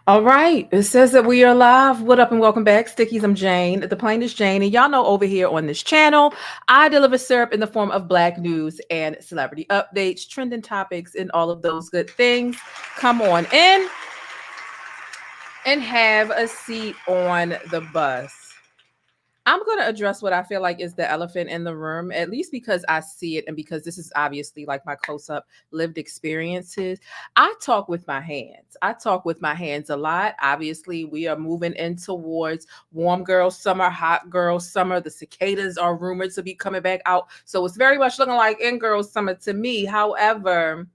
All right. It says that we are live. What up and welcome back. Stickies, I'm Jane, the plainest Jane. And y'all know over here on this channel, I deliver syrup in the form of black news and celebrity updates, trending topics, and all of those good things. Come on in and have a seat on the bus. I'm going to address what I feel like is the elephant in the room, at least because I see it and because this is obviously like my close up lived experiences. I talk with my hands. I talk with my hands a lot. Obviously, we are moving in towards warm girl summer, hot girl summer. The cicadas are rumored to be coming back out. So it's very much looking like in girl summer to me. However,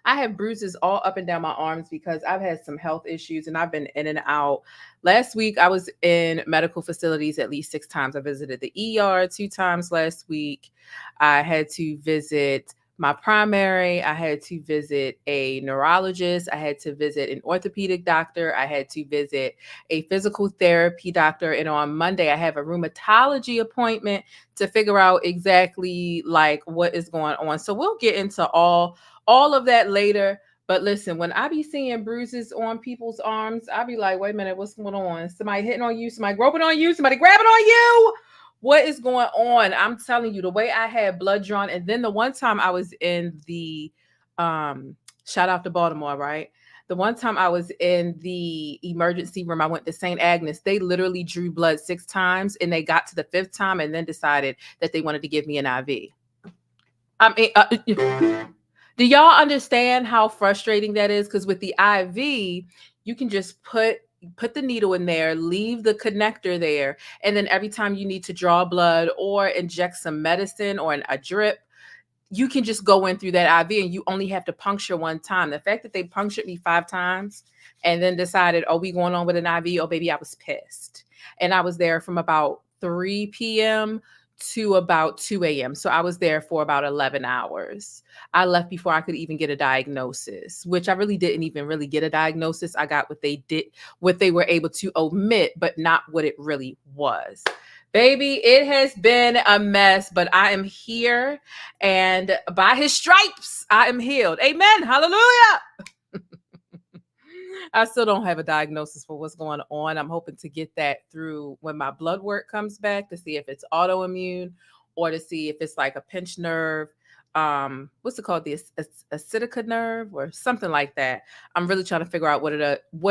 I have bruises all up and down my arms because I've had some health issues and I've been in and out. Last week, I was in medical facilities at least 6 times. I visited the ER 2 times last week. I had to visit my primary. I had to visit a neurologist. I had to visit an orthopedic doctor. I had to visit a physical therapy doctor. And on Monday, I have a rheumatology appointment to figure out exactly like what is going on. So we'll get into all of that later. But listen, when I be seeing bruises on people's arms, I be like, wait a minute, what's going on? Somebody hitting on you, somebody groping on you, somebody grabbing on you. What is going on? I'm telling you, the way I had blood drawn, and then the one time I was in the shout out to Baltimore, right? The one time I was in the emergency room, I went to St. Agnes. They literally drew blood 6 times and they got to the 5th time and then decided that they wanted to give me an IV. I mean, do y'all understand how frustrating that is? Because with the IV, you can just put the needle in there, leave the connector there, and then every time you need to draw blood or inject some medicine or a drip, you can just go in through that IV and you only have to puncture 1 time. The fact that they punctured me 5 times and then decided, oh, we going on with an IV, oh, baby, I was pissed. And I was there from about 3 p.m. to about 2 a.m. So I was there for about 11 hours. I left before I could even get a diagnosis, which I really didn't even really get a diagnosis. I got what they did, what they were able to omit, but not what it really was. Baby, it has been a mess, but I am here, and by his stripes, I am healed. Amen. Hallelujah. I still don't have a diagnosis for what's going on. I'm hoping to get that through when my blood work comes back to see if it's autoimmune or to see if it's like a pinched nerve. What's it called? The accidica nerve or something like that. I'm really trying to figure out what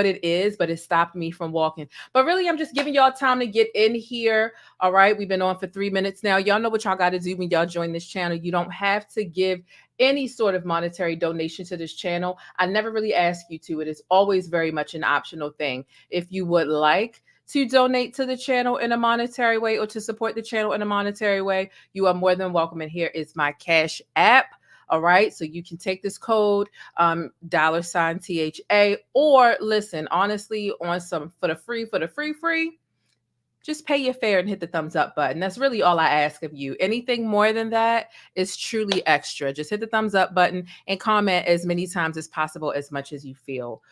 it is, but it stopped me from walking. But really, I'm just giving y'all time to get in here. All right, we've been on for 3 minutes now. Y'all know what y'all got to do when y'all join this channel. You don't have to give any sort of monetary donation to this channel. I never really ask you to. It is always very much an optional thing. If you would like to donate to the channel in a monetary way or to support the channel in a monetary way, you are more than welcome. And here is my Cash App. All right. So you can take this code, $THA, or listen, honestly, on some for the free, just pay your fare and hit the thumbs up button. That's really all I ask of you. Anything more than that is truly extra. Just hit the thumbs up button and comment as many times as possible, as much as you feel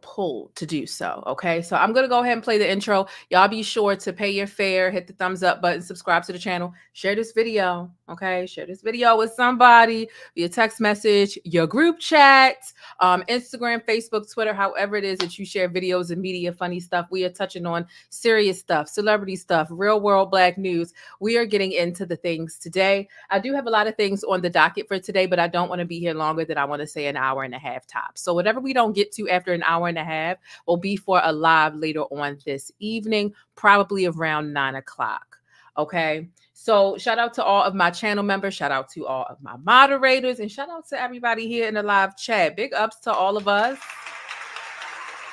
pulled to do so. Okay, so I'm gonna go ahead and play the intro. Y'all be sure to pay your fare, hit the thumbs up button, subscribe to the channel, share this video. Okay, share this video with somebody via text message, your group chat, Instagram, Facebook, Twitter, however it is that you share videos and media, funny stuff. We are touching on serious stuff, celebrity stuff, real world black news. We are getting into the things today. I do have a lot of things on the docket for today, but I don't want to be here longer than I want to say an hour and a half tops. So whatever we don't get to after an hour and a half will be for a live later on this evening, probably around 9 o'clock. Okay. So shout out to all of my channel members, shout out to all of my moderators, and shout out to everybody here in the live chat. Big ups to all of us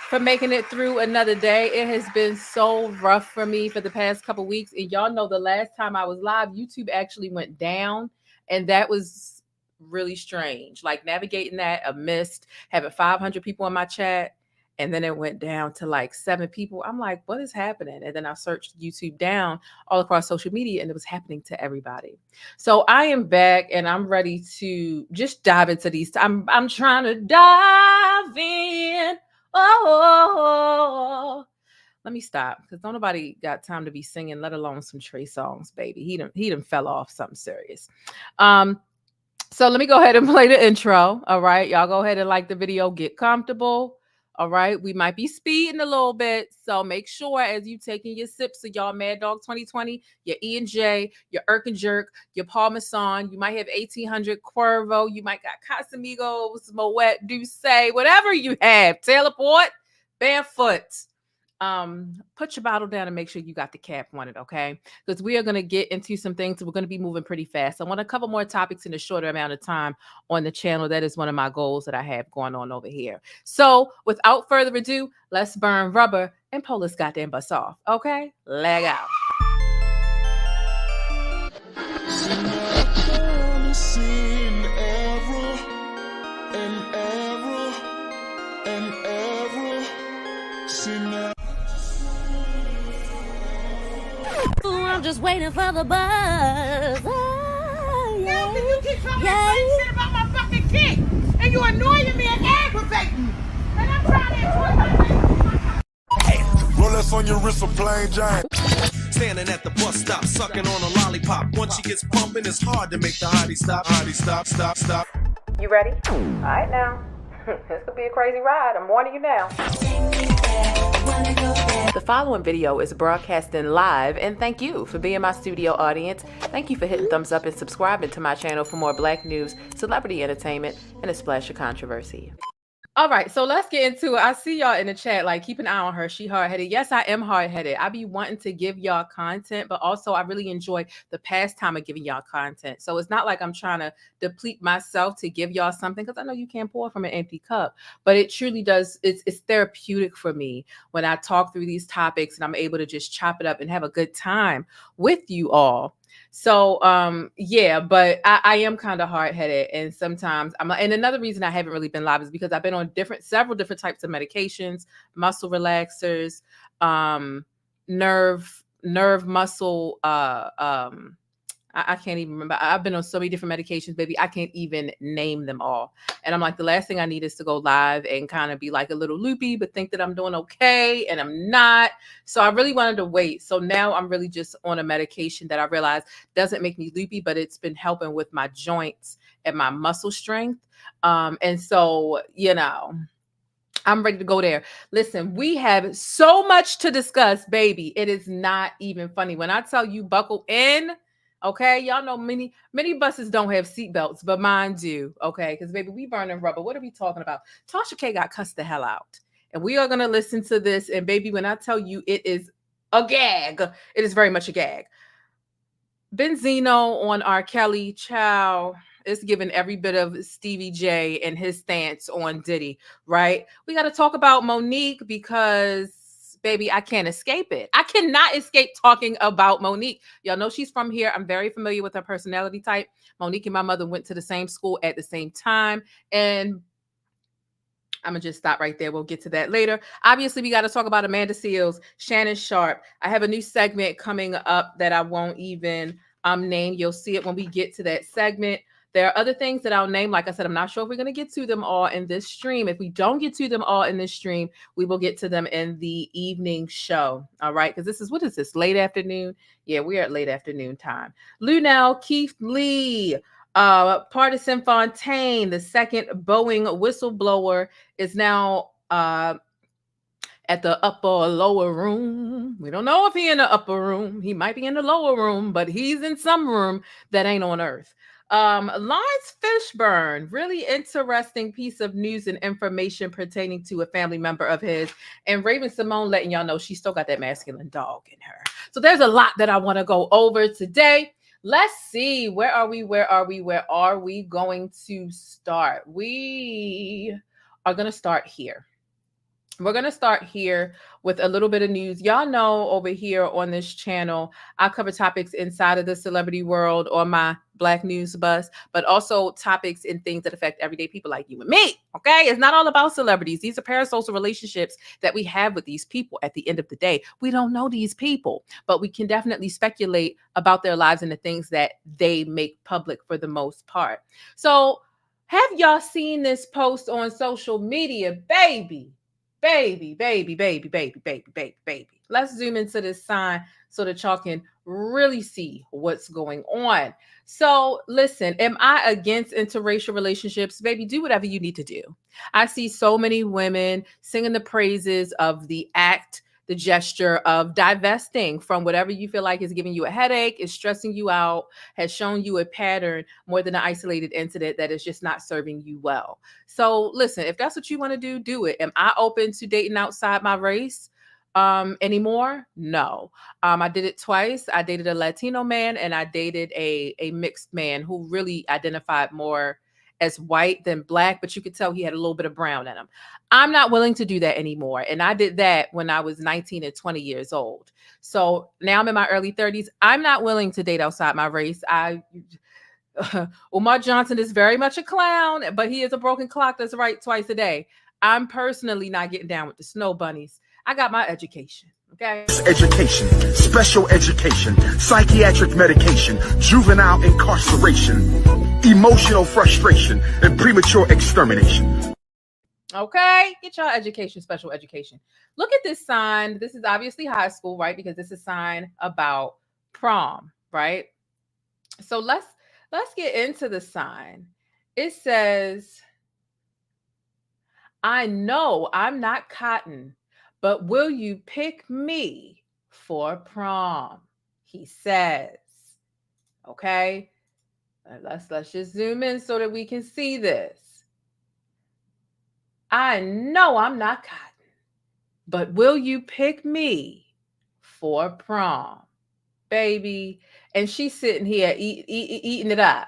for making it through another day. It has been so rough for me for the past couple weeks. And y'all know the last time I was live, YouTube actually went down, and that was really strange. Like navigating that amidst having 500 people in my chat, and then it went down to like 7 people. I'm like, what is happening? And then I searched YouTube down all across social media, and it was happening to everybody. So I am back, and I'm ready to just dive into these. I'm trying to dive in. Oh, let me stop, because don't nobody got time to be singing, let alone some Trey songs, baby. He done fell off something serious. So let me go ahead and play the intro. All right. Y'all go ahead and like the video, get comfortable. All right. We might be speeding a little bit. So make sure as you taking your sips of y'all Mad Dog 2020, your E&J, your Irk and Jerk, your Parmesan, you might have 1800 Cuervo, you might got Casamigos, Moet, Douce, whatever you have, Teleport, Barefoot. Put your bottle down and make sure you got the cap on it, okay? Because we are going to get into some things. We're going to be moving pretty fast. I want to cover more topics in a shorter amount of time on the channel. That is one of my goals that I have going on over here. So without further ado, let's burn rubber and pull this goddamn bus off, okay? Leg out. I'm just waiting for the buzz. Oh, yeah. You keep talking that shit about my fucking kid, and you annoying me and aggravating me, and I'm trying to enjoy my life. Rolex on your wrist, a plain giant. Standing at the bus stop, sucking on a lollipop. Once she gets pumping, it's hard to make the hottie stop. Hottie stop, stop, stop. You ready? All right now. This could be a crazy ride. I'm warning you now. The following video is broadcasting live, and thank you for being my studio audience. Thank you for hitting thumbs up and subscribing to my channel for more Black news, celebrity entertainment, and a splash of controversy. All right, so let's get into it. I see y'all in the chat, like, keep an eye on her. She hard-headed. Yes, I am hard-headed. I be wanting to give y'all content, but also I really enjoy the pastime of giving y'all content. So it's not like I'm trying to deplete myself to give y'all something, because I know you can't pour from an empty cup, but it truly does. It's therapeutic for me when I talk through these topics and I'm able to just chop it up and have a good time with you all. So, yeah, but I am kind of hard-headed, and sometimes and another reason I haven't really been live is because I've been on several different types of medications, muscle relaxers, nerve muscle, I can't even remember. I've been on so many different medications, baby. I can't even name them all. And I'm like, the last thing I need is to go live and kind of be like a little loopy, but think that I'm doing okay, and I'm not. So I really wanted to wait. So now I'm really just on a medication that I realize doesn't make me loopy, but it's been helping with my joints and my muscle strength. And so, you know, I'm ready to go there. Listen, we have so much to discuss, baby. It is not even funny. When I tell you buckle in, okay, y'all know many buses don't have seatbelts, but mine do. Okay, because baby, we burning rubber. What are we talking about? Tasha K got cussed the hell out, and we are gonna listen to this. And baby, when I tell you it is a gag, it is very much a gag. Benzino on R. Kelly, child. It's giving every bit of Stevie J and his stance on Diddy, right? We got to talk about MoNique because, baby, I can't escape it. I cannot escape talking about MoNique. Y'all know she's from here. I'm very familiar with her personality type. MoNique and my mother went to the same school at the same time. And I'm going to just stop right there. We'll get to that later. Obviously, we got to talk about Amanda Seales, Shannon Sharpe. I have a new segment coming up that I won't even name. You'll see it when we get to that segment. There are other things that I'll name. Like I said, I'm not sure if we're going to get to them all in this stream. If we don't get to them all in this stream, we will get to them in the evening show. All right. Because this is, what is this? Late afternoon? Yeah, we're at late afternoon time. Lunel, Keith Lee, Partisan Fontaine, the second Boeing whistleblower, is now at the upper or lower room. We don't know if he's in the upper room. He might be in the lower room, but he's in some room that ain't on Earth. Laurence Fishburne, really interesting piece of news and information pertaining to a family member of his, and Raven Symone letting y'all know she still got that masculine dog in her. So there's a lot that I want to go over today. Let's see, where are we going to start? We are going to start here. We're going to start here with a little bit of news. Y'all know over here on this channel, I cover topics inside of the celebrity world on my Black news bus, but also topics and things that affect everyday people like you and me. Okay. It's not all about celebrities. These are parasocial relationships that we have with these people. At the end of the day, we don't know these people, but we can definitely speculate about their lives and the things that they make public for the most part. So have y'all seen this post on social media? Baby. Let's zoom into this sign so that y'all can really see what's going on. So listen, am I against interracial relationships? Baby, do whatever you need to do. I see so many women singing the praises of the act, the gesture of divesting from whatever you feel like is giving you a headache, is stressing you out, has shown you a pattern more than an isolated incident that is just not serving you well. So listen, if that's what you want to do it. Am I open to dating outside my race anymore? No. I did it twice. I dated a Latino man and I dated a mixed man who really identified more as white than black, but you could tell he had a little bit of brown in him. I'm not willing to do that anymore. And I did that when I was 19 and 20 years old. So now I'm in my early 30s. I'm not willing to date outside my race. Umar Johnson is very much a clown, but he is a broken clock that's right twice a day. I'm personally not getting down with the snow bunnies. I got my education. Okay. Education, special education, psychiatric medication, juvenile incarceration, emotional frustration, and premature extermination. Okay, get your education, special education. Look at this sign. This is obviously high school, right? Because this is a sign about prom, right? So let's get into the sign. It says, I know I'm not cotton, but will you pick me for prom? He says. Okay. Let's just zoom in so that we can see this. I know I'm not cotton, but will you pick me for prom? Baby. And she's sitting here eating it up.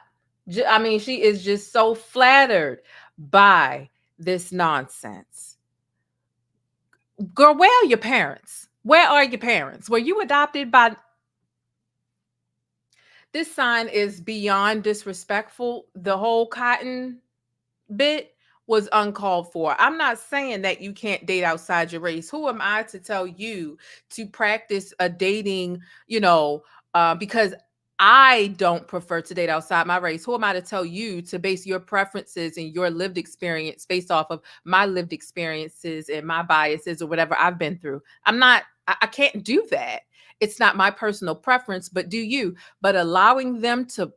I mean, she is just so flattered by this nonsense. Girl, where are your parents? Where are your parents? Were you adopted by... This sign is beyond disrespectful. The whole cotton bit was uncalled for. I'm not saying that you can't date outside your race. Who am I to tell you to practice a dating, because I don't prefer to date outside my race. Who am I to tell you to base your preferences and your lived experience based off of my lived experiences and my biases or whatever I've been through? I can't do that. It's not my personal preference, but do you? But allowing them to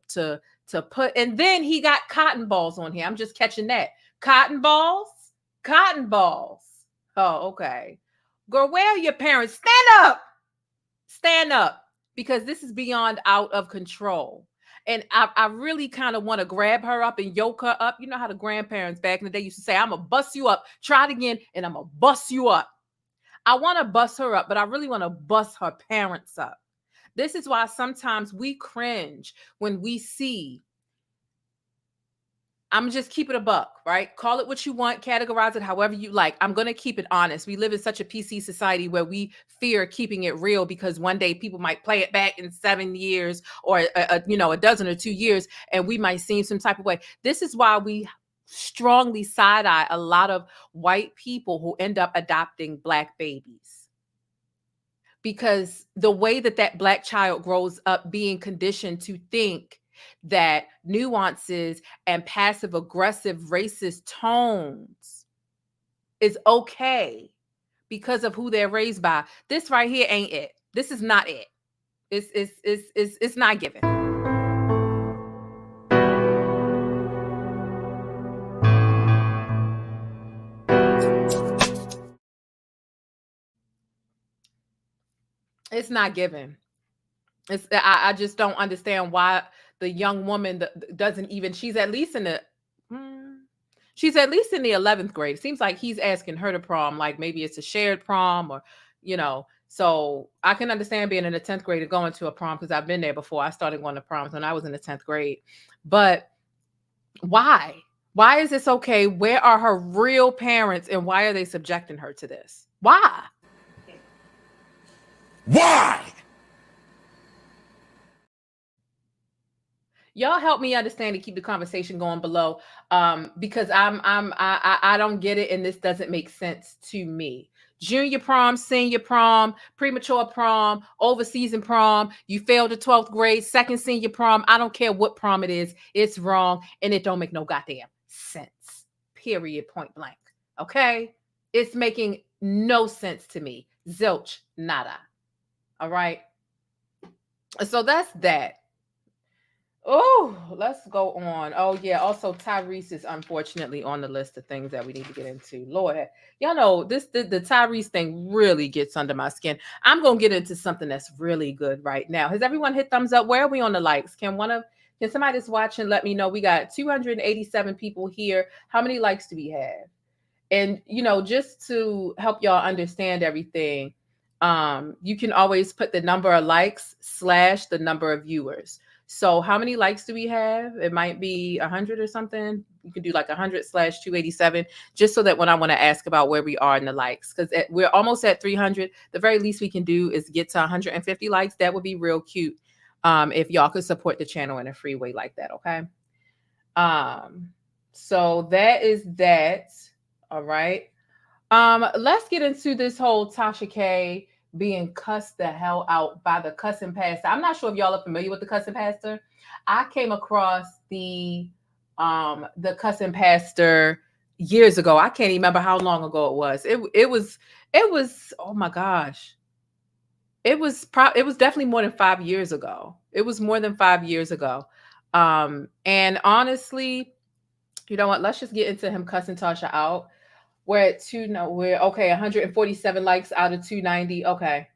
put, and then he got cotton balls on here. I'm just catching that. Cotton balls? Cotton balls. Oh, okay. Girl, where are your parents? Stand up. Stand up. Because this is beyond out of control. And I really kind of want to grab her up and yoke her up. You know how the grandparents back in the day used to say, I'm going to bust you up. Try it again, and I'm going to bust you up. I want to bust her up, but I really want to bust her parents up. This is why sometimes we cringe when we see... I'm just keep it a buck, right? Call it what you want, categorize it however you like. I'm going to keep it honest. We live in such a PC society where we fear keeping it real because one day people might play it back in 7 years or a dozen or 2 years, and we might seem some type of way. This is why we strongly side-eye a lot of white people who end up adopting Black babies. Because the way that Black child grows up being conditioned to think that nuances and passive aggressive racist tones is okay because of who they're raised by. This right here ain't it. This is not it. It's not given. It's not given. I just don't understand why the young woman doesn't even, she's at least in the 11th grade. It seems like he's asking her to prom, like maybe it's a shared prom or, so I can understand being in the 10th grade and going to a prom because I've been there before. I started going to proms when I was in the 10th grade. But why? Why is this okay? Where are her real parents and why are they subjecting her to this? Why? Why? Y'all help me understand and keep the conversation going below, because I don't get it and this doesn't make sense to me. Junior prom, senior prom, premature prom, overseason prom, you failed the 12th grade, second senior prom. I don't care what prom it is. It's wrong and it don't make no goddamn sense. Period, point blank. Okay? It's making no sense to me. Zilch, nada. All right? So that's that. Oh, let's go on. Oh yeah. Also, Tyrese is unfortunately on the list of things that we need to get into. Lord, y'all know the Tyrese thing really gets under my skin. I'm gonna get into something that's really good right now. Has everyone hit thumbs up? Where are we on the likes? Can somebody that's watching let me know? We got 287 people here. How many likes do we have? And just to help y'all understand everything, you can always put the number of likes slash the number of viewers. So how many likes do we have? It might be 100 or something. You can do like 100 slash 287, just so that when I want to ask about where we are in the likes, because we're almost at 300. The very least we can do is get to 150 likes. That would be real cute. If y'all could support the channel in a free way like that. Okay. So that is that. All right. Let's get into this whole Tasha K being cussed the hell out by the cussing pastor. I'm not sure if y'all are familiar with the cussing pastor. I came across the cussing pastor years ago. I can't even remember how long ago it was. It was oh my gosh. It was definitely more than 5 years ago. It was more than 5 years ago. And honestly, you know what? Let's just get into him cussing Tasha out. We're at we're okay, 147 likes out of 290. Okay.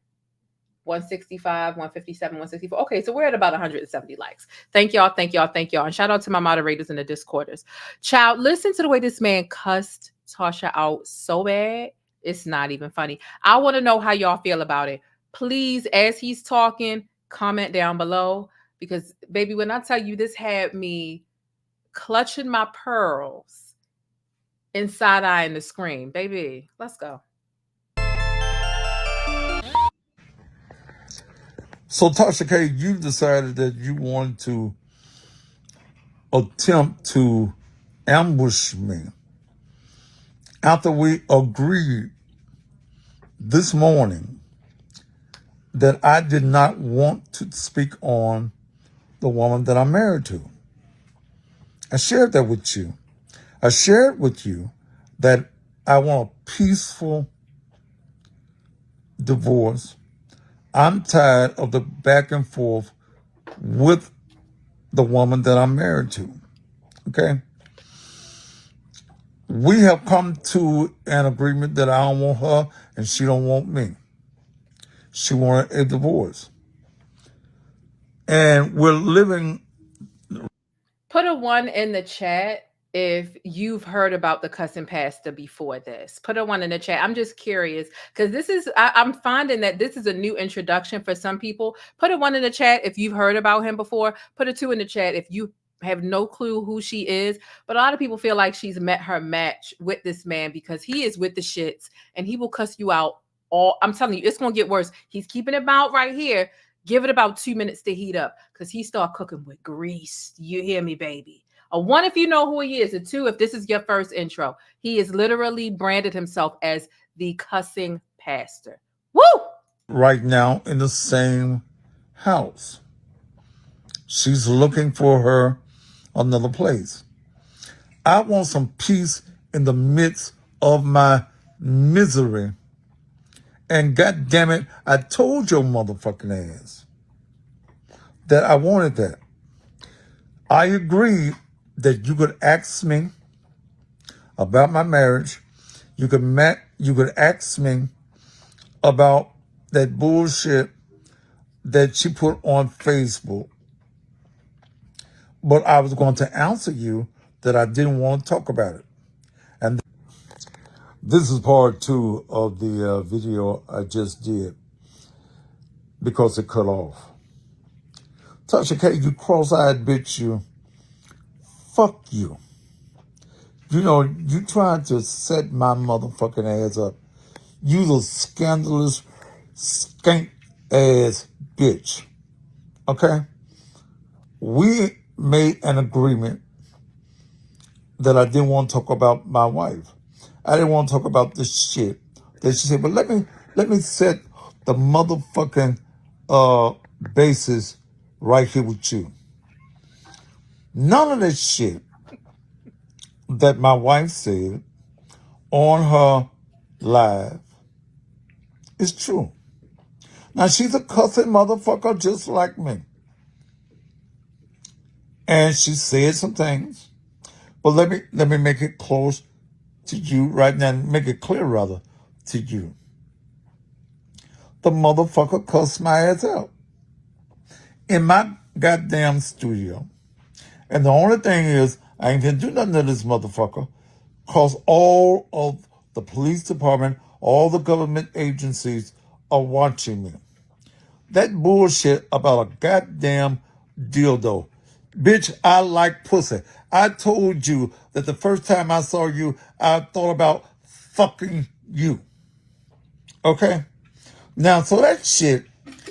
165, 157, 164. Okay, so we're at about 170 likes. Thank y'all, thank y'all, thank y'all. And shout out to my moderators in the Discorders. Child, listen to the way this man cussed Tasha out so bad. It's not even funny. I want to know how y'all feel about it. Please, as he's talking, comment down below. Because, baby, when I tell you this had me clutching my pearls and side-eyeing the screen. Baby, let's go. So, Tasha K, you decided that you wanted to attempt to ambush me after we agreed this morning that I did not want to speak on the woman that I'm married to. I shared that with you. I shared with you that I want a peaceful divorce. I'm tired of the back and forth with the woman that I'm married to. Okay? We have come to an agreement that I don't want her and she don't want me. She wanted a divorce. And we're living. Put a 1 in the chat if you've heard about the cussing pastor before this. Put a 1 in the chat. I'm just curious because I'm finding that this is a new introduction for some people. Put a 1 in the chat if you've heard about him before. Put a 2 in the chat if you have no clue who she is. But a lot of people feel like she's met her match with this man because he is with the shits and he will cuss you out all. I'm telling you, it's going to get worse. He's keeping it out right here. Give it about 2 minutes to heat up because he start cooking with grease. You hear me, baby? A 1 if you know who he is. A 2 if this is your first intro. He is literally branded himself as the cussing pastor. Woo! Right now in the same house. She's looking for her another place. I want some peace in the midst of my misery. And God damn it, I told your motherfucking ass that I wanted that. I agreed that you could ask me about my marriage. You could ask me about that bullshit that she put on Facebook. But I was going to answer you that I didn't want to talk about it. And this is part 2 of the video I just did because it cut off. Tasha K, you cross-eyed bitch, you. Fuck you. You know, you tried to set my motherfucking ass up. You the scandalous, skank ass bitch. Okay? We made an agreement that I didn't want to talk about my wife. I didn't want to talk about this shit that she said, but let me set the motherfucking basis right here with you. None of this shit that my wife said on her live is true. Now, she's a cussing motherfucker just like me. And she said some things. But let me make it close to you right now, make it clear rather to you. The motherfucker cussed my ass out in my goddamn studio. And the only thing is, I ain't gonna do nothing to this motherfucker, cause all of the police department, all the government agencies are watching me. That bullshit about a goddamn dildo. Bitch, I like pussy. I told you that the first time I saw you, I thought about fucking you. Okay? Now, so that shit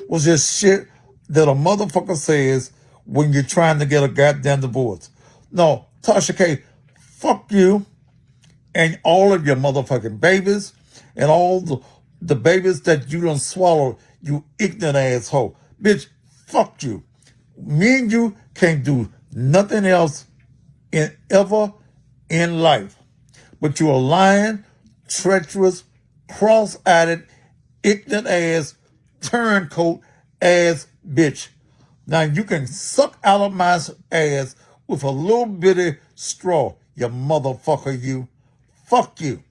was just shit that a motherfucker says when you're trying to get a goddamn divorce. No, Tasha K, fuck you and all of your motherfucking babies and all the babies that you done swallowed, you ignorant asshole. Bitch, fuck you. Me and you can't do nothing else ever in life. But you're a lying, treacherous, cross-eyed, ignorant ass, turncoat ass bitch. Now you can suck out of my ass with a little bitty straw, you motherfucker, you. Fuck you.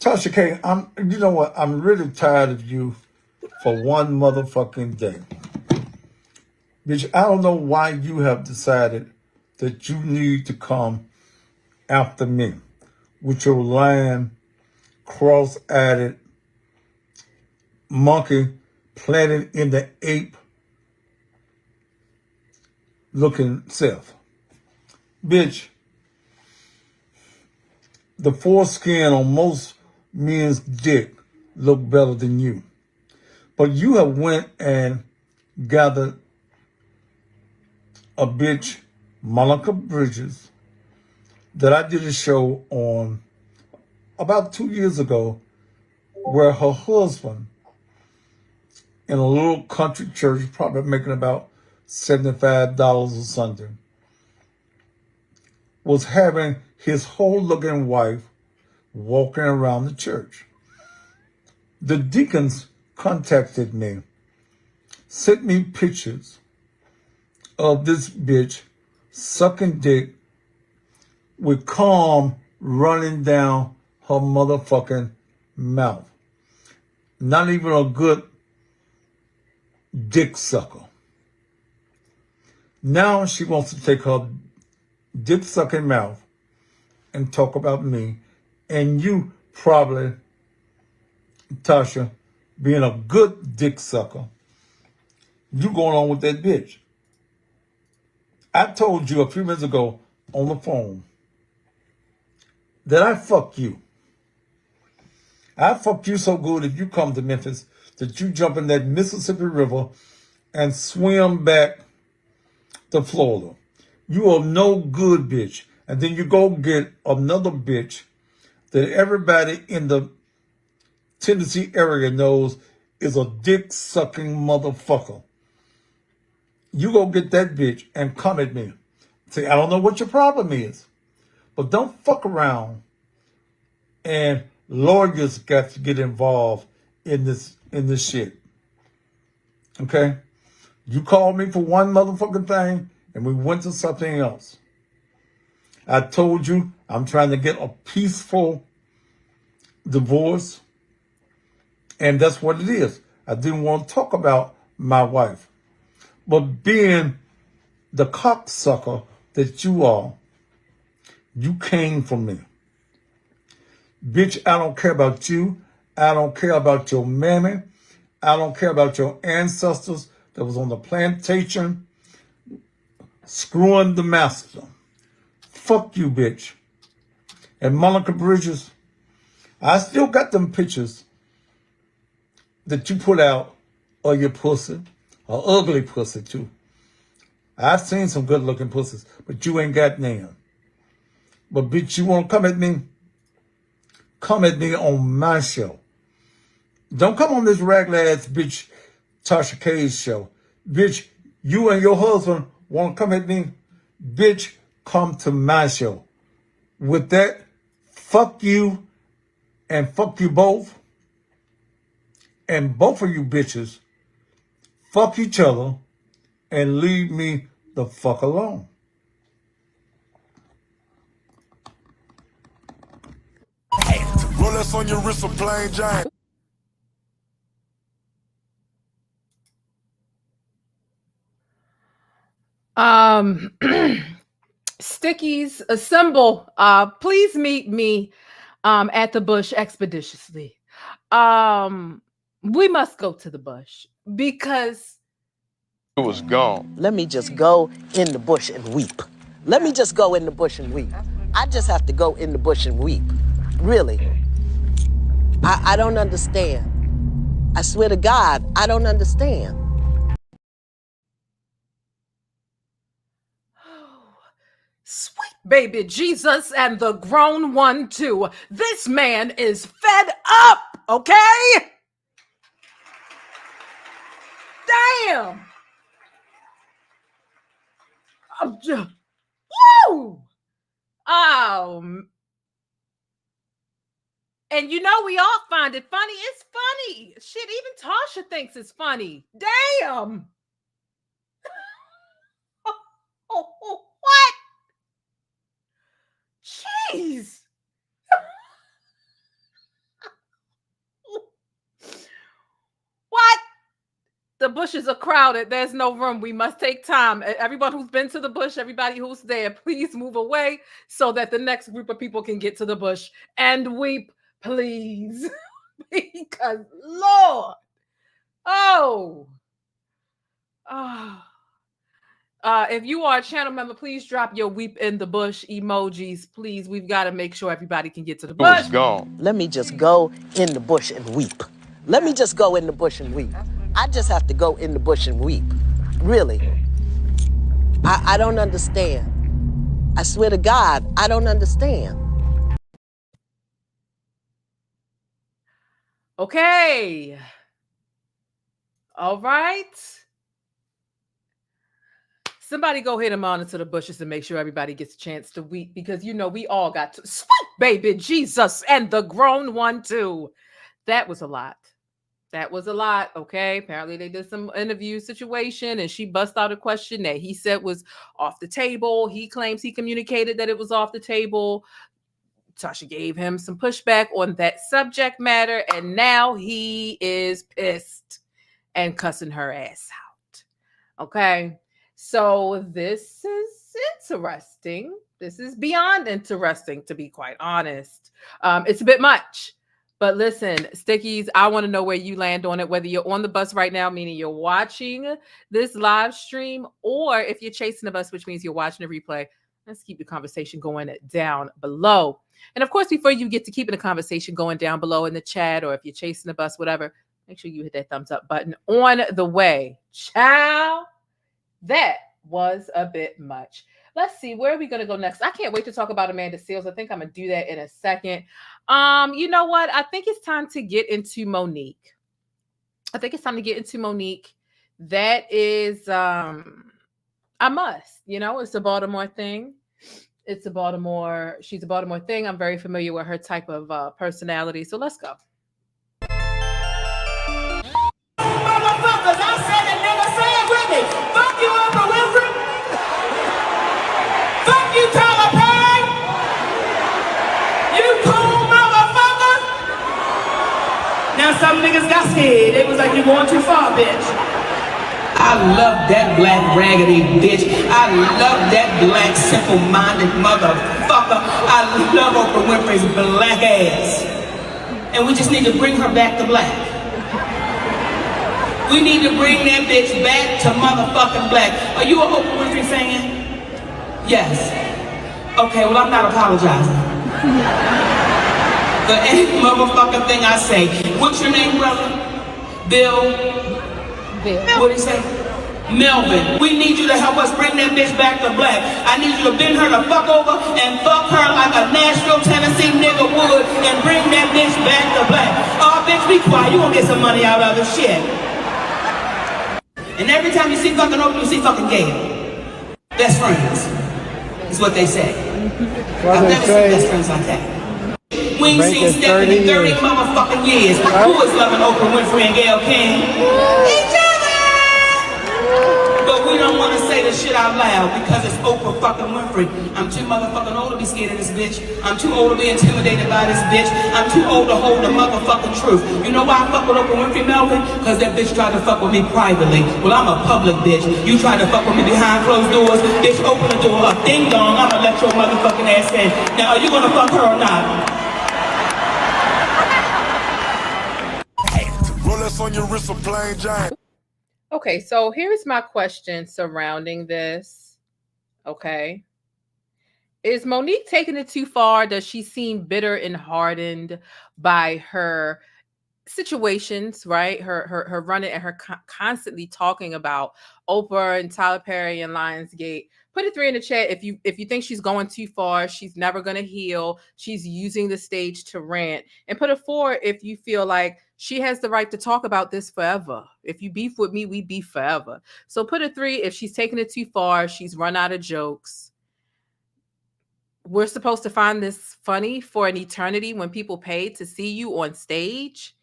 Tasha K, you know what? I'm really tired of you for one motherfucking day. Bitch, I don't know why you have decided that you need to come after me with your lying, cross-eyed monkey planted in the ape looking self. Bitch, the foreskin on most men's dick look better than you. But you have went and gathered a bitch, Monica Bridges, that I did a show on about 2 years ago where her husband in a little country church, probably making about $75 or something, was having his whole looking wife walking around the church. The deacons contacted me, sent me pictures of this bitch sucking dick with calm running down her motherfucking mouth. Not even a good dick sucker. Now she wants to take her dick sucking mouth and talk about me, and you probably, Tasha, being a good dick sucker, you going on with that bitch. I told you a few minutes ago on the phone that I fuck you. I fuck you so good if you come to Memphis that you jump in that Mississippi River and swim back to Florida. You are no good bitch. And then you go get another bitch that everybody in the Tennessee area knows is a dick-sucking motherfucker. You go get that bitch and come at me. Say, I don't know what your problem is, but don't fuck around and lawyers got to get involved in this shit. Okay? You called me for one motherfucking thing and we went to something else. I told you I'm trying to get a peaceful divorce, and that's what it is. I didn't want to talk about my wife. But being the cocksucker that you are, you came for me. Bitch, I don't care about you. I don't care about your mammy. I don't care about your ancestors that was on the plantation screwing the master. Fuck you, bitch. And Monica Bridges, I still got them pictures that you put out of your pussy, a ugly pussy too. I've seen some good looking pussies, but you ain't got none. But bitch, you want to come at me? Come at me on my show. Don't come on this ragged ass bitch Tasha K's show. Bitch, you and your husband want to come at me? Bitch, come to my show. With that, fuck you and fuck you both, and both of you bitches fuck each other and leave me the fuck alone. Rolex on your wrist, a plain Jane. Stickies, assemble. Please meet me at the bush expeditiously. We must go to the bush because It was gone. Let me just go in the bush and weep. Let me just go in the bush and weep. I just have to go in the bush and weep. Really. I don't understand. I swear to God, I don't understand. sweet baby Jesus and the grown one too. This man is fed up, okay? Damn. I'm just, woo! And you know we all find it funny. It's funny. Shit, even Tasha thinks it's funny. Damn. What? Jeez. What? The bushes are crowded. There's no room. We must take time. Everyone who's been to the bush, everybody who's there, please move away so that the next group of people can get to the bush and weep, please. Because Lord. If you are a channel member, please drop your weep in the bush emojis, please. We've got to make sure everybody can get to the bush. It was gone. Let me just go in the bush and weep. Let me just go in the bush and weep. I just have to go in the bush and weep. Really. I don't understand. I swear to God, I don't understand. Okay. All right. Somebody go ahead and monitor the bushes and make sure everybody gets a chance to weep, because you know we all got to. Sweet baby Jesus and the grown one too. That was a lot. That was a lot, okay? Apparently they did some interview situation and she bust out a question that he said was off the table. He claims he communicated that it was off the table. Tasha gave him some pushback on that subject matter, and now he is pissed and cussing her ass out, okay? So this is interesting. This is beyond interesting, to be quite honest. It's a bit much. But listen, Stickies, I want to know where you land on it, whether you're on the bus right now, meaning you're watching this live stream, or if you're chasing the bus, which means you're watching a replay. Let's keep the conversation going down below. And of course, before you get to keeping the conversation going down below in the chat, or if you're chasing the bus, whatever, make sure you hit that thumbs up button on the way. Ciao. That was a bit much. Let's see, where are we going to go next? I can't wait to talk about Amanda Seales. I think I'm going to do that in a second. You know what? I think it's time to get into MoNique. That is a must. You know, it's a Baltimore thing. She's a Baltimore thing. I'm very familiar with her type of personality. So let's go. Motherfuckers, I said it, nigga, say it with me. Fuck you, Uncle Wilfred. Fuck you, Tyler Perry. You cool motherfucker. Now some niggas got scared. It was like, you're going too far, bitch. I love that black raggedy bitch. I love that black simple-minded motherfucker. I love Oprah Winfrey's black ass. And we just need to bring her back to black. We need to bring that bitch back to motherfucking black. Are you an Oprah Winfrey fan? Yes. Okay, well, I'm not apologizing. For any motherfucking thing I say. What's your name, brother? Bill. What did he say? Melvin. We need you to help us bring that bitch back to black. I need you to bend her the fuck over and fuck her like a Nashville, Tennessee nigga would and bring that bitch back to black. Oh, bitch, be quiet. You gonna get some money out of this shit. And every time you see fucking Oprah, you see fucking gay. Best friends. Is what they say. I've never seen best friends like that. We ain't Make seen it Stephanie 30 in 30 years. motherfucking years. Who is loving Oprah Winfrey and Gayle King? Each other! But we don't want to say the shit out loud because it's Oprah fucking Winfrey. I'm too motherfucking old to be scared of this bitch. I'm too old to be intimidated by this bitch. I'm too old to hold the motherfucking truth. You know why I fuck with Oprah Winfrey, Melvin? Because that bitch tried to fuck with me privately. Well, I'm a public bitch. You tried to fuck with me behind closed doors. Bitch, open the door up. Ding dong, I'ma let your motherfucking ass in. Now, are you gonna fuck her or not? Rolex on your wrist, a plain Jane. Okay, so here's my question surrounding this. Okay. Is MoNique taking it too far? Does she seem bitter and hardened by her situations, right? Her running and her constantly talking about Oprah and Tyler Perry and Lionsgate. Put a 3 in the chat if you think she's going too far. She's never going to heal. She's using the stage to rant. And put a 4 if you feel like she has the right to talk about this forever. If you beef with me, we beef forever. So put a 3 if she's taking it too far. She's run out of jokes. We're supposed to find this funny for an eternity when people pay to see you on stage.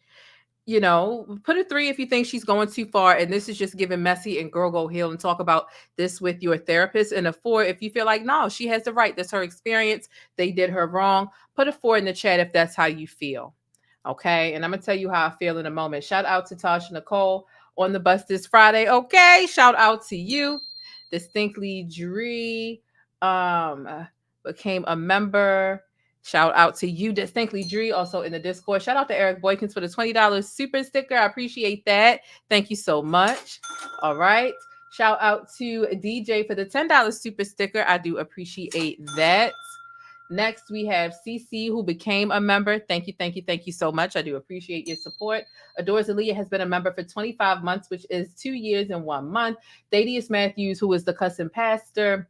You know, put a 3 if you think she's going too far and this is just giving messy and girl go heal and talk about this with your therapist. And a 4 if you feel like, no, she has the right. That's her experience. They did her wrong. Put a 4 in the chat if that's how you feel. Okay. And I'm going to tell you how I feel in a moment. Shout out to Tasha Nicole on the bus this Friday. Okay. Shout out to you. Distinctly Dree became a member. Shout out to you, Distinctly Dree, also in the Discord. Shout out to Eric Boykins for the $20 super sticker. I appreciate that. Thank you so much. All right. Shout out to DJ for the $10 super sticker. I do appreciate that. Next, we have CC, who became a member. Thank you, thank you, thank you so much. I do appreciate your support. Adores Aaliyah has been a member for 25 months, which is 2 years and 1 month. Thaddeous Matthews, who is the cussing pastor,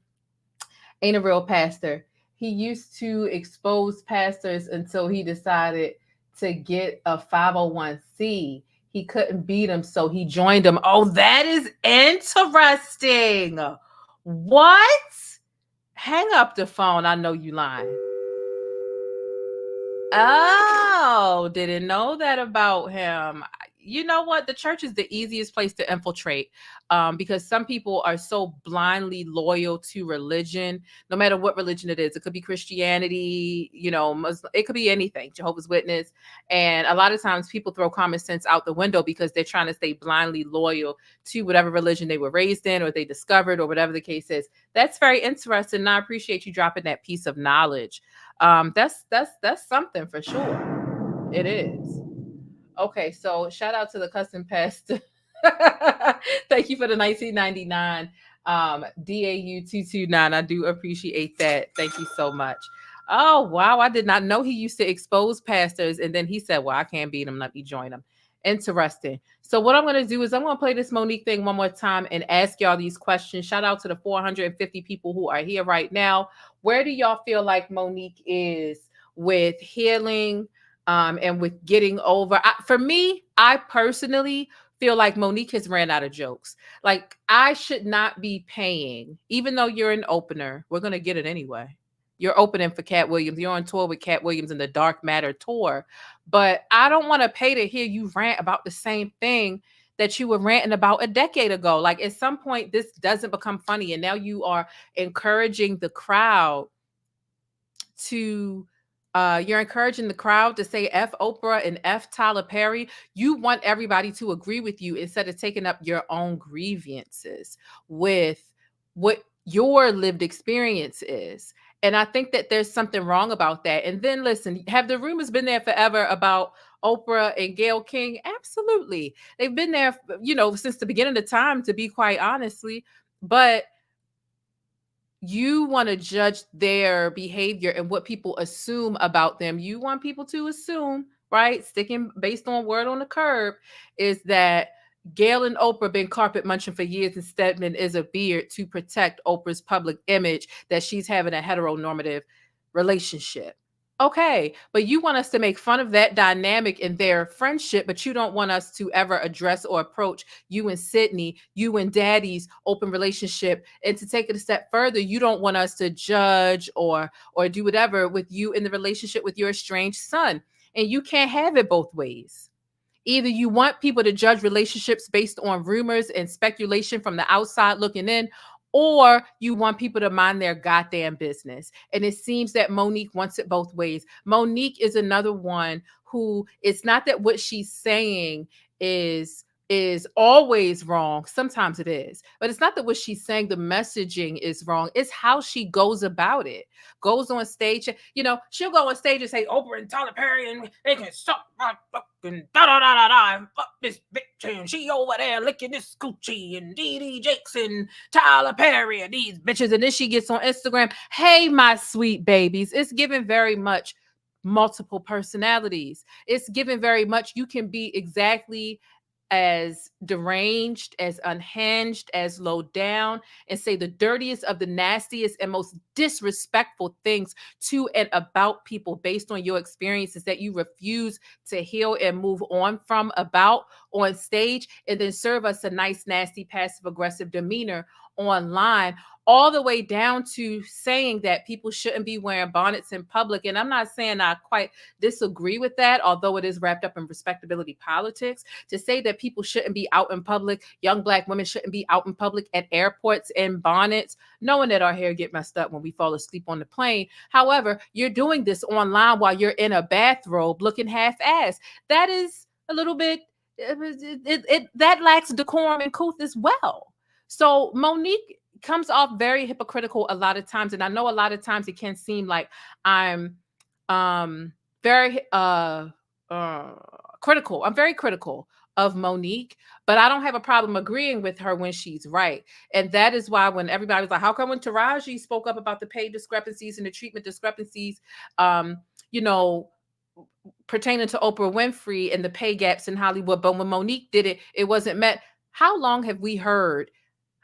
ain't a real pastor. He used to expose pastors until he decided to get a 501c. He couldn't beat him, so he joined him. Oh, that is interesting. What? Hang up the phone. I know you lying. Oh, didn't know that about him. You know what? The church is the easiest place to infiltrate because some people are so blindly loyal to religion, no matter what religion it is. It could be Christianity, you know, Muslim, it could be anything, Jehovah's Witness. And a lot of times people throw common sense out the window because they're trying to stay blindly loyal to whatever religion they were raised in or they discovered or whatever the case is. That's very interesting. And I appreciate you dropping that piece of knowledge. That's something for sure. It is. Okay, so shout out to the cussing pastor. Thank you for the 1999 DAU 229. I do appreciate that. Thank you so much. Oh, wow. I did not know he used to expose pastors. And then he said, well, I can't beat him. Let me join him. Interesting. So what I'm going to do is I'm going to play this MoNique thing one more time and ask y'all these questions. Shout out to the 450 people who are here right now. Where do y'all feel like MoNique is with healing and with getting over? For me, I personally feel like MoNique has ran out of jokes. Like, I should not be paying, even though you're an opener. We're going to get it anyway. You're opening for Cat Williams. You're on tour with Cat Williams in the Dark Matter tour. But I don't want to pay to hear you rant about the same thing that you were ranting about a decade ago. Like, at some point, this doesn't become funny. And now you are encouraging the crowd to you're encouraging the crowd to say F Oprah and F Tyler Perry. You want everybody to agree with you instead of taking up your own grievances with what your lived experience is. And I think that there's something wrong about that. And then listen, have the rumors been there forever about Oprah and Gayle King? Absolutely. They've been there, you know, since the beginning of time, to be quite honestly. But you want to judge their behavior and what people assume about them. You want people to assume, right? Sticking based on word on the curb is that Gayle and Oprah been carpet munching for years and Stedman is a beard to protect Oprah's public image that she's having a heteronormative relationship. Okay, but you want us to make fun of that dynamic in their friendship, but you don't want us to ever address or approach you and Sydney, you and Daddy's open relationship. And to take it a step further, you don't want us to judge or do whatever with you in the relationship with your estranged son. And you can't have it both ways. Either you want people to judge relationships based on rumors and speculation from the outside looking in, or you want people to mind their goddamn business. And it seems that MoNique wants it both ways. MoNique is another one who, it's not that what she's saying is always wrong. Sometimes it is, but it's not that what she's saying, the messaging is wrong. It's how she goes about it. Goes on stage, you know, she'll go on stage and say Oprah and Tyler Perry and they can suck my fucking da da da da da and fuck this bitch and she over there licking this coochie and Dee Jakes and Tyler Perry and these bitches. And then she gets on Instagram, hey, my sweet babies. It's given very much multiple personalities. It's given very much you can be exactly as deranged, as unhinged, as low down, and say the dirtiest of the nastiest and most disrespectful things to and about people based on your experiences that you refuse to heal and move on from about on stage, and then serve us a nice, nasty, passive aggressive demeanor online, all the way down to saying that people shouldn't be wearing bonnets in public. And I'm not saying I quite disagree with that, although it is wrapped up in respectability politics, to say that people shouldn't be out in public, young Black women shouldn't be out in public at airports in bonnets, knowing that our hair get messed up when we fall asleep on the plane. However, you're doing this online while you're in a bathrobe looking half-assed. That is a little bit, that lacks decorum and couth as well. So MoNique comes off very hypocritical a lot of times, and I know a lot of times it can seem like I'm very critical. I'm very critical of MoNique, but I don't have a problem agreeing with her when she's right. And that is why when everybody was like, how come when Taraji spoke up about the pay discrepancies and the treatment discrepancies, you know, pertaining to Oprah Winfrey and the pay gaps in Hollywood, but when MoNique did it, it wasn't met. How long have we heard?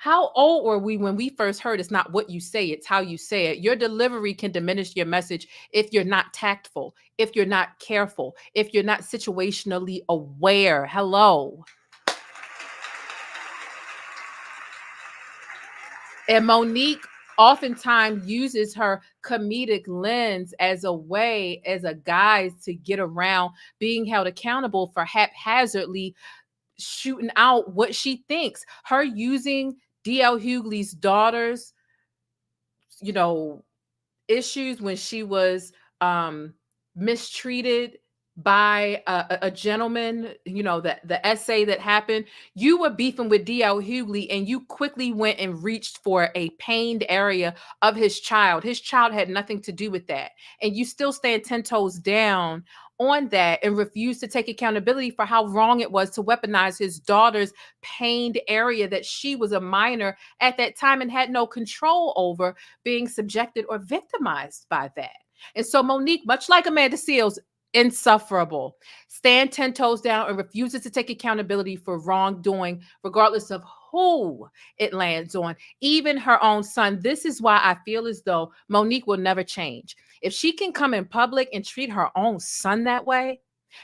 How old were we when we first heard it's not what you say, it's how you say it? Your delivery can diminish your message if you're not tactful, if you're not careful, if you're not situationally aware. Hello. And MoNique oftentimes uses her comedic lens as a way, as a guise to get around being held accountable for haphazardly shooting out what she thinks. Her using D.L. Hughley's daughter's, you know, issues when she was mistreated by a gentleman, you know, the essay that happened, you were beefing with D.L. Hughley and you quickly went and reached for a pained area of his child. His child had nothing to do with that. And you still stand 10 toes down on that and refuse to take accountability for how wrong it was to weaponize his daughter's pained area that she was a minor at that time and had no control over, being subjected or victimized by that. And so MoNique, much like Amanda Seales, insufferable, stand 10 toes down and refuses to take accountability for wrongdoing, regardless of who it lands on, even her own son. This is why I feel as though MoNique will never change. If she can come in public and treat her own son that way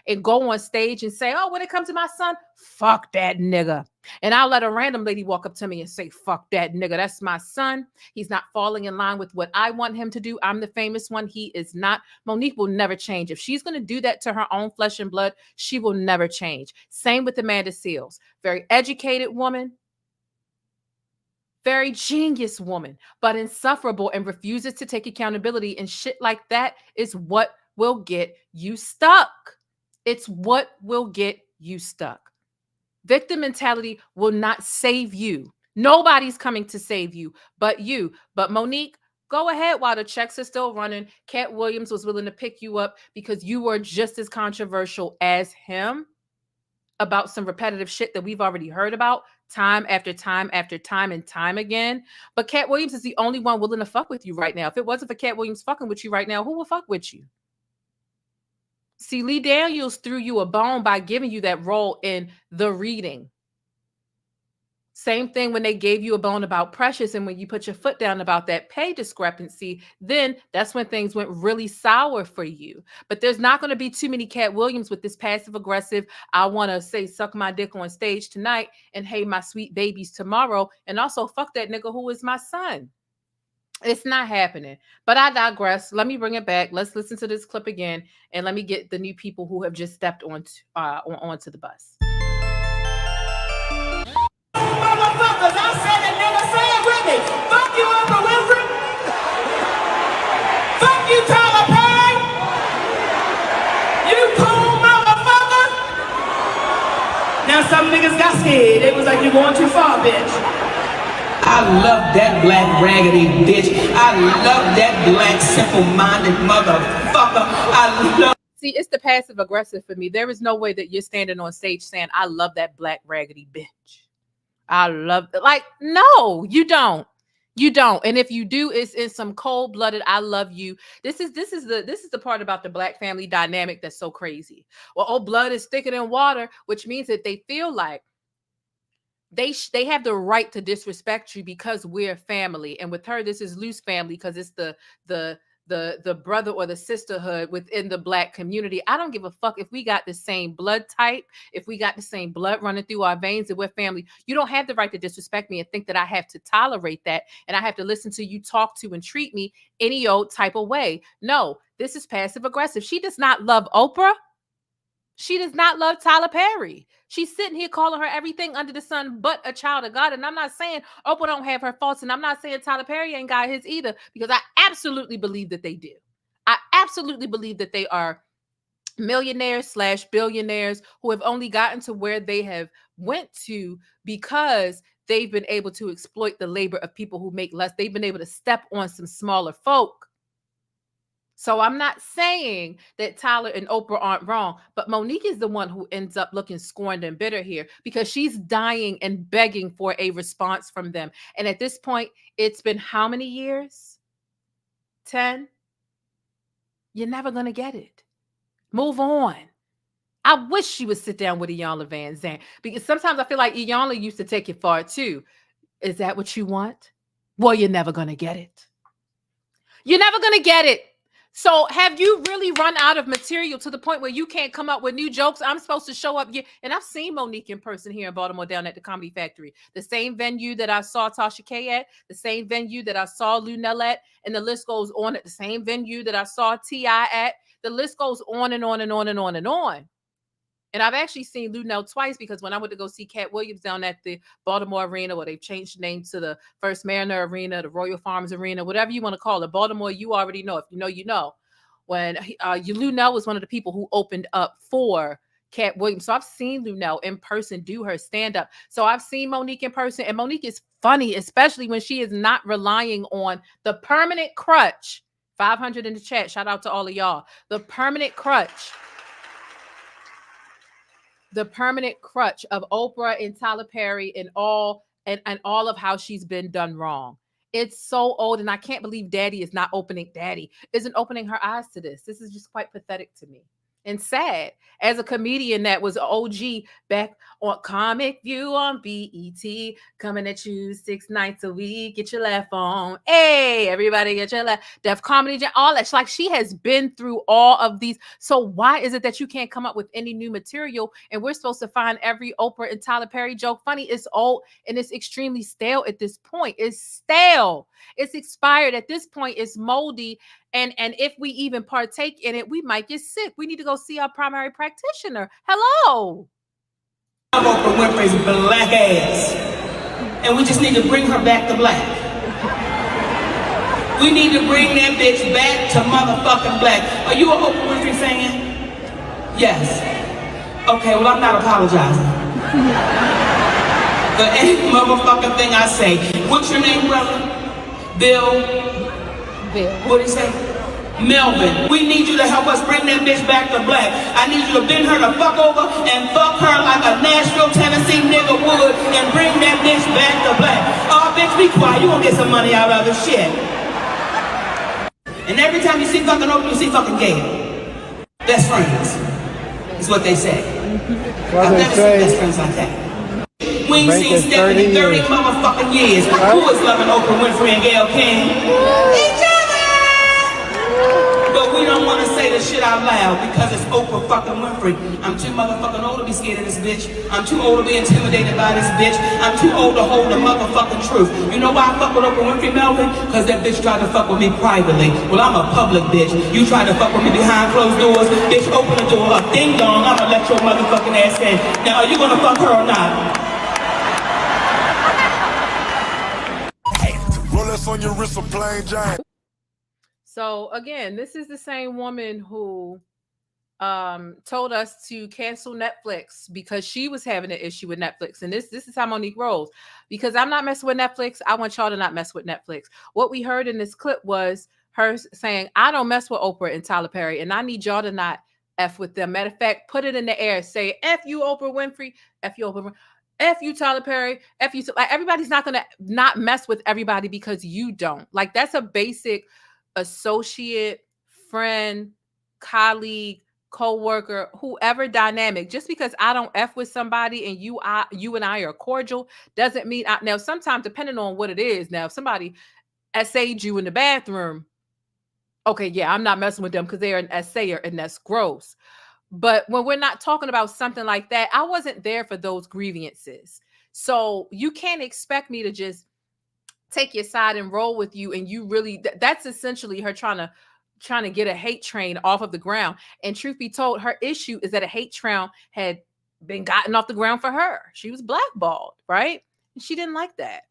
and go on stage and say, oh, when it comes to my son, fuck that nigga. And I'll let a random lady walk up to me and say, fuck that nigga. That's my son. He's not falling in line with what I want him to do. I'm the famous one. He is not. MoNique will never change. If she's going to do that to her own flesh and blood, she will never change. Same with Amanda Seales. Very educated woman. Very genius woman, but insufferable and refuses to take accountability, and shit like that is what will get you stuck. It's what will get you stuck. Victim mentality will not save you. Nobody's coming to save you but you. But MoNique, go ahead while the checks are still running. Cat Williams was willing to pick you up because you were just as controversial as him about some repetitive shit that we've already heard about time after time after time and time again. But Cat Williams is the only one willing to fuck with you right now. If it wasn't for Cat Williams fucking with you right now, who will fuck with you? See, Lee Daniels threw you a bone by giving you that role in The Reading. Same thing when they gave you a bone about Precious, and when you put your foot down about that pay discrepancy, then that's when things went really sour for you. But there's not going to be too many Cat Williams with this passive aggressive, I want to say suck my dick on stage tonight and hey my sweet babies tomorrow, and also fuck that nigga who is my son. It's not happening. But I digress. Let me bring it back. Let's listen to this clip again, and let me get the new people who have just stepped onto the bus. Motherfuckers, I said it, nigga, say it with me. Fuck you, Oprah Winfrey. Fuck you, Tyler Perry. You cool motherfucker. Now some niggas got scared. They was like, you going too far, bitch. I love that black raggedy bitch. I love that black simple-minded motherfucker. I love. See, it's the passive aggressive for me. There is no way that you're standing on stage saying, I love that black raggedy bitch. I love it. Like, no, you don't. You don't. And if you do, it's in some cold-blooded, I love you. This is the part about the black family dynamic that's so crazy. Well, oh, blood is thicker than water, which means that they feel like they have the right to disrespect you because we're family. And with her, this is loose family because it's the brother or the sisterhood within the black community. I don't give a fuck if we got the same blood type, if we got the same blood running through our veins and we're family. You don't have the right to disrespect me and think that I have to tolerate that and I have to listen to you talk to and treat me any old type of way. No, this is passive aggressive. She does not love Oprah. She does not love Tyler Perry. She's sitting here calling her everything under the sun but a child of God. And I'm not saying Oprah don't have her faults, and I'm not saying Tyler Perry ain't got his either, because I absolutely believe that they do. I absolutely believe that they are millionaires/billionaires who have only gotten to where they have went to because they've been able to exploit the labor of people who make less. They've been able to step on some smaller folk. So I'm not saying that Tyler and Oprah aren't wrong, but MoNique is the one who ends up looking scorned and bitter here because she's dying and begging for a response from them. And at this point, it's been how many years? 10? You're never going to get it. Move on. I wish she would sit down with Iyanla Vanzant, because sometimes I feel like Iyanla used to take it far too. Is that what you want? Well, you're never going to get it. You're never going to get it. So have you really run out of material to the point where you can't come up with new jokes? I'm supposed to show up. And I've seen MoNique in person here in Baltimore down at the Comedy Factory. The same venue that I saw Tasha K at, the same venue that I saw Lunell at, and the list goes on, at the same venue that I saw T.I. at. The list goes on and on and on and on and on. And I've actually seen Lunell twice, because when I went to go see Cat Williams down at the Baltimore Arena, where they've changed the name to the First Mariner Arena, the Royal Farms Arena, whatever you want to call it. Baltimore, you already know. If you know, you know. When Lunell was one of the people who opened up for Cat Williams. So I've seen Lunell in person do her stand-up. So I've seen MoNique in person, and MoNique is funny, especially when she is not relying on the permanent crutch. 500 in the chat. Shout out to all of y'all. The permanent crutch. The permanent crutch of Oprah and Tyler Perry and all of how she's been done wrong. It's so old, and I can't believe Daddy isn't opening her eyes to this. This is just quite pathetic to me and sad. As a comedian that was OG back on Comic View on BET, coming at you 6 nights a week, get your laugh on. Hey, everybody get your laugh. Def Comedy Jam, all that. Like, she has been through all of these. So why is it that you can't come up with any new material and we're supposed to find every Oprah and Tyler Perry joke funny? It's old and it's extremely stale at this point. It's stale. It's expired at this point. It's moldy. And if we even partake in it, we might get sick. We need to go see our primary practitioner. Hello. Oprah Winfrey's black ass. And we just need to bring her back to black. We need to bring that bitch back to motherfucking black. Are you an Oprah Winfrey fan? Yes. Okay, well, I'm not apologizing. For any motherfucking thing I say. What's your name, brother? Bill. What did he say? Melvin. We need you to help us bring that bitch back to black. I need you to bend her the fuck over and fuck her like a Nashville, Tennessee nigga would and bring that bitch back to black. Oh, bitch, be quiet. You gonna get some money out of it. Shit. And every time you see fucking Oprah, you see fucking gay. Best friends. Is what they say. I've never seen best friends like that. We ain't seen Stephanie in 30 motherfucking years. Who is loving Oprah Winfrey and Gayle King? Each other! But we don't want to say the shit out loud because it's Oprah fucking Winfrey. I'm too motherfucking old to be scared of this bitch. I'm too old to be intimidated by this bitch. I'm too old to hold the motherfucking truth. You know why I fuck with Oprah Winfrey, Melvin? Because that bitch tried to fuck with me privately. Well, I'm a public bitch. You tried to fuck with me behind closed doors. Bitch, open the door up. Ding dong, I'ma let your motherfucking ass in. Now, are you gonna fuck her or not? Rolex on your wrist, a plain Jane. So again, this is the same woman who told us to cancel Netflix because she was having an issue with Netflix. And this is how MoNique rolls. Because I'm not messing with Netflix, I want y'all to not mess with Netflix. What we heard in this clip was her saying, I don't mess with Oprah and Tyler Perry, and I need y'all to not F with them. Matter of fact, put it in the air. Say, F you, Oprah Winfrey, F you, Oprah Winfrey. F you, Tyler Perry, F you. Like, everybody's not going to not mess with everybody because you don't. Like, that's a basic associate, friend, colleague, co-worker, whoever dynamic. Just because I don't F with somebody and you and I are cordial doesn't mean now sometimes depending on what it is. Now, if somebody essayed you in the bathroom, okay, yeah, I'm not messing with them because they're an essayer and that's gross. But when we're not talking about something like that, I wasn't there for those grievances. So you can't expect me to just take your side and roll with you. And you really, that's essentially her trying to get a hate train off of the ground. And truth be told, her issue is that a hate train had been gotten off the ground for her. She was blackballed, right? And she didn't like that.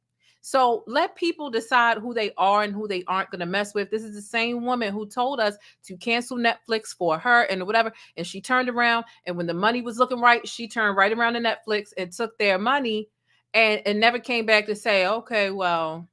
So let people decide who they are and who they aren't going to mess with. This is the same woman who told us to cancel Netflix for her and whatever. And she turned around, and when the money was looking right, she turned right around to Netflix and took their money and never came back to say, okay, well,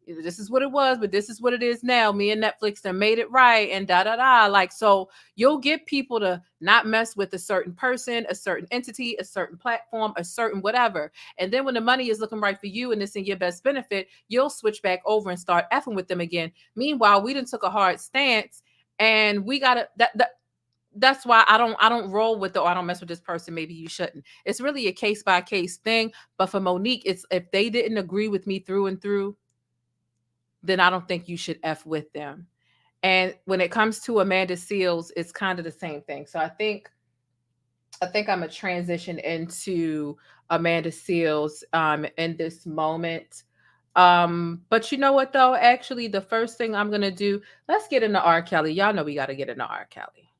this is what it was, but this is what it is now. Me and Netflix done made it right and Like, so you'll get people to not mess with a certain person, a certain entity, a certain platform, a certain whatever. And then when the money is looking right for you and it's in your best benefit, you'll switch back over and start effing with them again. Meanwhile, we done took a hard stance and we gotta that's why I don't roll with I don't mess with this person. Maybe you shouldn't. It's really a case by case thing. But for MoNique, it's if they didn't agree with me through and through, then I don't think you should F with them. And when it comes to Amanda Seales, it's kind of the same thing. So I think I'm gonna transition into Amanda Seales in this moment. But you know what though? Actually, the first thing I'm gonna do, let's get into R. Kelly. Y'all know we gotta get into R. Kelly.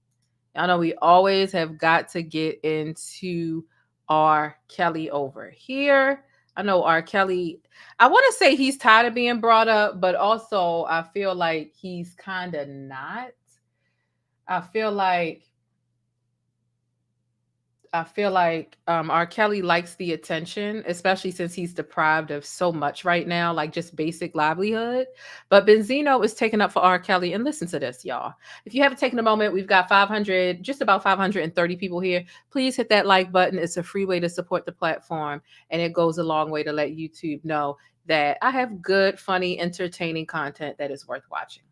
Y'all know we always have got to get into R. Kelly over here. I know R. Kelly, I want to say he's tired of being brought up, but also I feel like he's kind of not. I feel like R. Kelly likes the attention, especially since he's deprived of so much right now, like just basic livelihood. But Benzino is taking up for R. Kelly. And listen to this, y'all. If you haven't taken a moment, we've got just about 530 people here. Please hit that like button. It's a free way to support the platform. And it goes a long way to let YouTube know that I have good, funny, entertaining content that is worth watching.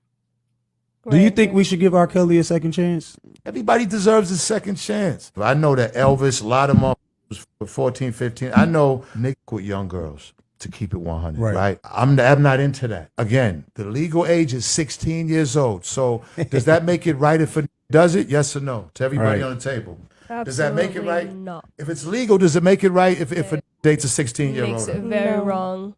Do you think we should give R. Kelly a second chance? Everybody deserves a second chance. I know that Elvis, a lot of them was 14, 15. I know Nick with young girls, to keep it 100, right? I'm not into that. Again, the legal age is 16 years old. So does that make it right if it does it? Yes or no? To everybody on the table. Absolutely does that make it right? No. If it's legal, does it make it right if a dates a 16-year-old? Makes it very wrong.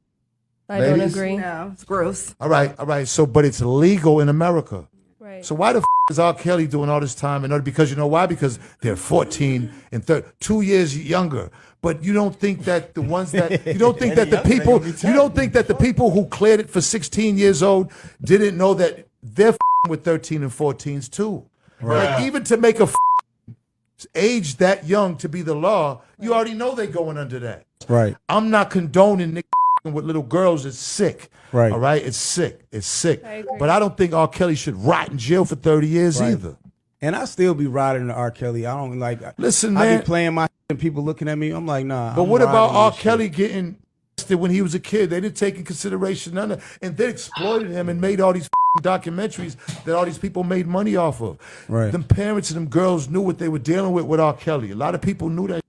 I Ladies? don't agree. No, it's gross. All right. So, but it's legal in America. Right. So why the is R. Kelly doing all this time? And because you know why? Because they're 14 and 2 years younger. But you don't think that the ones that you don't think that the people who cleared it for 16 years old didn't know that they're with 13 and 14s too. Right. Like, even to make a age that young to be the law, you already know they're going under that. Right. I'm not condoning Nick with little girls. It's sick. Right. All right. It's sick. It's sick. I agree. But I don't think R. Kelly should rot in jail for 30 years either. And I still be riding to R. Kelly. I don't like. Listen, man. I be playing my and people looking at me. I'm like, nah. But what about R. Kelly getting arrested when he was a kid? They didn't take in consideration none of, and they exploited him and made all these documentaries that all these people made money off of. Right. Them parents and them girls knew what they were dealing with R. Kelly. A lot of people knew that.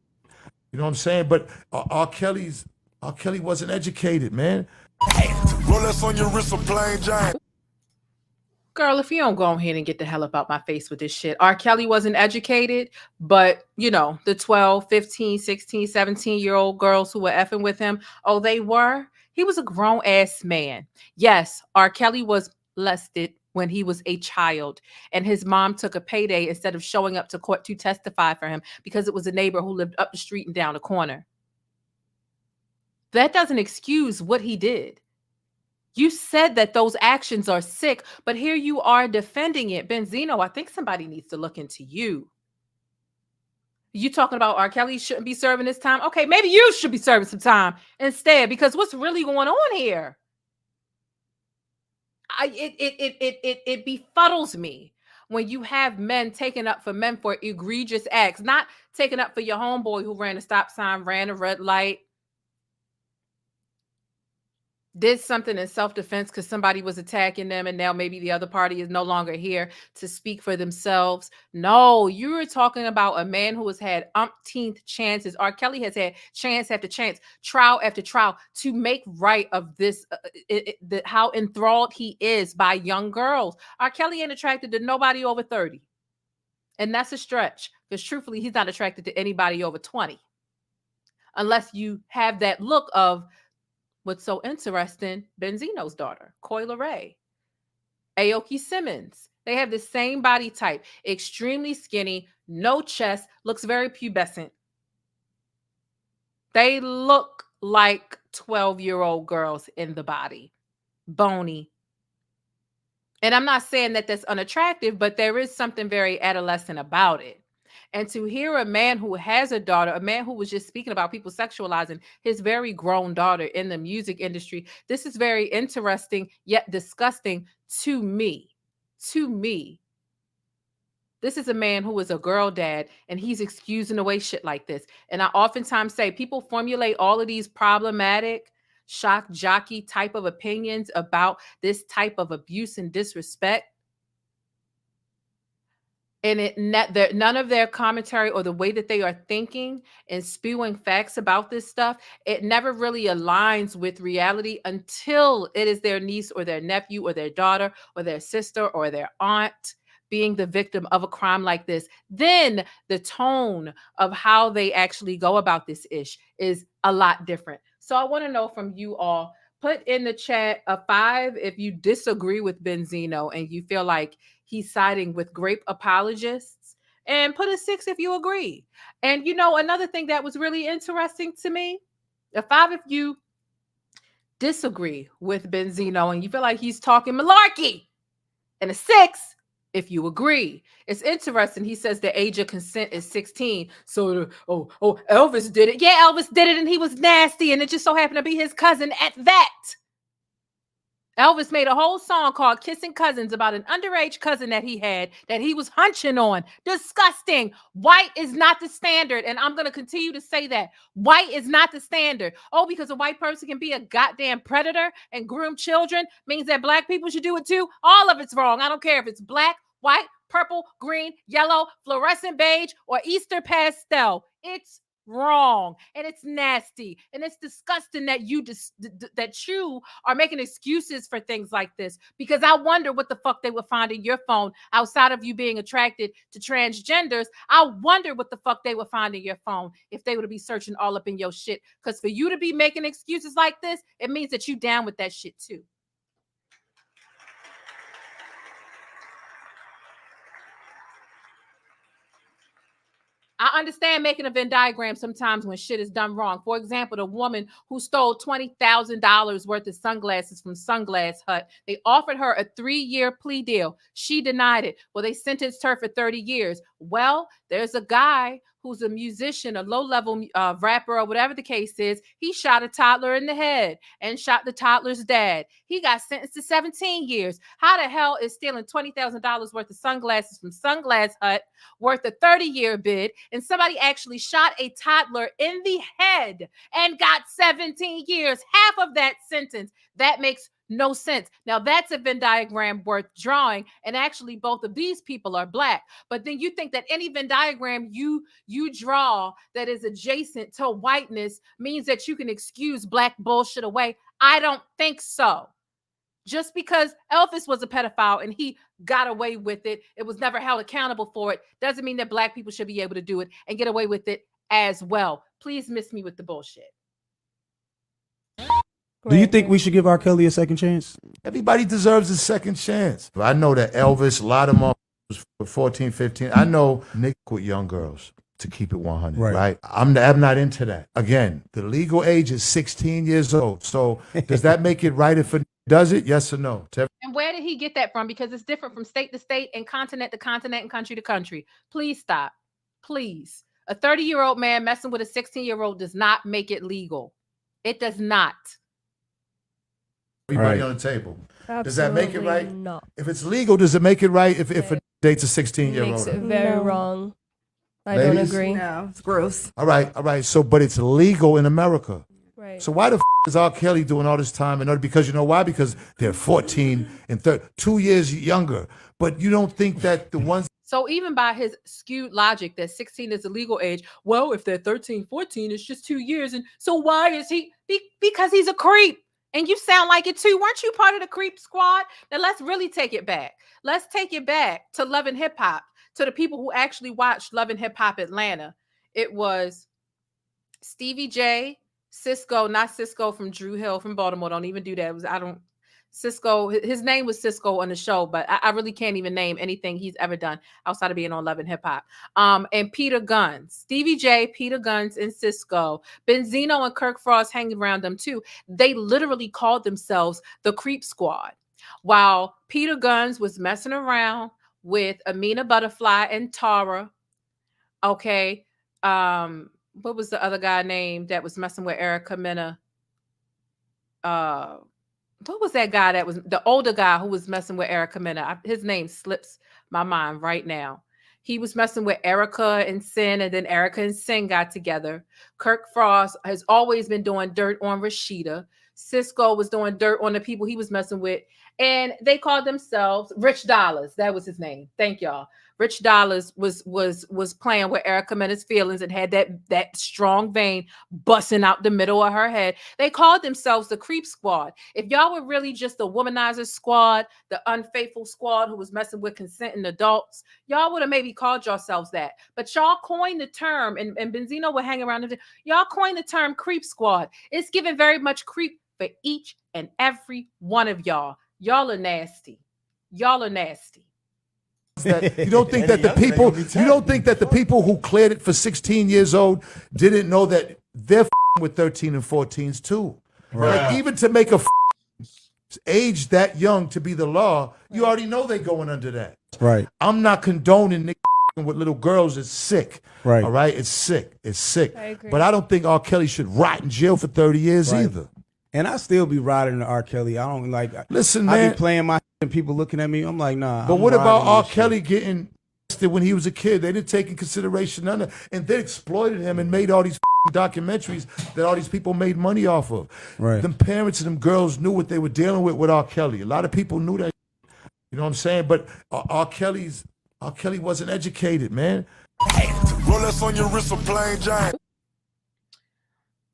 You You know what I'm saying? But R. Kelly wasn't educated, man. Rolex on your wrist, a plain Jane. Girl, if you don't go ahead and get the hell up out my face with this shit. R. Kelly wasn't educated, but, you know, the 12, 15, 16, 17-year-old girls who were effing with him, oh, they were? He was a grown-ass man. Yes, R. Kelly was molested when he was a child, and his mom took a payday instead of showing up to court to testify for him because it was a neighbor who lived up the street and down the corner. That doesn't excuse what he did. You said that those actions are sick, but here you are defending it. Benzino, I think somebody needs to look into you. You talking about R. Kelly shouldn't be serving this time? Okay, maybe you should be serving some time instead, because what's really going on here? It befuddles me when you have men taking up for men for egregious acts, not taking up for your homeboy who ran a stop sign, ran a red light, did something in self-defense because somebody was attacking them, and now maybe the other party is no longer here to speak for themselves. No, you were talking about a man who has had umpteenth chances. R. Kelly has had chance after chance, trial after trial to make right of this, how enthralled he is by young girls. R. Kelly ain't attracted to nobody over 30. And that's a stretch, because truthfully, he's not attracted to anybody over 20. Unless you have that look of, what's so interesting, Benzino's daughter, Coi Leray, Aoki Simmons. They have the same body type, extremely skinny, no chest, looks very pubescent. They look like 12-year-old girls in the body, bony. And I'm not saying that that's unattractive, but there is something very adolescent about it. And to hear a man who has a daughter, a man who was just speaking about people sexualizing his very grown daughter in the music industry, this is very interesting yet disgusting to me. To me. This is a man who is a girl dad, and he's excusing away shit like this. And I oftentimes say people formulate all of these problematic, shock jockey type of opinions about this type of abuse and disrespect. And none of their commentary or the way that they are thinking and spewing facts about this stuff, it never really aligns with reality until it is their niece or their nephew or their daughter or their sister or their aunt being the victim of a crime like this. Then the tone of how they actually go about this ish is a lot different. So I want to know from you all, put in the chat a 5 if you disagree with Benzino and you feel like he's siding with grape apologists, and put a 6 if you agree. And you know, another thing that was really interesting to me, a 5 if you disagree with Benzino and you feel like he's talking malarkey, and a 6 if you agree. It's interesting. He says the age of consent is 16. So, Elvis did it. Yeah, Elvis did it, and he was nasty, and it just so happened to be his cousin at that. Elvis made a whole song called Kissing Cousins about an underage cousin that he had that he was hunching on. Disgusting. White is not the standard. And I'm going to continue to say that. White is not the standard. Oh, because a white person can be a goddamn predator and groom children means that black people should do it too? All of it's wrong. I don't care if it's black, white, purple, green, yellow, fluorescent beige, or Easter pastel. It's wrong, and it's nasty, and it's disgusting that you are making excuses for things like this, because I wonder what the fuck they would find in your phone outside of you being attracted to transgenders. I wonder what the fuck they would find in your phone if they would be searching all up in your shit, because for you to be making excuses like this, it means that you down with that shit too. I understand making a Venn diagram sometimes when shit is done wrong. For example, the woman who stole $20,000 worth of sunglasses from Sunglass Hut, they offered her a 3-year plea deal. She denied it. Well, they sentenced her for 30 years. Well, there's a guy who's a musician, a low-level rapper, or whatever the case is. He shot a toddler in the head and shot the toddler's dad. He got sentenced to 17 years. How the hell is stealing $20,000 worth of sunglasses from Sunglass Hut worth a 30-year bid, and somebody actually shot a toddler in the head and got 17 years, half of that sentence? That makes no sense. Now that's a Venn diagram worth drawing, and actually both of these people are black. But then you think that any Venn diagram you draw that is adjacent to whiteness means that you can excuse black bullshit away. I don't think so. Just because Elvis was a pedophile and he got away with it, it was never held accountable for it, doesn't mean that black people should be able to do it and get away with it as well. Please miss me with the bullshit. Do you think we should give R. Kelly a second chance? Everybody deserves a second chance. I know that Elvis, a lot of them were 14, 15. I know Nick with young girls, to keep it 100, right? I'm not into that. Again, the legal age is 16 years old. So does that make it right if it does it? Yes or no? And where did he get that from? Because it's different from state to state and continent to continent and country to country. Please stop. Please. A 30-year-old man messing with a 16-year-old does not make it legal. It does not. Everybody on the table. Absolutely does that make it right? not. If it's legal, does it make it right if a dates a 16-year-old? Makes it very wrong. I don't agree. No, it's gross. All right. So, but it's legal in America. Right. So why the is R. Kelly doing all this time? And because you know why? Because they're 14 and 2 years younger. But you don't think that the ones. So even by his skewed logic that 16 is the legal age, well, if they're 13, 14, it's just 2 years. And so why is he? Because he's a creep. And you sound like it too. Weren't you part of the creep squad? Now let's really take it back. Let's take it back to Love and Hip Hop, to the people who actually watched Love and Hip Hop Atlanta. It was Stevie J, Cisco, not Cisco from Drew Hill from Baltimore. Don't even do that. Cisco, his name was Cisco on the show, but I really can't even name anything he's ever done outside of being on Love and Hip Hop. And Peter Guns, Stevie J, Peter Guns, and Cisco. Benzino and Kirk Frost hanging around them too. They literally called themselves the Creep Squad. While Peter Guns was messing around with Amina Butterfly and Tara. Okay. What was the other guy named that was messing with Erica Mena? What was that guy that was the older guy who was messing with Erica Mena? His name slips my mind right now. He was messing with Erica and Sin, and then Erica and Sin got together. Kirk Frost has always been doing dirt on Rashida. Cisco was doing dirt on the people he was messing with, and they called themselves Rich Dollars. That was his name. Thank y'all. Rich Dollars was playing with Erica Mena's feelings and had that strong vein busting out the middle of her head. They called themselves the Creep Squad. If y'all were really just the womanizer squad, the unfaithful squad who was messing with consenting adults, y'all would have maybe called yourselves that. But y'all coined the term, and Benzino would hang around. Y'all coined the term Creep Squad. It's given very much creep for each and every one of y'all. Y'all are nasty. Y'all are nasty. That you don't think that the people who cleared it for 16 years old didn't know that they're with 13 and 14s too. Right. Like even to make a age that young to be the law, you already know they going under that. Right. I'm not condoning with little girls. It's sick. Right. All right. It's sick. It's sick. I agree. But I don't think R. Kelly should rot in jail for 30 years either. And I still be riding to R. Kelly. I don't like. Listen, man. I be playing my and people looking at me. I'm like, nah. But what about R. Kelly getting arrested when he was a kid? They didn't take in consideration none of, and they exploited him and made all these documentaries that all these people made money off of. Right. Them parents and them girls knew what they were dealing with R. Kelly. A lot of people knew that. You know what I'm saying? But R. Kelly wasn't educated, man. Rolex on your wrist, a plain giant.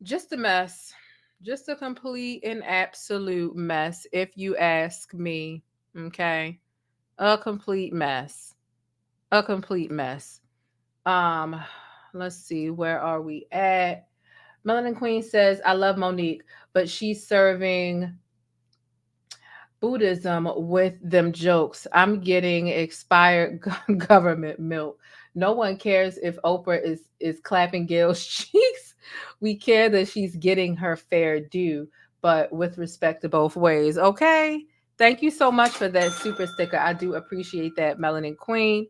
Just a mess. Just a complete and absolute mess, if you ask me. Okay. A complete mess. A complete mess. Let's see. Where are we at? Melanin Queen says, I love MoNique, but she's serving Buddhism with them jokes. I'm getting expired government milk. No one cares if Oprah is clapping Gail's cheeks. We care that she's getting her fair due, but with respect to both ways. Okay. Thank you so much for that super sticker. I do appreciate that, Melanin Queen.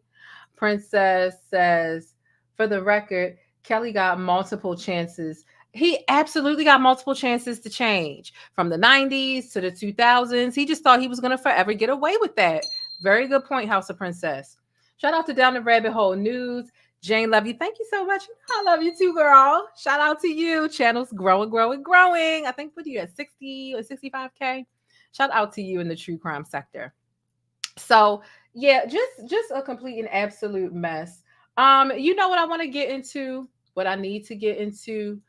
Princess says, for the record, Kelly got multiple chances. He absolutely got multiple chances to change from the 90s to the 2000s. He just thought he was going to forever get away with that. Very good point, House of Princess. Shout out to Down the Rabbit Hole News. Jane, love you. Thank you so much. I love you too, girl. Shout out to you. Channel's growing. I think, what are you at, 60 or 65K? Shout out to you in the true crime sector. So yeah, just a complete and absolute mess. You know what I want to get into? What I need to get into?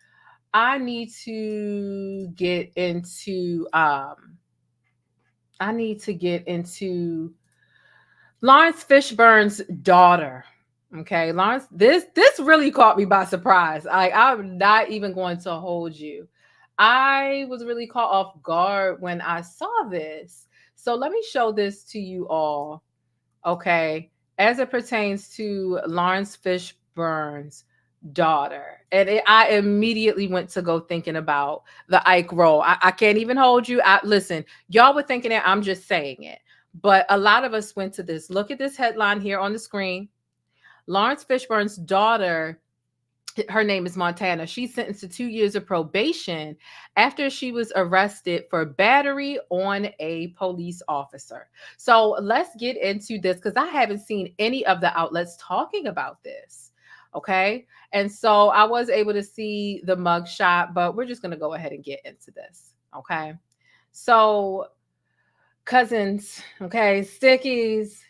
I need to get into I need to get into Laurence Fishburne's daughter. Okay, Laurence, this really caught me by surprise. I'm not even going to hold you. I was really caught off guard when I saw this. So let me show this to you all. Okay, as it pertains to Laurence Fishburne's daughter. And I immediately went to go thinking about the Ike role. I can't even hold you. Listen, y'all were thinking it. I'm just saying it. But a lot of us went to this. Look at this headline here on the screen. Laurence Fishburne's daughter, her name is Montana. She's sentenced to 2 years of probation after she was arrested for battery on a police officer. So let's get into this because I haven't seen any of the outlets talking about this. Okay. And so I was able to see the mugshot, but we're just going to go ahead and get into this. Okay. So cousins, okay, stickies.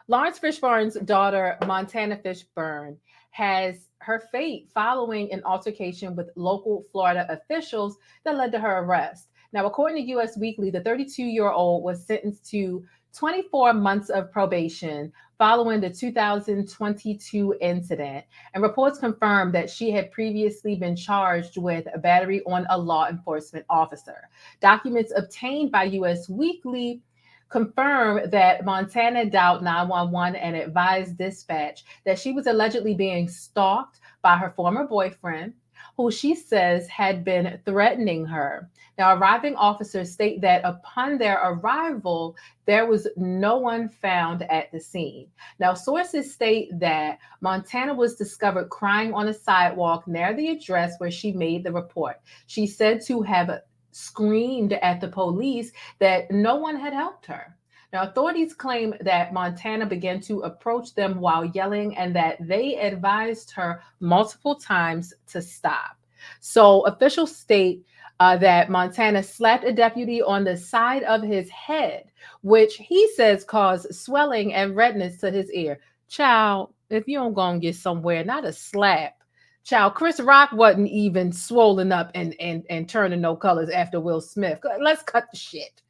Laurence Fishburne's daughter, Montana Fishburne, has her fate following an altercation with local Florida officials that led to her arrest. Now, according to US Weekly, the 32-year-old was sentenced to 24 months of probation following the 2022 incident, and reports confirmed that she had previously been charged with a battery on a law enforcement officer. Documents obtained by US Weekly confirm that Montana dialed 911 and advised dispatch that she was allegedly being stalked by her former boyfriend, who she says had been threatening her. Now, arriving officers state that upon their arrival, there was no one found at the scene. Now, sources state that Montana was discovered crying on a sidewalk near the address where she made the report. She's said to have screamed at the police that no one had helped her. Now, authorities claim that Montana began to approach them while yelling and that they advised her multiple times to stop. So officials state that Montana slapped a deputy on the side of his head, which he says caused swelling and redness to his ear. Child, if you don't go and get somewhere, not a slap. Child, Chris Rock wasn't even swollen up and turning no colors after Will Smith. Let's cut the shit.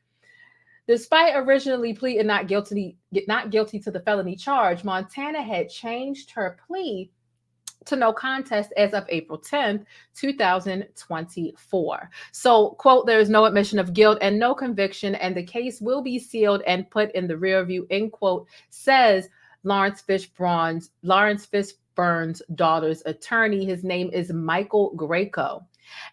Despite originally pleading not guilty to the felony charge, Montana had changed her plea to no contest as of April 10th, 2024. So, quote, there is no admission of guilt and no conviction, and the case will be sealed and put in the rear view, end quote, says Laurence Fishburne's daughter's attorney. His name is Michael Greco.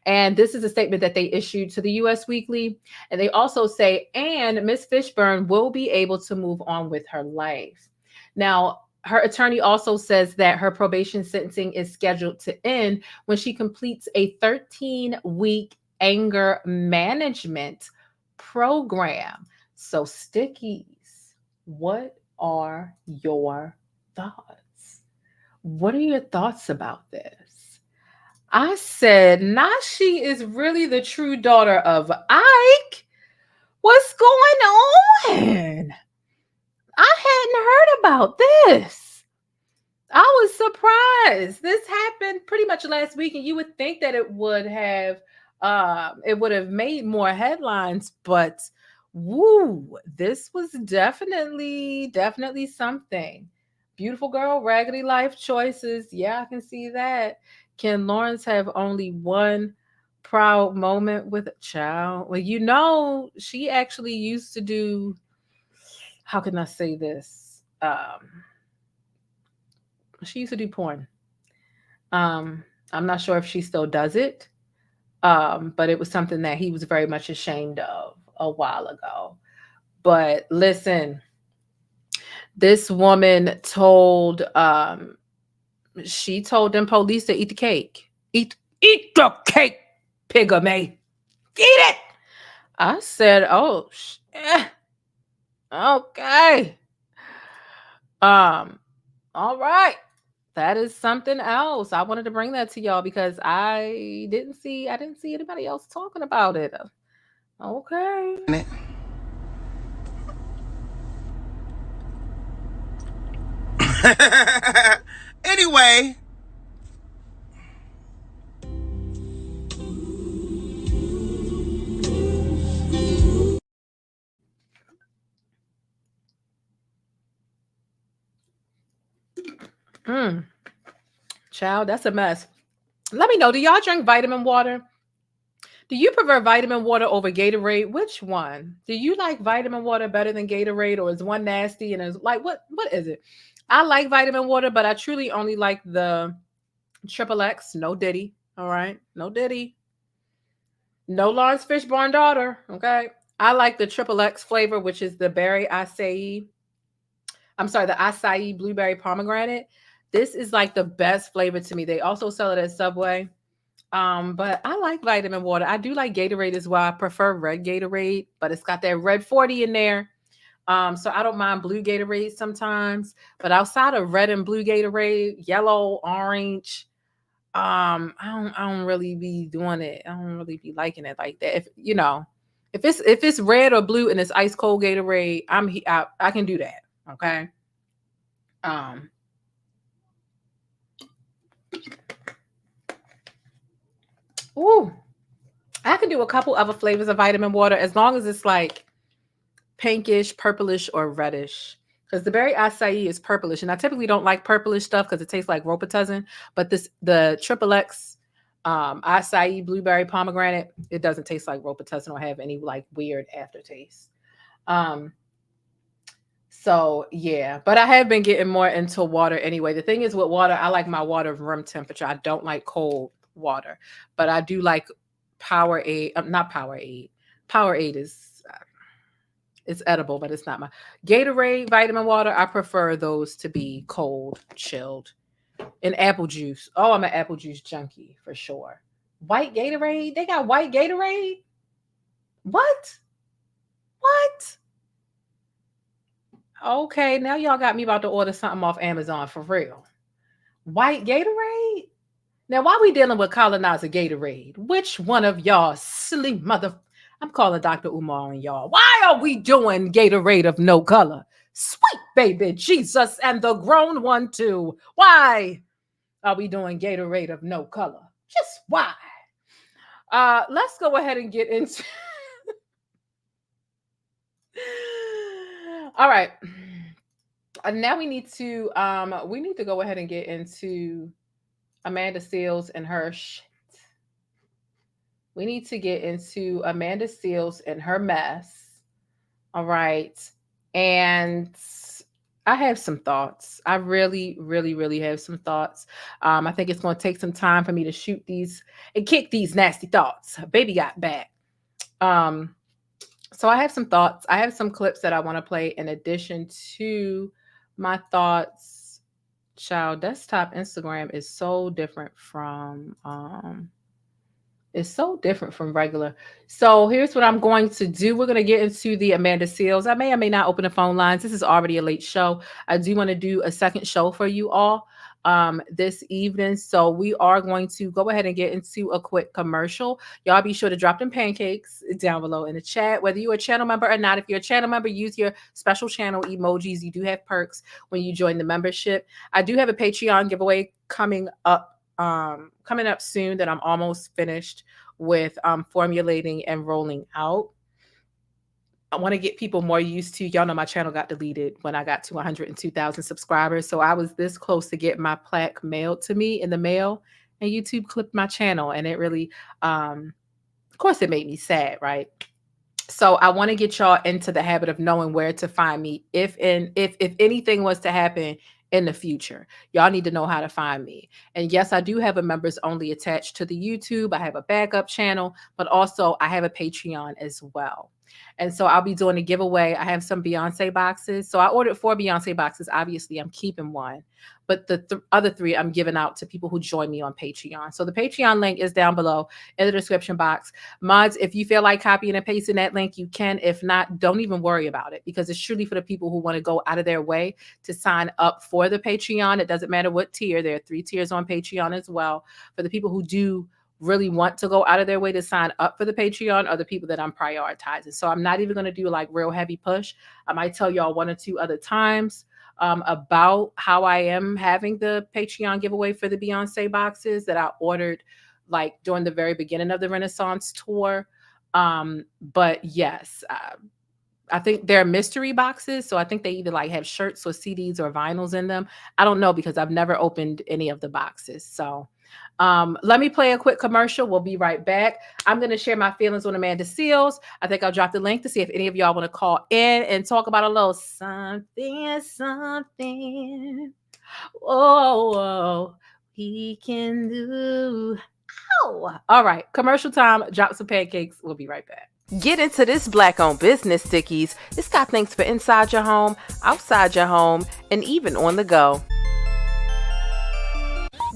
And this is a statement that they issued to the US Weekly. And they also say, and Miss Fishburne will be able to move on with her life. Now, her attorney also says that her probation sentencing is scheduled to end when she completes a 13-week anger management program. So, stickies, what are your thoughts? What are your thoughts about this? I said, Nashi is really the true daughter of Ike. What's going on? I hadn't heard about this. I was surprised. This happened pretty much last week, and you would think that it would have made more headlines, but woo, this was definitely something. Beautiful girl, raggedy life choices. Yeah, I can see that. Can Laurence have only one proud moment with a child? Well, you know, she actually used to do, how can I say this? She used to do porn. I'm not sure if she still does it, but it was something that he was very much ashamed of a while ago. But listen, this woman told she told them police to eat the cake. Eat the cake, pigamy. Eat it. I said, oh, okay. All right. That is something else. I wanted to bring that to y'all because I didn't see anybody else talking about it. Okay. Anyway. Child, that's a mess. Let me know, do y'all drink vitamin water? Do you prefer vitamin water over Gatorade? Which one? Do you like vitamin water better than Gatorade, or is one nasty and is like what is it? I like vitamin water, but I truly only like the XXX, no Diddy. All right. No Diddy. No Laurence Fishburne daughter. Okay. I like the XXX flavor, which is the berry acai. I'm sorry, the acai blueberry pomegranate. This is like the best flavor to me. They also sell it at Subway. But I like vitamin water. I do like Gatorade as well. I prefer red Gatorade, but it's got that red 40 in there. So I don't mind blue Gatorade sometimes, but outside of red and blue Gatorade, yellow, orange, I don't really be doing it. I don't really be liking it like that. If it's red or blue and it's ice cold Gatorade, I can do that. Okay. Ooh, I can do a couple other flavors of vitamin water as long as it's like pinkish, purplish, or reddish. Because the berry acai is purplish, and I typically don't like purplish stuff because it tastes like Robitussin. But the XXX acai blueberry pomegranate, it doesn't taste like Robitussin or have any like weird aftertaste. So yeah, but I have been getting more into water anyway. The thing is with water, I like my water room temperature. I don't like cold water, but I do like Powerade. Not Powerade. Powerade is it's edible, but it's not my Gatorade vitamin water. I prefer those to be cold, chilled. And apple juice. Oh, I'm an apple juice junkie for sure. White Gatorade? They got white Gatorade? What? Okay, now y'all got me about to order something off Amazon for real. White Gatorade? Now, why we dealing with colonizer Gatorade? Which one of y'all silly mother... I'm calling Dr. Umar on y'all. Why are we doing Gatorade of no color? Sweet baby Jesus and the grown one too. Why are we doing Gatorade of no color? Just why? Let's go ahead and get into... All right. Now we need to go ahead and get into Amanda Seales and her shit. We need to get into Amanda Seales and her mess. All right. And I have some thoughts. I really, really, really have some thoughts. I think it's going to take some time for me to shoot these and kick these nasty thoughts. Baby got back. So I have some thoughts. I have some clips that I want to play in addition to my thoughts. Child, desktop Instagram is so different from regular. So here's what I'm going to do. We're going to get into the Amanda Seales. I may or may not open the phone lines. This is already a late show. I do want to do a second show for you all this evening. So we are going to go ahead and get into a quick commercial. Y'all be sure to drop them pancakes down below in the chat, whether you're a channel member or not. If you're a channel member, use your special channel emojis. You do have perks when you join the membership. I do have a Patreon giveaway coming up soon that I'm almost finished with formulating and rolling out. I want to get people more used to, y'all know my channel got deleted when I got to 102,000 subscribers. So I was this close to getting my plaque mailed to me in the mail, and YouTube clipped my channel, and it really, of course it made me sad, right? So I want to get y'all into the habit of knowing where to find me. If anything was to happen in the future, y'all need to know how to find me. And yes, I do have a members only attached to the YouTube. I have a backup channel, but also I have a Patreon as well. And so I'll be doing a giveaway. I have some Beyonce boxes. So I ordered 4 Beyonce boxes. Obviously, I'm keeping one. But the other 3 I'm giving out to people who join me on Patreon. So the Patreon link is down below in the description box. Mods, if you feel like copying and pasting that link, you can. If not, don't even worry about it, because it's truly for the people who want to go out of their way to sign up for the Patreon. It doesn't matter what tier. There are 3 tiers on Patreon as well. For the people who do really want to go out of their way to sign up for the Patreon are the people that I'm prioritizing. So I'm not even going to do like real heavy push. I might tell y'all 1 or 2 other times about how I am having the Patreon giveaway for the Beyonce boxes that I ordered like during the very beginning of the Renaissance tour. But yes, I think they're mystery boxes. So I think they either like have shirts or CDs or vinyls in them. I don't know because I've never opened any of the boxes. So let me play a quick commercial. We'll be right back. I'm going to share my feelings on Amanda Seales. I think I'll drop the link to see if any of y'all want to call in and talk about a little something. Oh, he can do. Ow. All right. Commercial time. Drop some pancakes. We'll be right back. Get into this Black-owned business, Stickies. It's got things for inside your home, outside your home, and even on the go.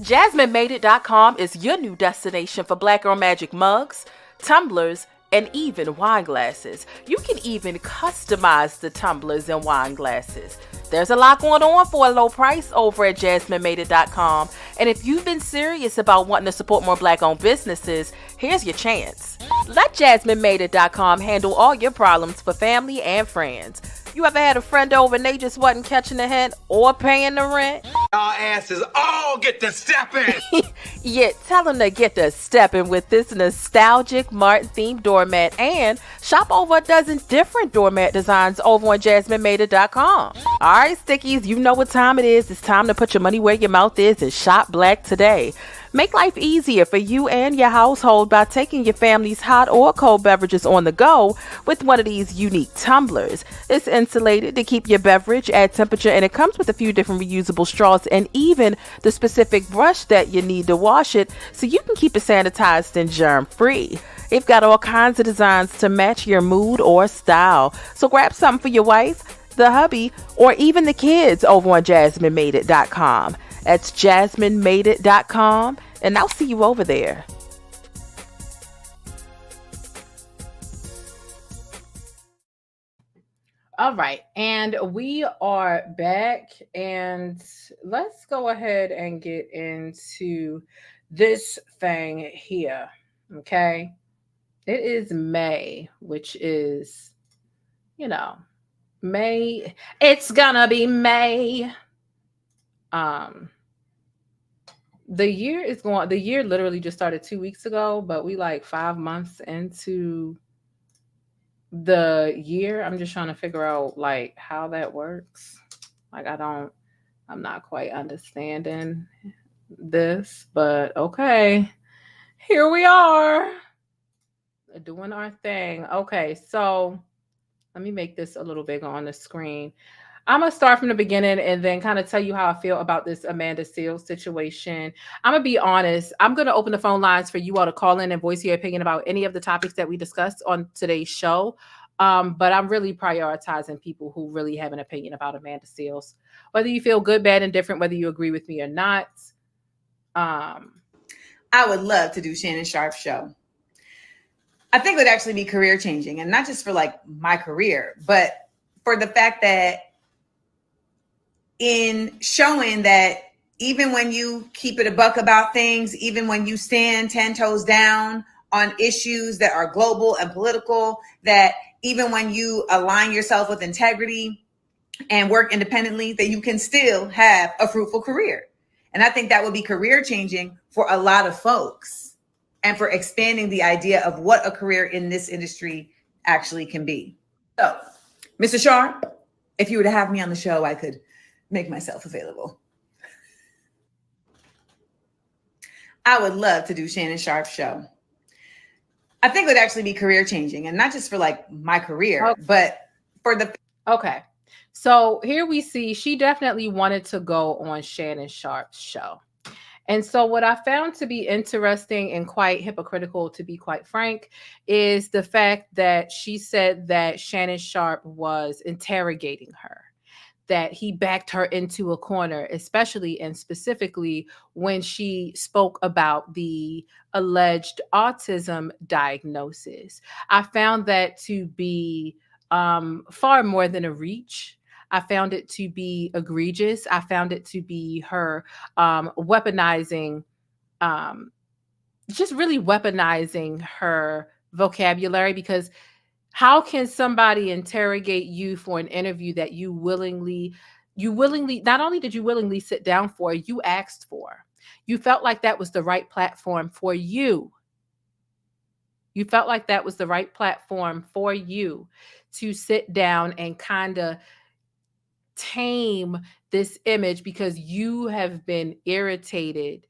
JasmineMadeIt.com is your new destination for Black Girl Magic mugs, tumblers, and even wine glasses. You can even customize the tumblers and wine glasses. There's a lot going on for a low price over at JasmineMadeIt.com. And if you've been serious about wanting to support more Black-owned businesses, here's your chance. Let JasmineMadeIt.com handle all your problems for family and friends. You ever had a friend over and they just wasn't catching the hint or paying the rent? Our asses all get to stepping. Yeah, tell them to get to stepping with this nostalgic Martin-themed doormat and shop over a dozen different doormat designs over on JasmineMadeIt.com. All right, Stickies, you know what time it is. It's time to put your money where your mouth is and shop Black today. Make life easier for you and your household by taking your family's hot or cold beverages on the go with one of these unique tumblers. It's insulated to keep your beverage at temperature, and it comes with a few different reusable straws and even the specific brush that you need to wash it so you can keep it sanitized and germ-free. They've got all kinds of designs to match your mood or style. So grab something for your wife, the hubby, or even the kids over on JasmineMadeIt.com. That's JasmineMadeIt.com, and I'll see you over there. All right, and we are back, and let's go ahead and get into this thing here, okay? It is May, which is, May. It's gonna be May. The year literally just started 2 weeks ago, but we like 5 months into the year. I'm just trying to figure out like how that works. Like I'm not quite understanding this, but okay. Here we are doing our thing. Okay, so let me make this a little bigger on the screen. I'm going to start from the beginning and then kind of tell you how I feel about this Amanda Seales situation. I'm going to be honest. I'm going to open the phone lines for you all to call in and voice your opinion about any of the topics that we discussed on today's show. But I'm really prioritizing people who really have an opinion about Amanda Seales. Whether you feel good, bad, and different, whether you agree with me or not. I would love to do Shannon Sharpe's show. I think it would actually be career changing, and not just for like my career, but for the fact that in showing that even when you keep it a buck about things, even when you stand 10 toes down on issues that are global and political, that even when you align yourself with integrity and work independently, that you can still have a fruitful career. And I think that would be career changing for a lot of folks and for expanding the idea of what a career in this industry actually can be. So, Mr. Sharpe, if you were to have me on the show, I could make myself available. I would love to do Shannon Sharpe's show. I think it would actually be career changing, and not just for like my career, but for the. Okay. So here we see she definitely wanted to go on Shannon Sharpe's show. And so what I found to be interesting and quite hypocritical, to be quite frank, is the fact that she said that Shannon Sharpe was interrogating her, that he backed her into a corner, especially and specifically when she spoke about the alleged autism diagnosis. I found that to be far more than a reach. I found it to be egregious. I found it to be her weaponizing, just really weaponizing her vocabulary, because how can somebody interrogate you for an interview that you willingly not only did you willingly sit down for, you asked for. You felt like that was the right platform for you. You felt like that was the right platform for you to sit down and kind of tame this image, because you have been irritated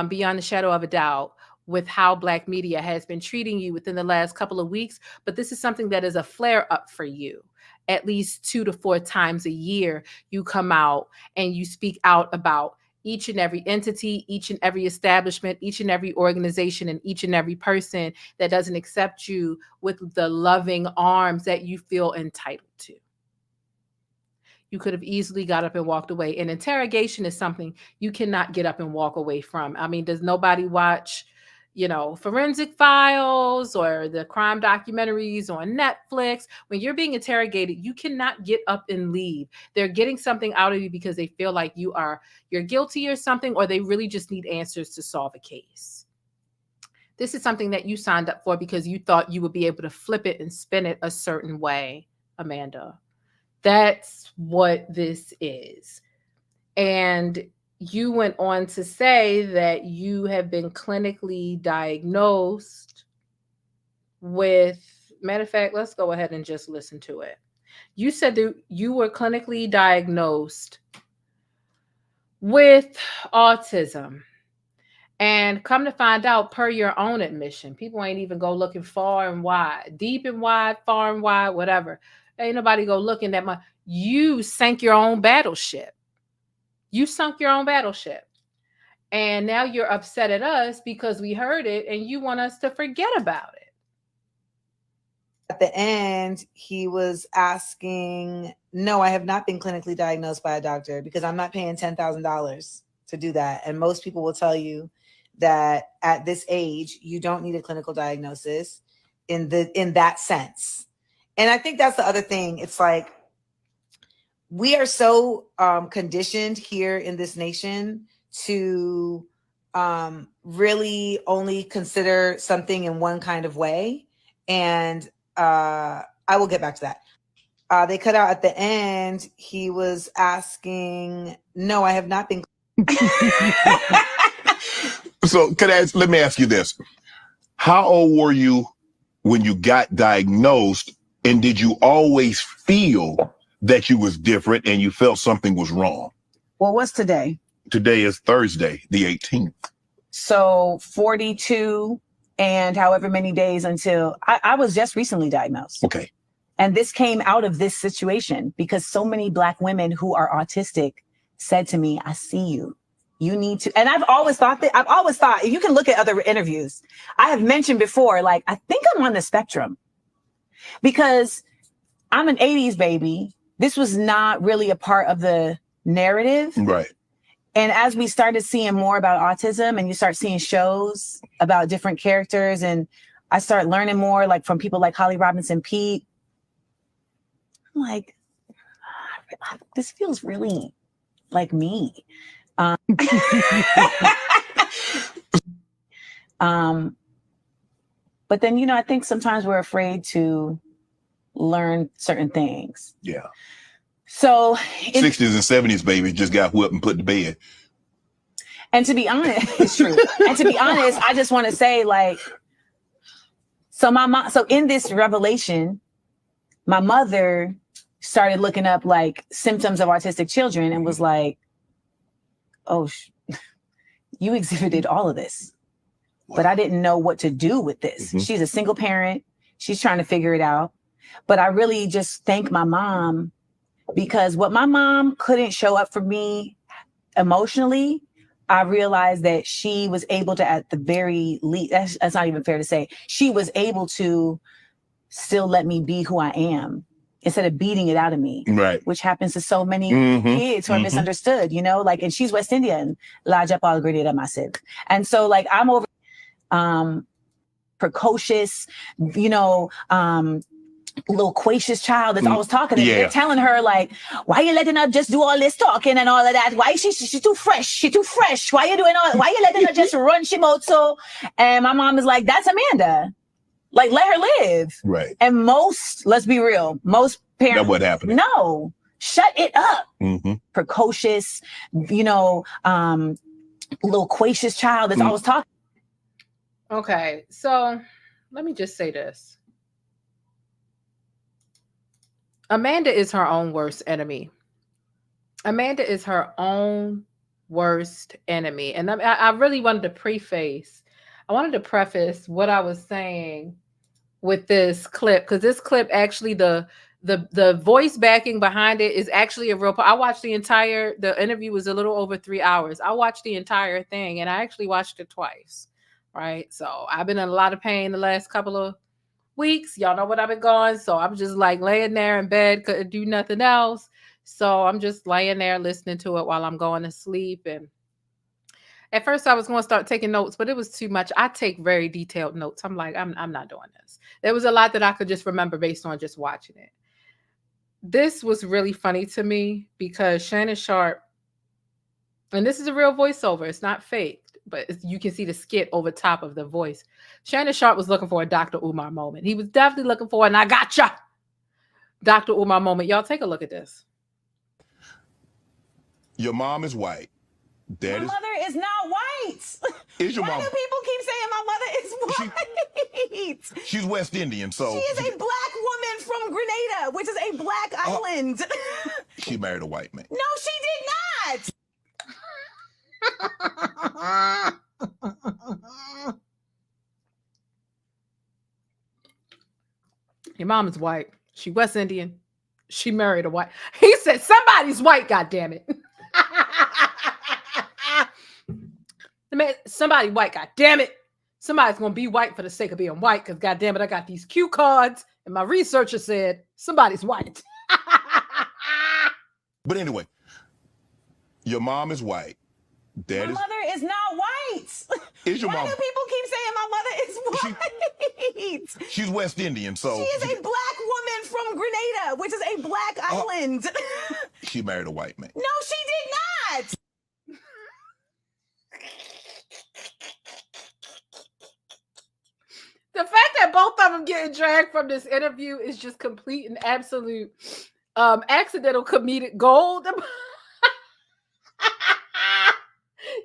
beyond the shadow of a doubt with how Black media has been treating you within the last couple of weeks. But this is something that is a flare up for you. At least 2 to 4 times a year, you come out and you speak out about each and every entity, each and every establishment, each and every organization, and each and every person that doesn't accept you with the loving arms that you feel entitled to. You could have easily got up and walked away. And interrogation is something you cannot get up and walk away from. I mean, does nobody watch, Forensic Files or the crime documentaries on Netflix? When you're being interrogated, you cannot get up and leave. They're getting something out of you because they feel like you're guilty or something, or they really just need answers to solve a case. This is something that you signed up for because you thought you would be able to flip it and spin it a certain way, Amanda. That's what this is. And you went on to say that you have been clinically diagnosed with, matter of fact, let's go ahead and just listen to it. You said that you were clinically diagnosed with autism. And come to find out, per your own admission, people ain't even go looking far and wide, deep and wide, far and wide, whatever. Ain't nobody go looking that much. You sank your own battleship. You sunk your own battleship. And now you're upset at us because we heard it and you want us to forget about it. At the end, he was asking, no, I have not been clinically diagnosed by a doctor because I'm not paying $10,000 to do that. And most people will tell you that at this age, you don't need a clinical diagnosis in that sense. And I think that's the other thing. It's like, we are so conditioned here in this nation to really only consider something in one kind of way. And I will get back to that. They cut out at the end. He was asking, no, I have not been. So let me ask you this. How old were you when you got diagnosed? And did you always feel that you was different and you felt something was wrong? Well, what's today? Today is Thursday, the 18th. So 42 and however many days until I was just recently diagnosed. Okay. And this came out of this situation because so many Black women who are autistic said to me, I see you. You need to. And I've always thought, if you can look at other interviews, I have mentioned before, like, I think I'm on the spectrum because I'm an 80s baby. This was not really a part of the narrative. Right. And as we started seeing more about autism and you start seeing shows about different characters, and I start learning more like from people like Holly Robinson Peete, I'm like, this feels really like me. But then, I think sometimes we're afraid to learn certain things. Yeah. So 60s and 70s babies just got whipped and put to bed. And to be honest, it's true. And to be honest, I just want to say, like, so my mom, so in this revelation, my mother started looking up like symptoms of autistic children and was like, oh, you exhibited all of this, but I didn't know what to do with this. Mm-hmm. She's a single parent. She's trying to figure it out. But I really just thank my mom, because what my mom couldn't show up for me emotionally, I realized that she was able to, at the very least, that's not even fair to say, she was able to still let me be who I am instead of beating it out of me, right? Which happens to so many kids who are misunderstood, like, and she's West Indian, massive. And so like, I'm over precocious, loquacious child that's always talking. And they're telling her like, why you letting her just do all this talking and all of that? Why she's too fresh? She too fresh. Why you doing all? Why you letting her just run shimoto? And my mom is like, that's Amanda. Like, let her live. Right. And let's be real, most parents. That's what happened. No, shut it up. Mm-hmm. Precocious, loquacious child that's always talking. Okay, so let me just say this. Amanda is her own worst enemy. Amanda is her own worst enemy. And I really wanted to preface what I was saying with this clip, because this clip actually, the voice backing behind it is actually a real. I watched the interview was a little over 3 hours. I watched the entire thing, and I actually watched it twice. Right. So I've been in a lot of pain the last couple of weeks. Y'all know what I've been going. So I'm just like laying there in bed, couldn't do nothing else. So I'm just laying there listening to it while I'm going to sleep. And at first I was going to start taking notes, but it was too much. I take very detailed notes. I'm like, I'm not doing this. There was a lot that I could just remember based on just watching it. This was really funny to me because Shannon Sharpe, and this is a real voiceover, it's not faked, but you can see the skit over top of the voice. Shannon Sharpe was looking for a Dr. Umar moment. He was definitely looking for an I gotcha Dr. Umar moment. Y'all take a look at this. Your mom is white. My mother is not white. Is your mom? Why do people keep saying my mother is white? She's West Indian, so she is a black woman from Grenada, which is a black island. She married a white man. No, she did not. Your mom is white. She West Indian. She married a white. He said somebody's white, goddammit. Somebody white, goddammit. Somebody's gonna be white for the sake of being white, because goddammit, I got these cue cards, and my researcher said somebody's white. But anyway, your mom is white. My mother is not white. Is your Why mom? do people keep saying my mother is white? She's West Indian, so she is a black woman from Grenada, which is a black island. She married a white man. No, she did not. The fact that both of them getting dragged from this interview is just complete and absolute accidental comedic gold.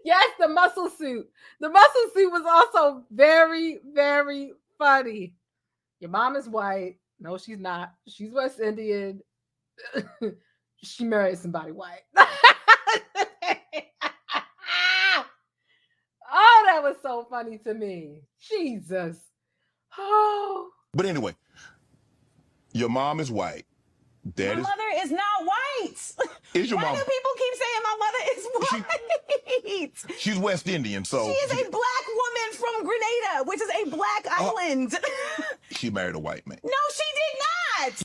Yes, the muscle suit. The muscle suit was also very, very funny. Your mom is white. No, she's not. She's West Indian. She married somebody white. Oh, that was so funny to me. Jesus. Oh. But anyway, your mom is white. My mother is not white. Is your Why mom? do people keep saying my mother is white? She's West Indian, so she is a black woman from Grenada, which is a black island. She married a white man. No, she did not.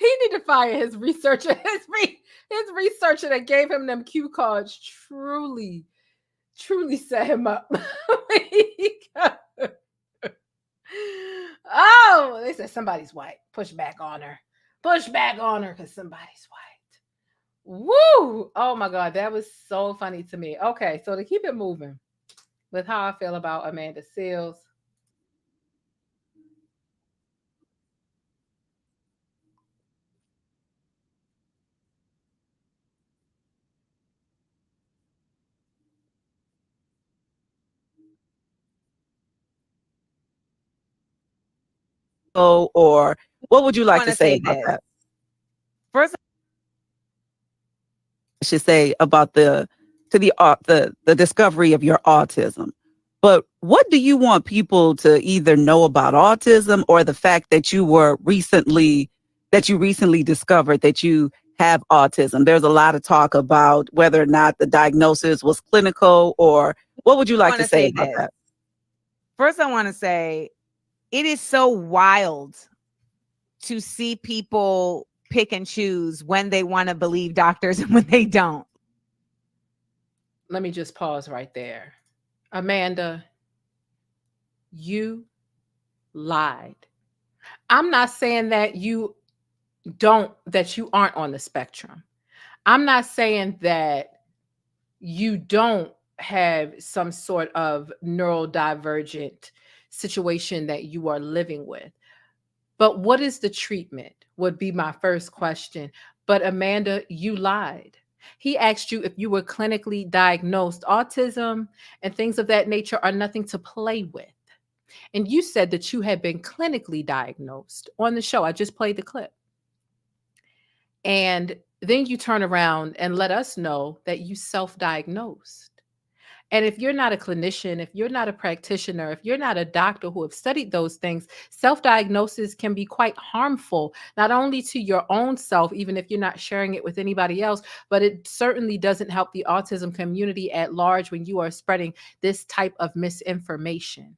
He need to fire his researcher. His researcher that gave him them cue cards truly set him up. Oh, they said somebody's white. Push back on her. Push back on her because somebody's white. Woo! Oh my God, that was so funny to me. Okay, so to keep it moving with how I feel about Amanda Seales. Or what would you like to say about that? First, I should say about the discovery of your autism. But what do you want people to either know about autism or the fact that you recently discovered that you have autism? There's a lot of talk about whether or not the diagnosis was clinical, or what would you like to say about that? First, I want to say it is so wild to see people pick and choose when they want to believe doctors and when they don't. Let me just pause right there. Amanda, you lied. I'm not saying that you aren't on the spectrum. I'm not saying that you don't have some sort of neurodivergent situation that you are living with. But what is the treatment? would be my first question. But Amanda, you lied. He asked you if you were clinically diagnosed. Autism and things of that nature are nothing to play with. And you said that you had been clinically diagnosed on the show. I just played the clip. And then you turn around and let us know that you self-diagnosed. And if you're not a clinician, if you're not a practitioner, if you're not a doctor who have studied those things, self-diagnosis can be quite harmful, not only to your own self, even if you're not sharing it with anybody else, but it certainly doesn't help the autism community at large when you are spreading this type of misinformation.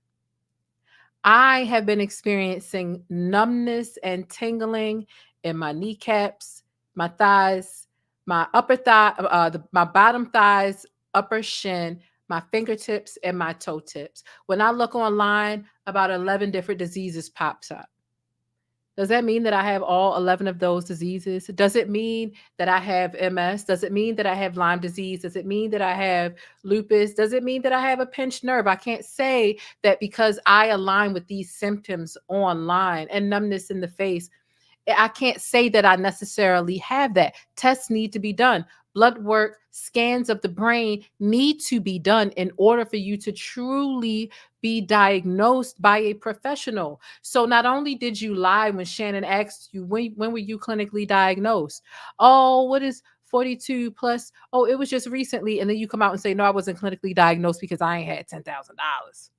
I have been experiencing numbness and tingling in my kneecaps, my thighs, my upper thigh, my bottom thighs, upper shin, my fingertips, and my toe tips. When I look online, about 11 different diseases pops up. Does that mean that I have all 11 of those diseases? Does it mean that I have MS? Does it mean that I have Lyme disease? Does it mean that I have lupus? Does it mean that I have a pinched nerve? I can't say that because I align with these symptoms online and numbness in the face. I can't say that I necessarily have that. Tests need to be done. Blood work, scans of the brain need to be done in order for you to truly be diagnosed by a professional. So not only did you lie when Shannon asked you, when were you clinically diagnosed? Oh, what is 42 plus? Oh, it was just recently. And then you come out and say, no, I wasn't clinically diagnosed because I ain't had $10,000.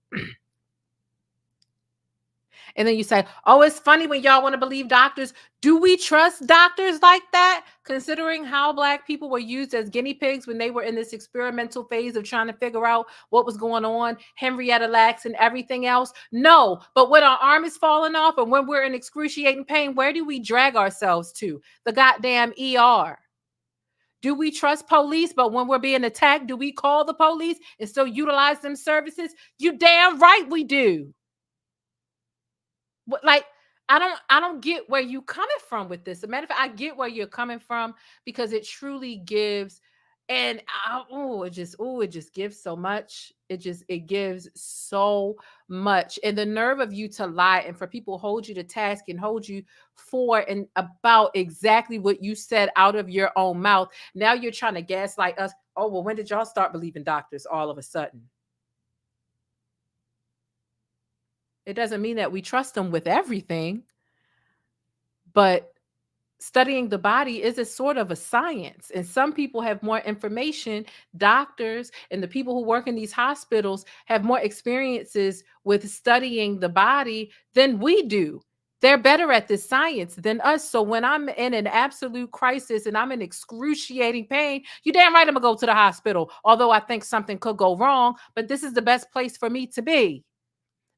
And then you say, oh, it's funny when y'all want to believe doctors. Do we trust doctors like that? Considering how Black people were used as guinea pigs when they were in this experimental phase of trying to figure out what was going on, Henrietta Lacks and everything else. No, but when our arm is falling off and when we're in excruciating pain, where do we drag ourselves to? The goddamn ER. Do we trust police? But when we're being attacked, do we call the police and still utilize them services? You damn right we do. Like, I don't get where you coming from with this. As a matter of fact, I get where you're coming from because it truly gives, and it just gives so much. It gives so much, and the nerve of you to lie and for people hold you to task and hold you for and about exactly what you said out of your own mouth. Now you're trying to gaslight us. Oh, well, when did y'all start believing doctors all of a sudden? It doesn't mean that we trust them with everything, but studying the body is a sort of a science. And some people have more information. Doctors and the people who work in these hospitals have more experiences with studying the body than we do. They're better at this science than us. So when I'm in an absolute crisis and I'm in excruciating pain, you damn right I'm gonna go to the hospital. Although I think something could go wrong, but this is the best place for me to be.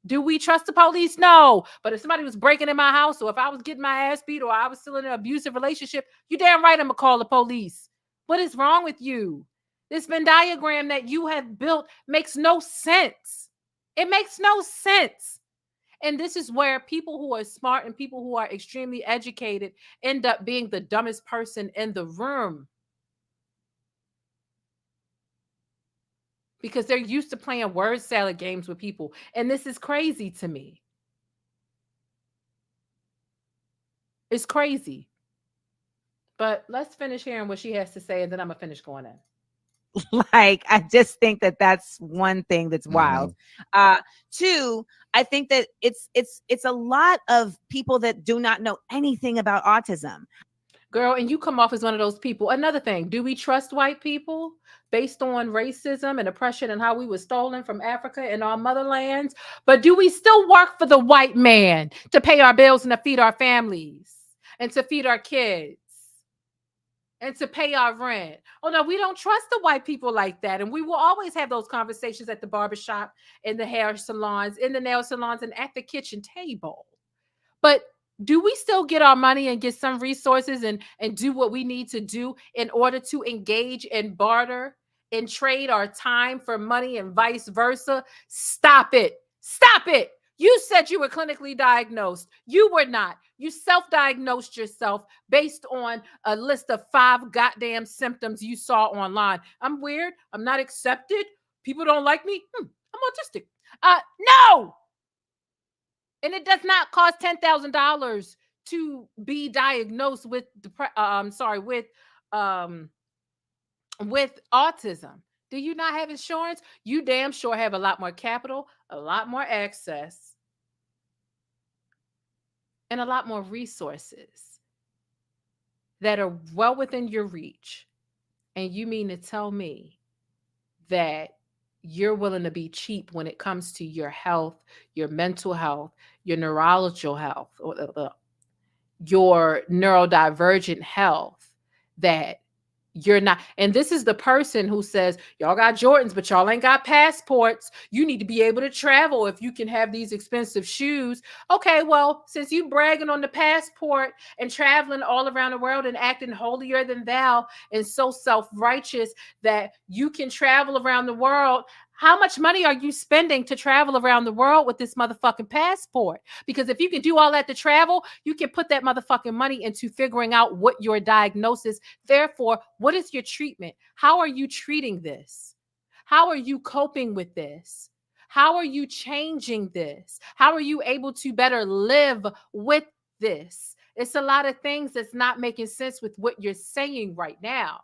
Do we trust the police? No. But if somebody was breaking in my house or if I was getting my ass beat or I was still in an abusive relationship, you damn right I'm going to call the police. What is wrong with you? This Venn diagram that you have built makes no sense. It makes no sense. And this is where people who are smart and people who are extremely educated end up being the dumbest person in the room. Because they're used to playing word salad games with people. And this is crazy to me. It's crazy. But let's finish hearing what she has to say, and then I'm going to finish going in. Like, I just think that that's one thing that's wild. Two, I think that it's a lot of people that do not know anything about autism. Girl, and you come off as one of those people. Another thing, do we trust white people based on racism and oppression and how we were stolen from Africa and our motherlands? But do we still work for the white man to pay our bills and to feed our families and to feed our kids and to pay our rent? Oh, no, we don't trust the white people like that. And we will always have those conversations at the barbershop, in the hair salons, in the nail salons, and at the kitchen table. But do we still get our money and get some resources and do what we need to do in order to engage and barter and trade our time for money and vice versa? Stop it. Stop it. You said you were clinically diagnosed. You were not. You self-diagnosed yourself based on a list of 5 goddamn symptoms you saw online. I'm weird. I'm not accepted. People don't like me. I'm autistic. No. And it does not cost $10,000 to be diagnosed with with autism? Do you not have insurance? You damn sure have a lot more capital, a lot more access, and a lot more resources that are well within your reach. And you mean to tell me that you're willing to be cheap when it comes to your health, your mental health, your neurological health, your neurodivergent health, that you're not? And this is the person who says, y'all got Jordans, but y'all ain't got passports. You need to be able to travel if you can have these expensive shoes. Okay, well, since you bragging on the passport and traveling all around the world and acting holier than thou and so self-righteous that you can travel around the world, how much money are you spending to travel around the world with this motherfucking passport? Because if you can do all that to travel, you can put that motherfucking money into figuring out what your diagnosis. Therefore, what is your treatment? How are you treating this? How are you coping with this? How are you changing this? How are you able to better live with this? It's a lot of things that's not making sense with what you're saying right now.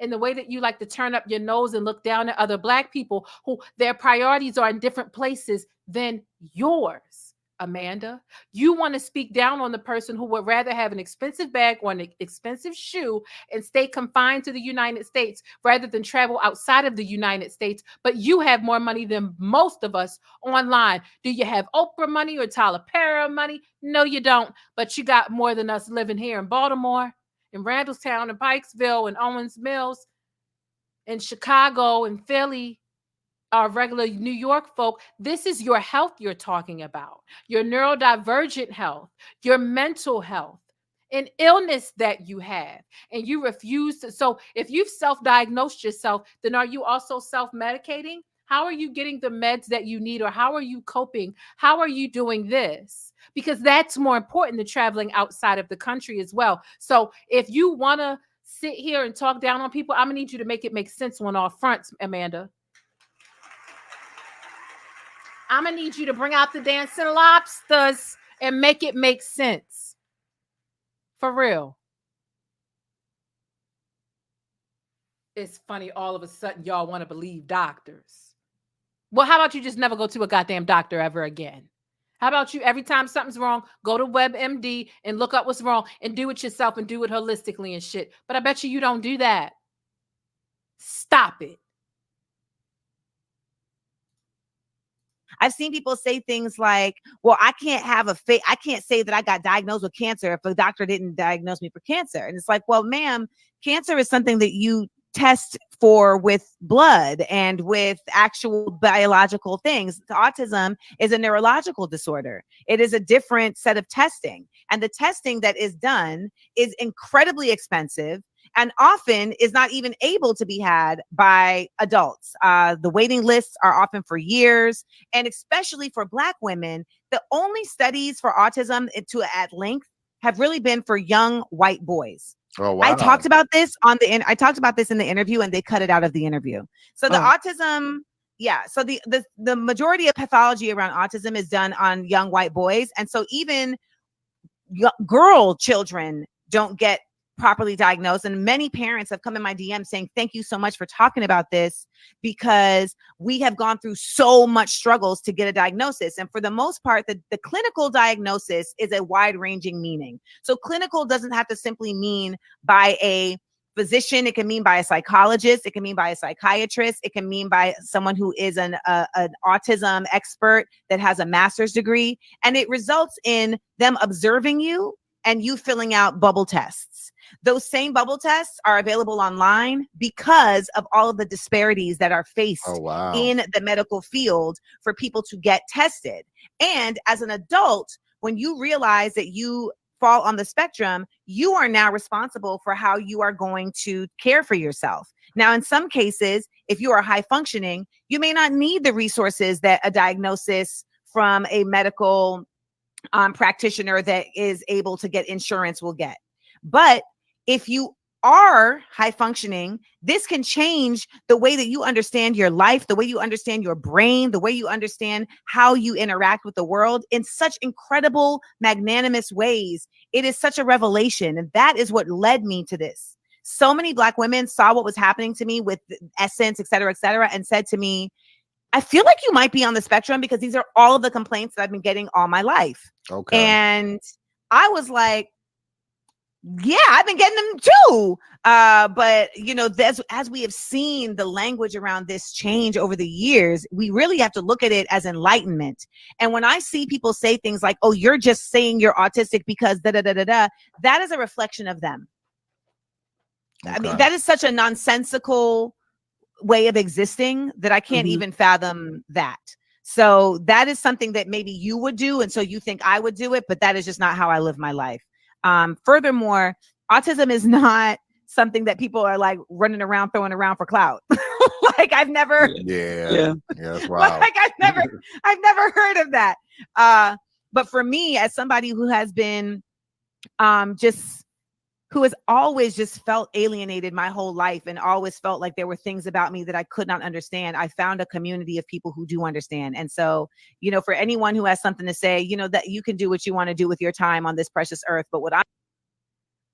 And the way that you like to turn up your nose and look down at other Black people who their priorities are in different places than yours, Amanda. You want to speak down on the person who would rather have an expensive bag or an expensive shoe and stay confined to the United States rather than travel outside of the United States. But you have more money than most of us online. Do you have Oprah money or Tyler Perry money? No, you don't. But you got more than us living here in Baltimore, in Randallstown, and Pikesville, and Owens Mills, in Chicago, and Philly, our regular New York folk. This is your health you're talking about, your neurodivergent health, your mental health, an illness that you have, and you refuse to. So if you've self-diagnosed yourself, then are you also self-medicating? How are you getting the meds that you need, or how are you coping? How are you doing this? Because that's more important than traveling outside of the country as well. So if you want to sit here and talk down on people, I'm going to need you to make it make sense on all fronts, Amanda. I'm going to need you to bring out the dancing lobsters and make it make sense. For real. It's funny, all of a sudden, y'all want to believe doctors. Well, how about you just never go to a goddamn doctor ever again? How about you, every time something's wrong, go to WebMD and look up what's wrong and do it yourself and do it holistically and shit. But I bet you don't do that. Stop it. I've seen people say things like, well, I can't say that I got diagnosed with cancer if a doctor didn't diagnose me for cancer. And it's like, well, ma'am, cancer is something that you test for with blood and with actual biological things. Autism is a neurological disorder. It is a different set of testing. And the testing that is done is incredibly expensive and often is not even able to be had by adults. The waiting lists are often for years. And especially for Black women, the only studies for autism at length have really been for young white boys. Oh, wow. I talked about this in the interview, and they cut it out of the interview. So the autism, so the majority of pathology around autism is done on young white boys. And so even girl children don't get properly diagnosed. And many parents have come in my DM saying, thank you so much for talking about this, because we have gone through so much struggles to get a diagnosis. And for the most part, the clinical diagnosis is a wide-ranging meaning. So clinical doesn't have to simply mean by a physician. It can mean by a psychologist. It can mean by a psychiatrist. It can mean by someone who is an autism expert that has a master's degree. And it results in them observing you and you filling out bubble tests. Those same bubble tests are available online because of all of the disparities that are faced in the medical field for people to get tested. And as an adult, when you realize that you fall on the spectrum, you are now responsible for how you are going to care for yourself. Now, in some cases, if you are high functioning, you may not need the resources that a diagnosis from a medical practitioner that is able to get insurance will get. But if you are high functioning, this can change the way that you understand your life, the way you understand your brain, the way you understand how you interact with the world in such incredible, magnanimous ways. It is such a revelation. And that is what led me to this. So many Black women saw what was happening to me with Essence, et cetera, and said to me, I feel like you might be on the spectrum because these are all of the complaints that I've been getting all my life. Okay. And I was like, yeah, I've been getting them too. But you know, as we have seen the language around this change over the years, we really have to look at it as enlightenment. And when I see people say things like, oh, you're just saying you're autistic because that is a reflection of them. Okay. I mean, that is such a nonsensical way of existing that I can't even fathom that. So that is something that maybe you would do. And so you think I would do it, but that is just not how I live my life. Furthermore, autism is not something that people are like running around, throwing around for clout. Like I've never, that's wild. like I've never heard of that. But for me, as somebody who has been, who has always just felt alienated my whole life and always felt like there were things about me that I could not understand, I found a community of people who do understand. And so, you know, for anyone who has something to say, you know, that you can do what you want to do with your time on this precious earth. But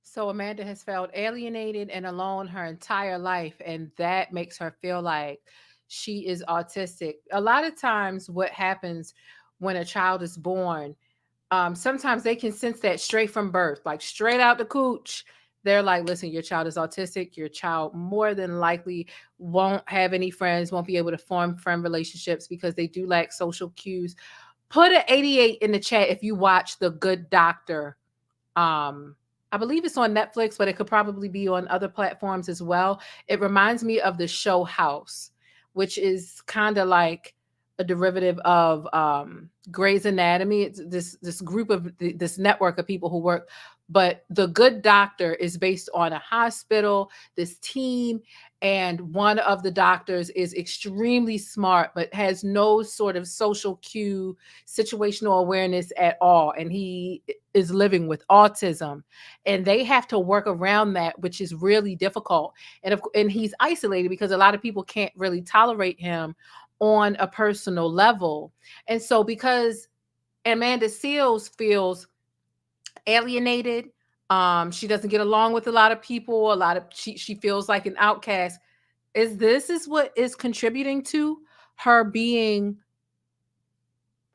So Amanda has felt alienated and alone her entire life, and that makes her feel like she is autistic. A lot of times what happens when a child is born, sometimes they can sense that straight from birth, like straight out the cooch. They're like, listen, your child is autistic. Your child more than likely won't have any friends, won't be able to form friend relationships because they do lack social cues. Put an 88 in the chat if you watch The Good Doctor. I believe it's on Netflix, but it could probably be on other platforms as well. It reminds me of the show House, which is kind of like a derivative of Grey's Anatomy. It's this group of this network of people who work, but The Good Doctor is based on a hospital, this team, and one of the doctors is extremely smart, but has no sort of social cue, situational awareness at all. And he is living with autism, and they have to work around that, which is really difficult. And he's isolated because a lot of people can't really tolerate him on a personal level. And so because Amanda Seales feels alienated, she doesn't get along with a lot of people, she feels like an outcast. This is what is contributing to her being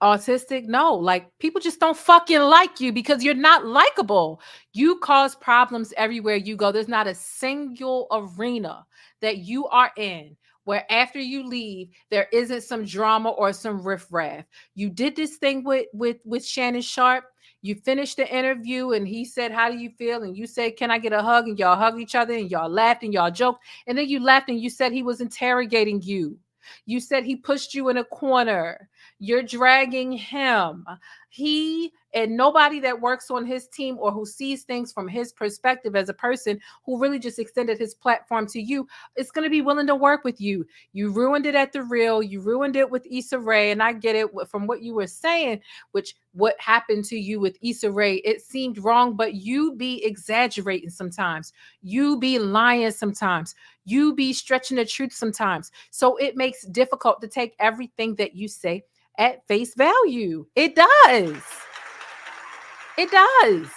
autistic? No, like people just don't fucking like you because you're not likable. You cause problems everywhere you go. There's not a single arena that you are in where after you leave, there isn't some drama or some riffraff. You did this thing with Shannon Sharpe. You finished the interview and he said, how do you feel? And you said, can I get a hug? And y'all hugged each other and y'all laughed and y'all joked. And then you laughed and you said he was interrogating you. You said he pushed you in a corner. You're dragging him. He and nobody that works on his team or who sees things from his perspective as a person who really just extended his platform to you is going to be willing to work with you. You ruined it at The Real. You ruined it with Issa Rae. And I get it from what you were saying, which what happened to you with Issa Rae, it seemed wrong, but you be exaggerating sometimes. You be lying sometimes. You be stretching the truth sometimes. So it makes it difficult to take everything that you say at face value. It does. It does.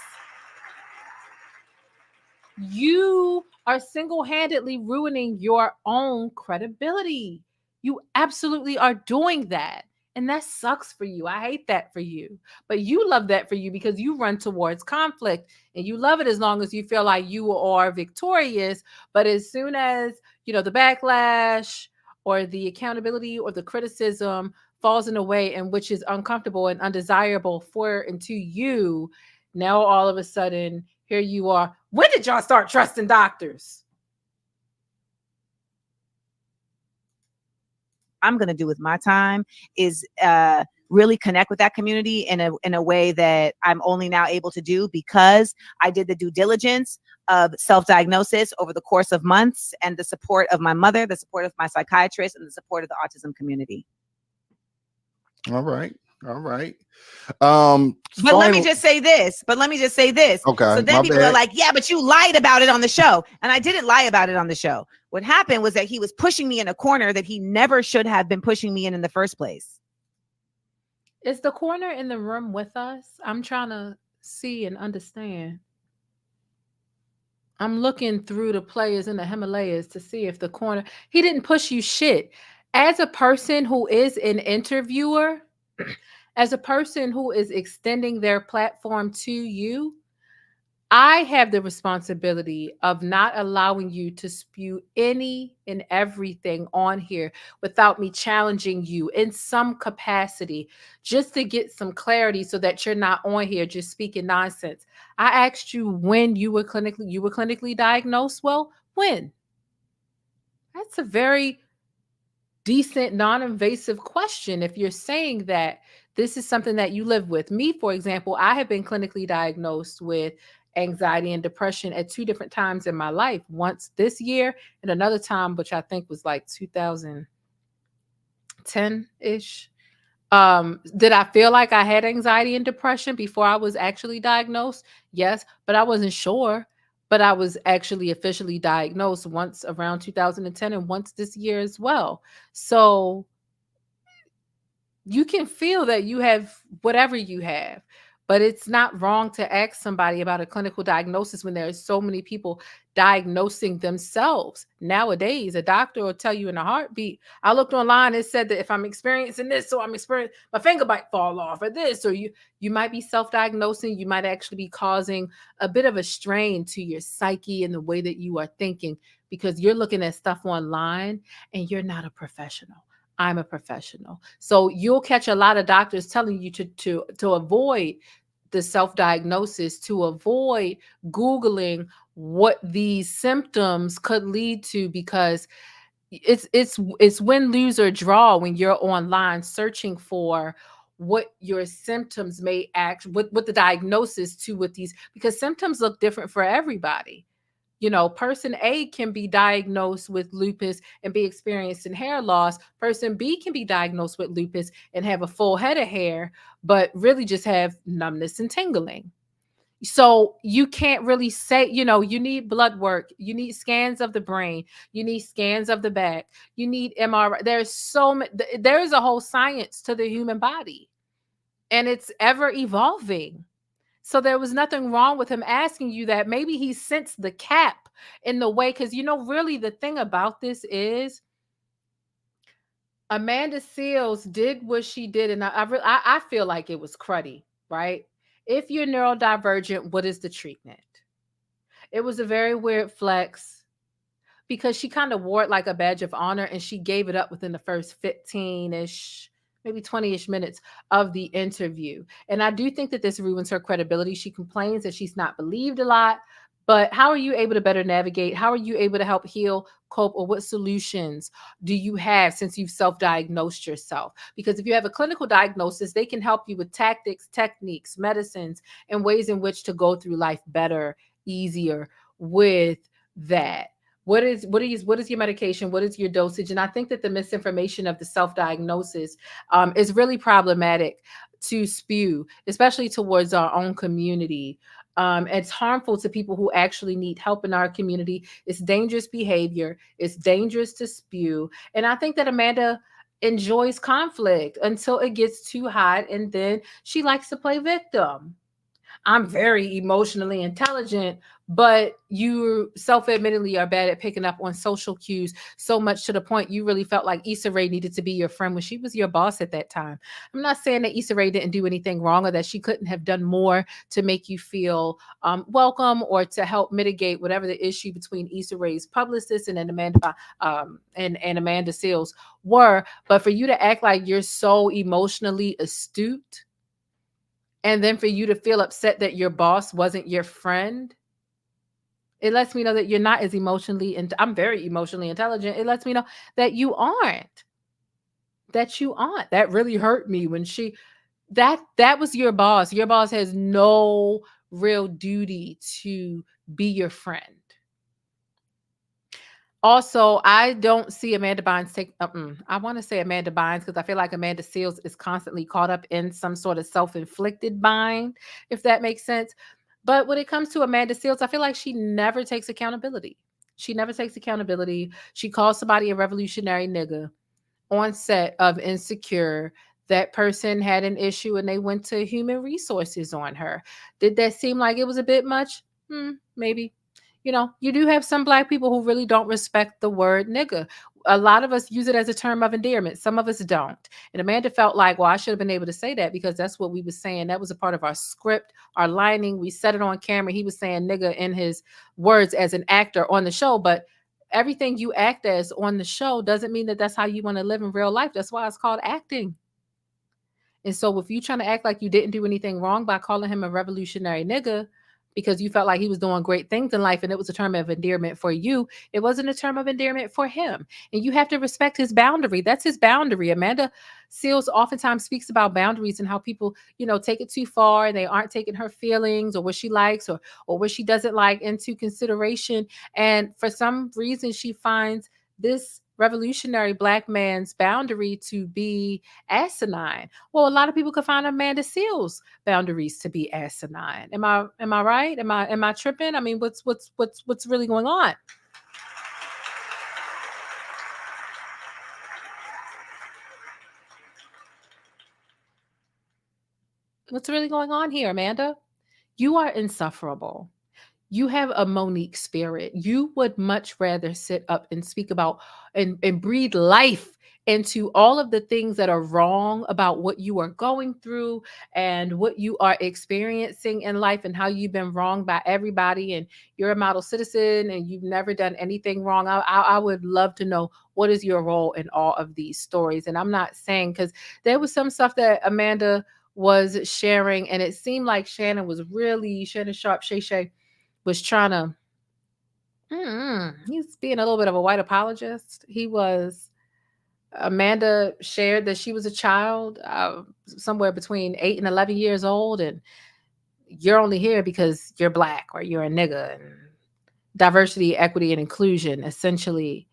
You are single-handedly ruining your own credibility. You absolutely are doing that. And that sucks for you. I hate that for you. But you love that for you because you run towards conflict and you love it as long as you feel like you are victorious. But as soon as, you know, the backlash or the accountability or the criticism falls in a way in which is uncomfortable and undesirable for and to you, now all of a sudden, here you are. When did y'all start trusting doctors? I'm going to do with my time is really connect with that community in a way that I'm only now able to do because I did the due diligence of self-diagnosis over the course of months and the support of my mother, the support of my psychiatrist, and the support of the autism community. All right. All right. But let me just say this. Okay, So then my people bad. are like, yeah, but you lied about it on the show. And I didn't lie about it on the show. What happened was that he was pushing me in a corner that he never should have been pushing me in the first place. Is the corner in the room with us? I'm trying to see and understand. I'm looking through the players in the Himalayas to see if the corner, he didn't push you shit. As a person who is an interviewer, as a person who is extending their platform to you, I have the responsibility of not allowing you to spew any and everything on here without me challenging you in some capacity, just to get some clarity so that you're not on here just speaking nonsense. I asked you when you were clinically diagnosed. Well, when? That's a very decent, non-invasive question. If you're saying that this is something that you live with. Me, for example, I have been clinically diagnosed with anxiety and depression at 2 different times in my life. Once this year and another time, which I think was like 2010-ish. Did I feel like I had anxiety and depression before I was actually diagnosed? Yes, but I wasn't sure. But I was actually officially diagnosed once around 2010 and once this year as well. So you can feel that you have whatever you have, but it's not wrong to ask somebody about a clinical diagnosis when there are so many people diagnosing themselves. Nowadays, a doctor will tell you in a heartbeat. I looked online, it said that if I'm experiencing this, so I'm experiencing my finger might fall off, or this, or you might be self-diagnosing, you might actually be causing a bit of a strain to your psyche and the way that you are thinking, because you're looking at stuff online and you're not a professional. I'm a professional. So you'll catch a lot of doctors telling you to avoid the self-diagnosis, to avoid Googling what these symptoms could lead to, because it's win, lose, or draw when you're online searching for what your symptoms may act, what the diagnosis to with these, because symptoms look different for everybody. You know, person A can be diagnosed with lupus and be experiencing hair loss. Person B can be diagnosed with lupus and have a full head of hair, but really just have numbness and tingling. So you can't really say, you know, you need blood work, you need scans of the brain, you need scans of the back, you need MRI. There is a whole science to the human body, and it's ever evolving. So there was nothing wrong with him asking you that. Maybe he sensed the cap in the way, because, you know, really the thing about this is Amanda Seales did what she did, and I feel like it was cruddy, right? If you're neurodivergent, what is the treatment? It was a very weird flex, because she kind of wore it like a badge of honor, and she gave it up within the first 15-ish, maybe 20-ish minutes of the interview. And I do think that this ruins her credibility. She complains that she's not believed a lot, but how are you able to better navigate? How are you able to help heal, cope, or what solutions do you have since you've self-diagnosed yourself? Because if you have a clinical diagnosis, they can help you with tactics, techniques, medicines, and ways in which to go through life better, easier with that. What is your medication? What is your dosage? And I think that the misinformation of the self-diagnosis is really problematic to spew, especially towards our own community. It's harmful to people who actually need help in our community. It's dangerous behavior. It's dangerous to spew. And I think that Amanda enjoys conflict until it gets too hot, and then she likes to play victim. I'm very emotionally intelligent, but you self-admittedly are bad at picking up on social cues, so much to the point you really felt like Issa Rae needed to be your friend when she was your boss at that time. I'm not saying that Issa Rae didn't do anything wrong, or that she couldn't have done more to make you feel welcome, or to help mitigate whatever the issue between Issa Rae's publicist and Amanda Seales were. But for you to act like you're so emotionally astute, and then for you to feel upset that your boss wasn't your friend, it lets me know that you're not as emotionally, and I'm very emotionally intelligent. It lets me know that you aren't. That really hurt me when that was your boss. Your boss has no real duty to be your friend. Also, I don't see Amanda Bynes take. I want to say Amanda Bynes because I feel like Amanda Seales is constantly caught up in some sort of self-inflicted bind, if that makes sense. But when it comes to Amanda Seales, I feel like she never takes accountability. She never takes accountability. She calls somebody a revolutionary nigga on set of Insecure. That person had an issue and they went to human resources on her. Did that seem like it was a bit much? Maybe. You know, you do have some Black people who really don't respect the word nigga. A lot of us use it as a term of endearment. Some of us don't. And Amanda felt like, well, I should have been able to say that because that's what we were saying. That was a part of our script, our lining. We said it on camera. He was saying nigga in his words as an actor on the show. But everything you act as on the show doesn't mean that that's how you want to live in real life. That's why it's called acting. And so if you trying to act like you didn't do anything wrong by calling him a revolutionary nigga, because you felt like he was doing great things in life and it was a term of endearment for you, it wasn't a term of endearment for him. And you have to respect his boundary. That's his boundary. Amanda Seales oftentimes speaks about boundaries and how people, you know, take it too far and they aren't taking her feelings or what she likes or what she doesn't like into consideration. And for some reason, she finds this revolutionary Black man's boundary to be asinine. Well, a lot of people could find Amanda Seales' boundaries to be asinine. Am I right? Am I tripping? I mean, what's really going on? What's really going on here, Amanda? You are insufferable. You have a MoNique spirit. You would much rather sit up and speak about and breathe life into all of the things that are wrong about what you are going through and what you are experiencing in life and how you've been wronged by everybody and you're a model citizen and you've never done anything wrong. I would love to know what is your role in all of these stories. And I'm not saying, because there was some stuff that Amanda was sharing and it seemed like Shannon Sharpe, Shay Shay, was trying to, he's being a little bit of a white apologist. Amanda shared that she was a child somewhere between 8 and 11 years old, and you're only here because you're Black or you're a nigga, and diversity, equity, and inclusion, essentially.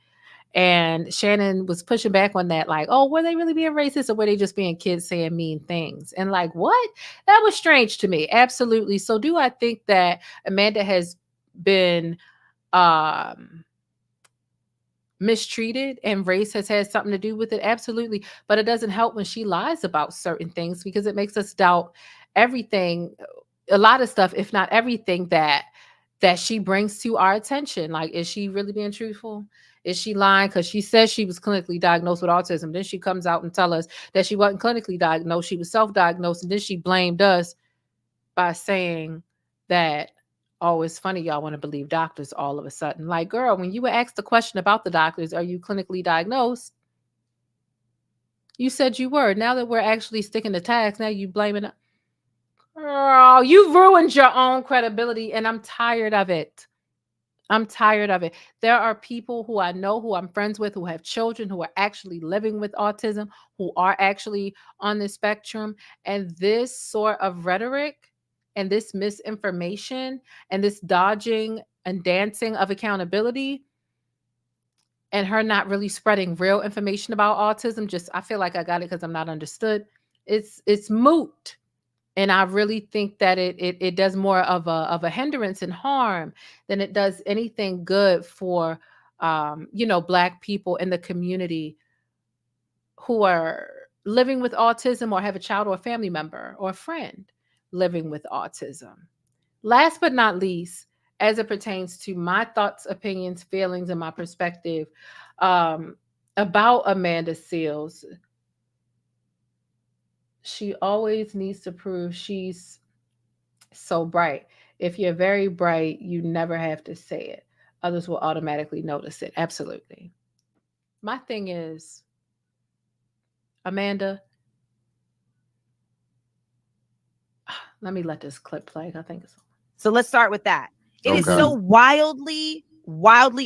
And Shannon was pushing back on that, like, oh, were they really being racist or were they just being kids saying mean things? And like, what? That was strange to me. Absolutely. So do I think that Amanda has been mistreated and race has had something to do with it? Absolutely. But it doesn't help when she lies about certain things because it makes us doubt everything, a lot of stuff, if not everything that she brings to our attention. Like, is she really being truthful? Is she lying? Because she says she was clinically diagnosed with autism. Then she comes out and tell us that she wasn't clinically diagnosed. She was self-diagnosed. And then she blamed us by saying that, oh, it's funny y'all want to believe doctors all of a sudden. Like, girl, when you were asked the question about the doctors, are you clinically diagnosed? You said you were. Now that we're actually sticking to tags, now you blaming it. Girl, you ruined your own credibility, and I'm tired of it. I'm tired of it. There are people who I know, who I'm friends with, who have children who are actually living with autism, who are actually on the spectrum. And this sort of rhetoric and this misinformation and this dodging and dancing of accountability and her not really spreading real information about autism, just, I feel like I got it because I'm not understood. It's moot. And I really think that it does more of a hindrance and harm than it does anything good for, Black people in the community who are living with autism or have a child or a family member or a friend living with autism. Last but not least, as it pertains to my thoughts, opinions, feelings, and my perspective about Amanda Seales, she always needs to prove she's so bright. If you're very bright, you never have to say it. Others will automatically notice it. Absolutely. My thing is, Amanda, let me let this clip play. I think it's. So let's start with that. It is so wildly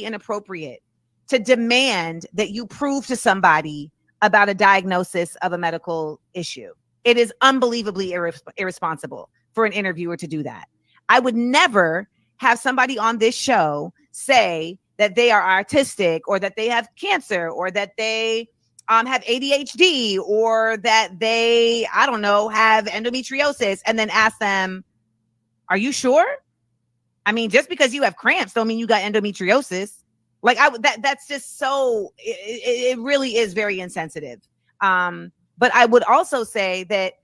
inappropriate to demand that you prove to somebody about a diagnosis of a medical issue. It is unbelievably irresponsible for an interviewer to do that. I would never have somebody on this show say that they are autistic, or that they have cancer, or that they have ADHD, or that they, I don't know, have endometriosis, and then ask them, are you sure? I mean, just because you have cramps don't mean you got endometriosis. Like that's just so, it really is very insensitive. But I would also say that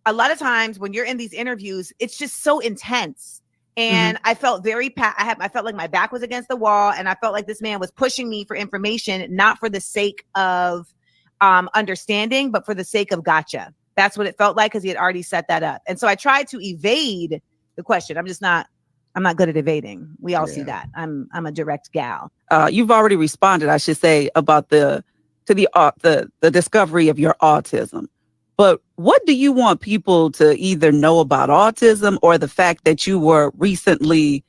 a lot of times when you're in these interviews, it's just so intense. And I felt I felt like my back was against the wall, and I felt like this man was pushing me for information, not for the sake of understanding, but for the sake of gotcha. That's what it felt like, because he had already set that up. And so I tried to evade the question. I'm not good at evading. We all see that. I'm a direct gal. You've already responded, I should say, about the discovery of your autism. But what do you want people to either know about autism, or the fact that you recently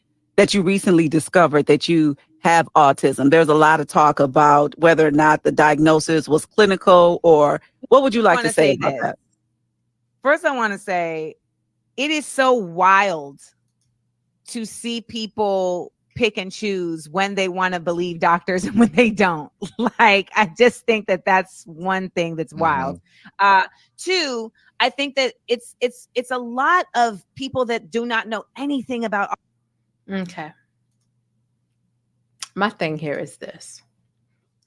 discovered that you have autism? There's a lot of talk about whether or not the diagnosis was clinical, or what would you like to say about that? First, I want to say it is so wild to see people pick and choose when they want to believe doctors and when they don't. Like, I just think that that's one thing that's wild. Two, I think that it's a lot of people that do not know anything about. Okay. My thing here is this.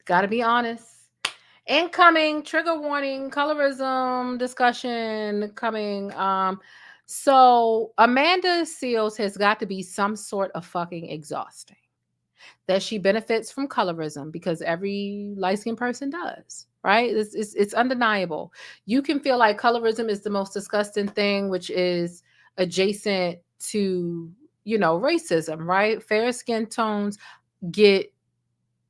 Got to be honest. Incoming trigger warning, colorism discussion coming. So Amanda Seales has got to be some sort of fucking exhausting. That she benefits from colorism, because every light-skinned person does, right? It's undeniable. You can feel like colorism is the most disgusting thing, which is adjacent to, racism, right? Fair skin tones get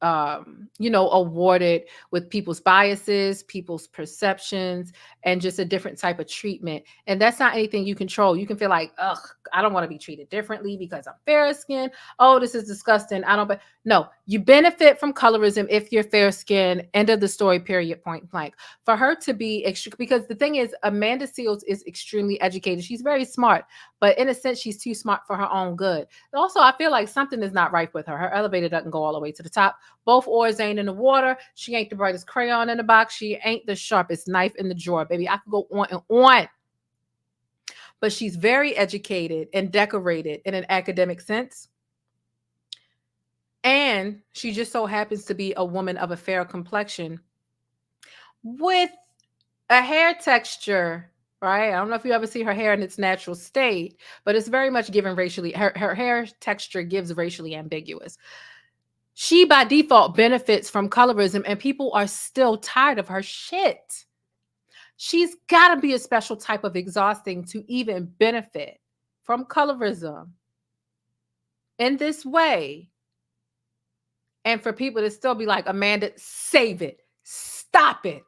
awarded with people's biases, people's perceptions, and just a different type of treatment. And that's not anything you control. You can feel like, ugh, I don't want to be treated differently because I'm fair skinned. Oh, this is disgusting. But no, you benefit from colorism if you're fair skinned. End of the story, period, point blank. For her to be because the thing is, Amanda Seales is extremely educated. She's very smart, but in a sense, she's too smart for her own good. Also, I feel like something is not right with her. Her elevator doesn't go all the way to the top. Both oars ain't in the water. She ain't the brightest crayon in the box. She ain't the sharpest knife in the drawer, baby. I could go on and on. But she's very educated and decorated in an academic sense. And she just so happens to be a woman of a fair complexion with a hair texture, right? I don't know if you ever see her hair in its natural state, but it's very much given racially. Her hair texture gives racially ambiguous. She, by default, benefits from colorism, and people are still tired of her shit. She's got to be a special type of exhausting to even benefit from colorism in this way. And for people to still be like, Amanda, save it. Stop it.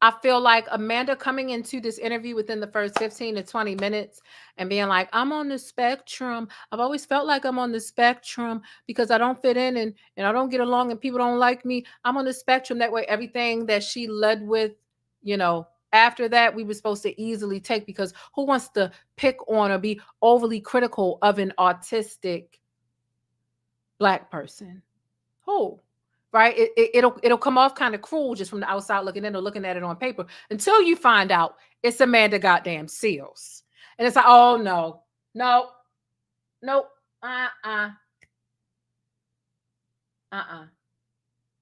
I feel like Amanda coming into this interview within the first 15 to 20 minutes and being like, I'm on the spectrum. I've always felt like I'm on the spectrum because I don't fit in and I don't get along and people don't like me. I'm on the spectrum. That way, everything that she led with, after that, we were supposed to easily take, because who wants to pick on or be overly critical of an autistic Black person? Who? Right? It'll come off kind of cruel just from the outside looking in or looking at it on paper, until you find out it's Amanda goddamn Seales. And it's like, oh no,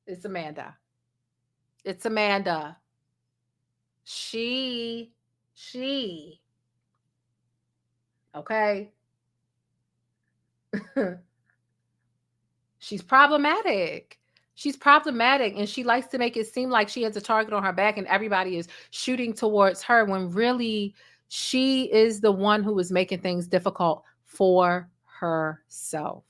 it's Amanda. It's Amanda. She. Okay. She's problematic. She's problematic, and she likes to make it seem like she has a target on her back and everybody is shooting towards her, when really she is the one who is making things difficult for herself.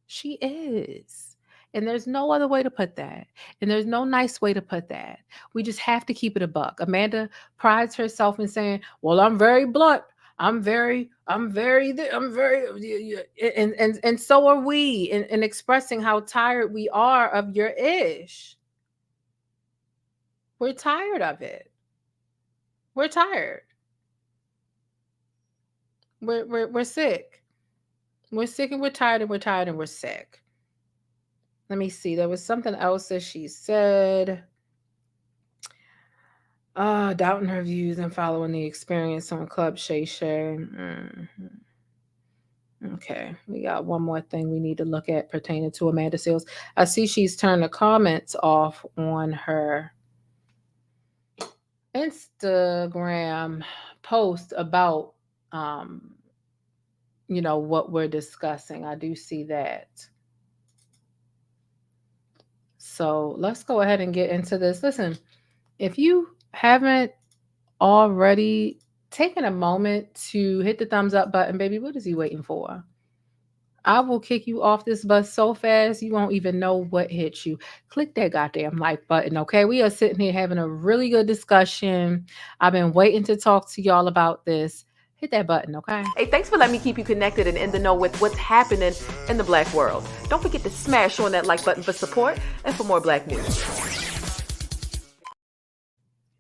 She is. And there's no other way to put that. And there's no nice way to put that. We just have to keep it a buck. Amanda prides herself in saying, well, I'm very blunt. And so are we in expressing how tired we are of your ish. We're tired of it. We're tired. We're sick. We're sick and we're tired and we're tired and we're sick. Let me see. There was something else that she said. Doubting her views and following the experience on Club Shay Shay. Okay, we got one more thing we need to look at pertaining to Amanda Seales. I see she's turned the comments off on her Instagram post about what we're discussing. I do see that. So let's go ahead and get into this. Listen, if you haven't already taken a moment to hit the thumbs up button, baby, what is he waiting for? I will kick you off this bus so fast you won't even know what hit you. Click that goddamn like button, okay? We are sitting here having a really good discussion. I've been waiting to talk to y'all about this. Hit that button, okay? Hey, thanks for letting me keep you connected and in the know with what's happening in the Black world. Don't forget to smash on that like button for support and for more Black news.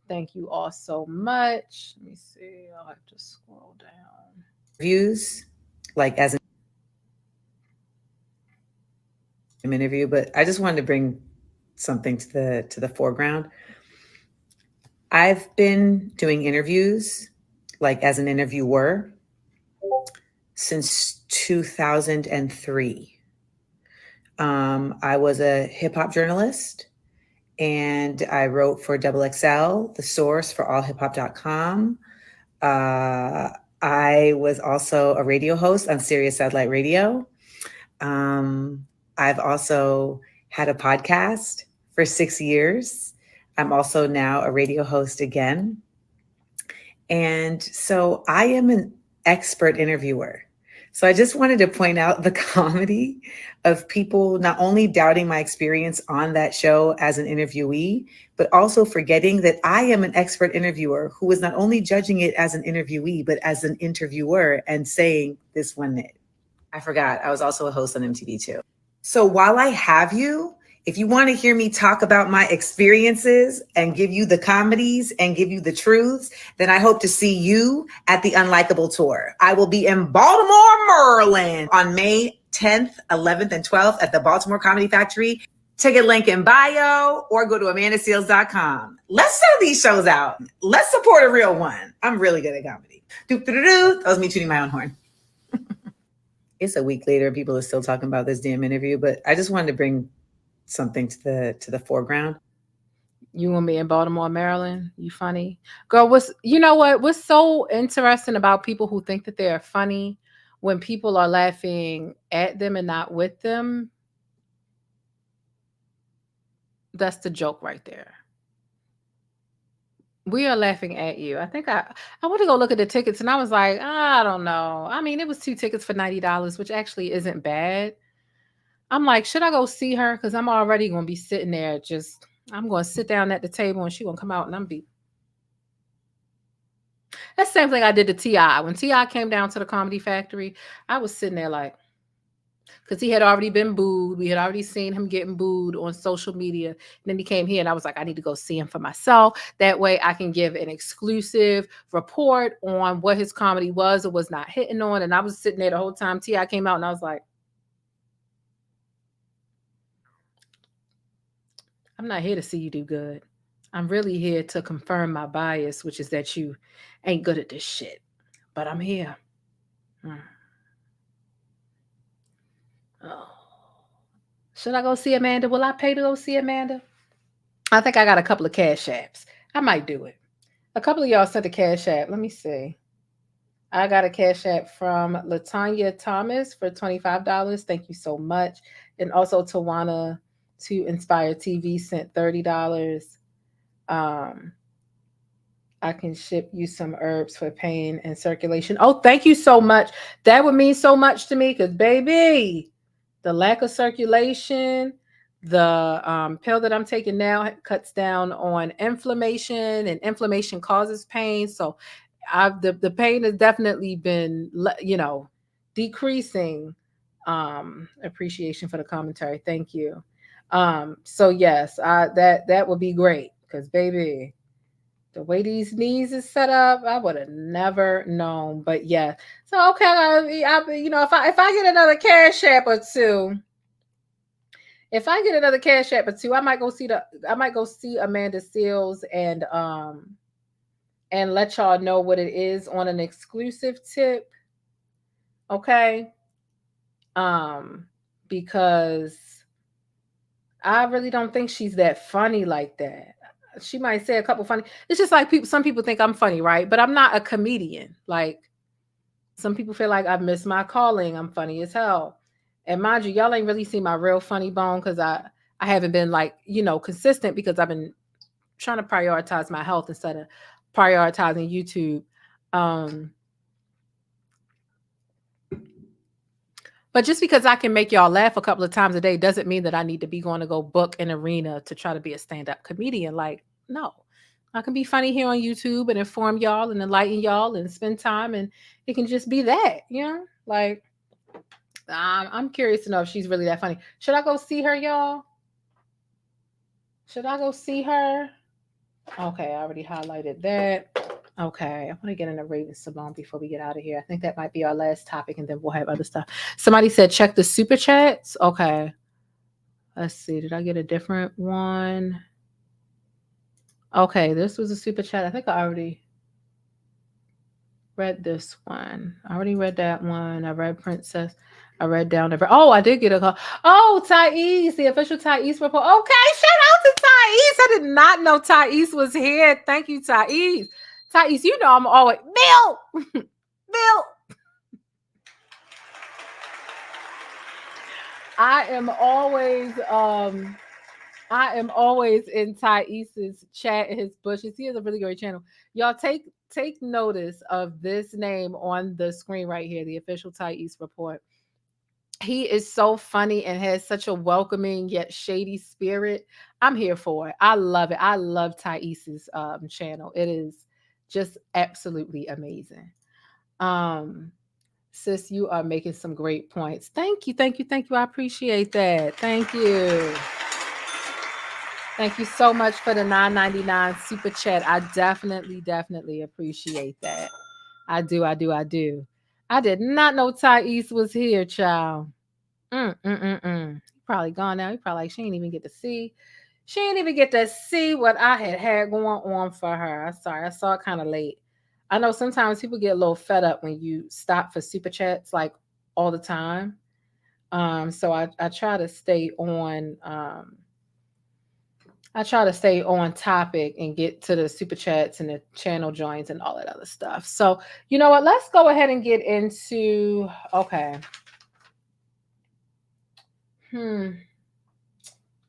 Thank you all so much. Let me see. I'll have to scroll down. Views, like as an interview, but I just wanted to bring something to the foreground. I've been doing interviews, like as an interviewer, since 2003. I was a hip hop journalist. And I wrote for XXL, the source for allhiphop.com. I was also a radio host on Sirius Satellite Radio. I've also had a podcast for 6 years. I'm also now a radio host again. And so I am an expert interviewer. So I just wanted to point out the comedy of people not only doubting my experience on that show as an interviewee, but also forgetting that I am an expert interviewer who was not only judging it as an interviewee, but as an interviewer and saying this one it. I forgot, I was also a host on MTV too. So while I have you, if you want to hear me talk about my experiences and give you the comedies and give you the truths, then I hope to see you at the Unlikable Tour. I will be in Baltimore, Maryland on May 10th, 11th, and 12th at the Baltimore Comedy Factory. Ticket link in bio or go to amandaseales.com. Let's sell these shows out. Let's support a real one. I'm really good at comedy. That was me tuning my own horn. It's a week later. People are still talking about this damn interview, but I just wanted to bring something to the foreground. You want me in Baltimore, Maryland? You funny? Girl, what's so interesting about people who think that they're funny when people are laughing at them and not with them? That's the joke right there. We are laughing at you. I think I went to go look at the tickets and I was like, I don't know. I mean, it was 2 tickets for $90, which actually isn't bad. I'm like, should I go see her? Because I'm already going to be sitting there I'm going to sit down at the table and she's going to come out and I'm be. That's the same thing I did to T.I. When T.I. came down to the Comedy Factory, I was sitting there like, because he had already been booed. We had already seen him getting booed on social media. And then he came here and I was like, I need to go see him for myself. That way I can give an exclusive report on what his comedy was or was not hitting on. And I was sitting there the whole time T.I. came out and I was like, I'm not here to see you do good. I'm really here to confirm my bias, which is that you ain't good at this shit. But I'm here. Oh. Should I go see Amanda? Will I pay to go see Amanda? I think I got a couple of cash apps. I might do it. A couple of y'all sent a cash app. Let me see. I got a cash app from Latanya Thomas for $25. Thank you so much. And also Tawana to Inspire TV sent $30. I can ship you some herbs for pain and circulation. Oh, thank you so much. That would mean so much to me because, baby, the lack of circulation, the pill that I'm taking now cuts down on inflammation, and inflammation causes pain. So the pain has definitely been, decreasing. Appreciation for the commentary. Thank you. So yes, that would be great because, baby, the way these knees is set up, I would have never known. But yeah, so okay, if I get another cash app or two, If I get another Cash App or two, I might go see Amanda Seales and let y'all know what it is on an exclusive tip. Okay. Because I really don't think she's that funny like that. She might say a couple funny. It's just like some people think I'm funny, right? But I'm not a comedian. Like some people feel like I've missed my calling. I'm funny as hell. And mind you, y'all ain't really seen my real funny bone because I haven't been like, consistent because I've been trying to prioritize my health instead of prioritizing YouTube. But just because I can make y'all laugh a couple of times a day doesn't mean that I need to be going to go book an arena to try to be a stand-up comedian. Like, no. I can be funny here on YouTube and inform y'all and enlighten y'all and spend time, and it can just be that, Like, I'm curious to know if she's really that funny. Should I go see her, y'all? Should I go see her? Okay, I already highlighted that. Okay, I want to get into Raven-Symone before we get out of here. I think that might be our last topic, and then we'll have other stuff. Somebody said check the super chats. Okay. Let's see. Did I get a different one? Okay, this was a super chat. I think I already read this one. I already read that one. I read Princess. I read down there. Oh, I did get a call. Oh, Thais, the official Thais report. Okay, shout out to Thais. I did not know Thais was here. Thank you, Thais. Thais, I'm always Bill. Bill. I am always in Thais's chat and his bushes. He has a really great channel. Y'all take notice of this name on the screen right here, the official Thais report. He is so funny and has such a welcoming yet shady spirit. I'm here for it. I love it. I love Thais's channel. It is just absolutely amazing. Sis, you are making some great points. Thank you. I appreciate that. Thank you. Thank you so much for the $9.99 super chat. I definitely appreciate that. I do. I did not know Thais was here, child. Probably gone now. He probably like, she ain't even get to see. She ain't even get to see what I had going on for her. I'm sorry. I saw it kind of late. I know sometimes people get a little fed up when you stop for super chats like all the time. So I try to stay on topic and get to the super chats and the channel joins and all that other stuff. So, you know what? Let's go ahead and get into, okay.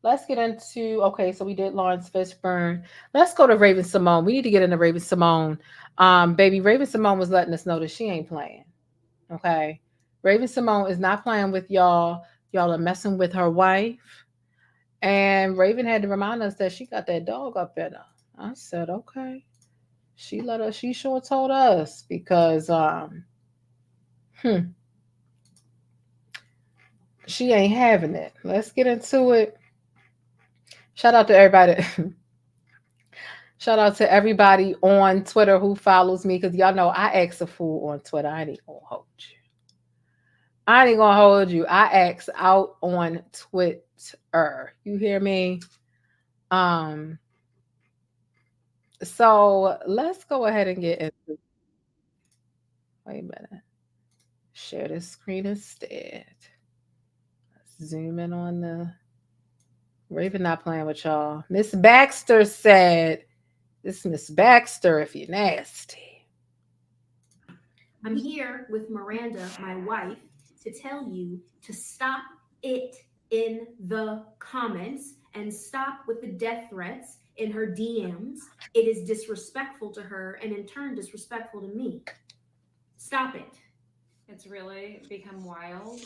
Let's get into, okay, so we did Laurence Fishburne. Let's go to Raven-Symone. We need to get into Raven-Symone. Baby, Raven-Symone was letting us know that she ain't playing. Okay. Raven-Symone is not playing with y'all. Y'all are messing with her wife. And Raven had to remind us that she got that dog up in her. I said, okay. She sure told us because she ain't having it. Let's get into it. Shout out to everybody. Shout out to everybody on Twitter who follows me, because y'all know I act a fool on Twitter. I ain't gonna hold you. I act out on Twitter. You hear me? So let's go ahead and get into. Wait a minute. Share this screen instead. Let's zoom in on the Raven. Not playing with y'all. Miss Baxter said, "This Miss Baxter, if you're nasty." I'm here with Miranda, my wife, to tell you to stop it in the comments and stop with the death threats in her DMs. It is disrespectful to her and in turn disrespectful to me. Stop it. It's really become wild.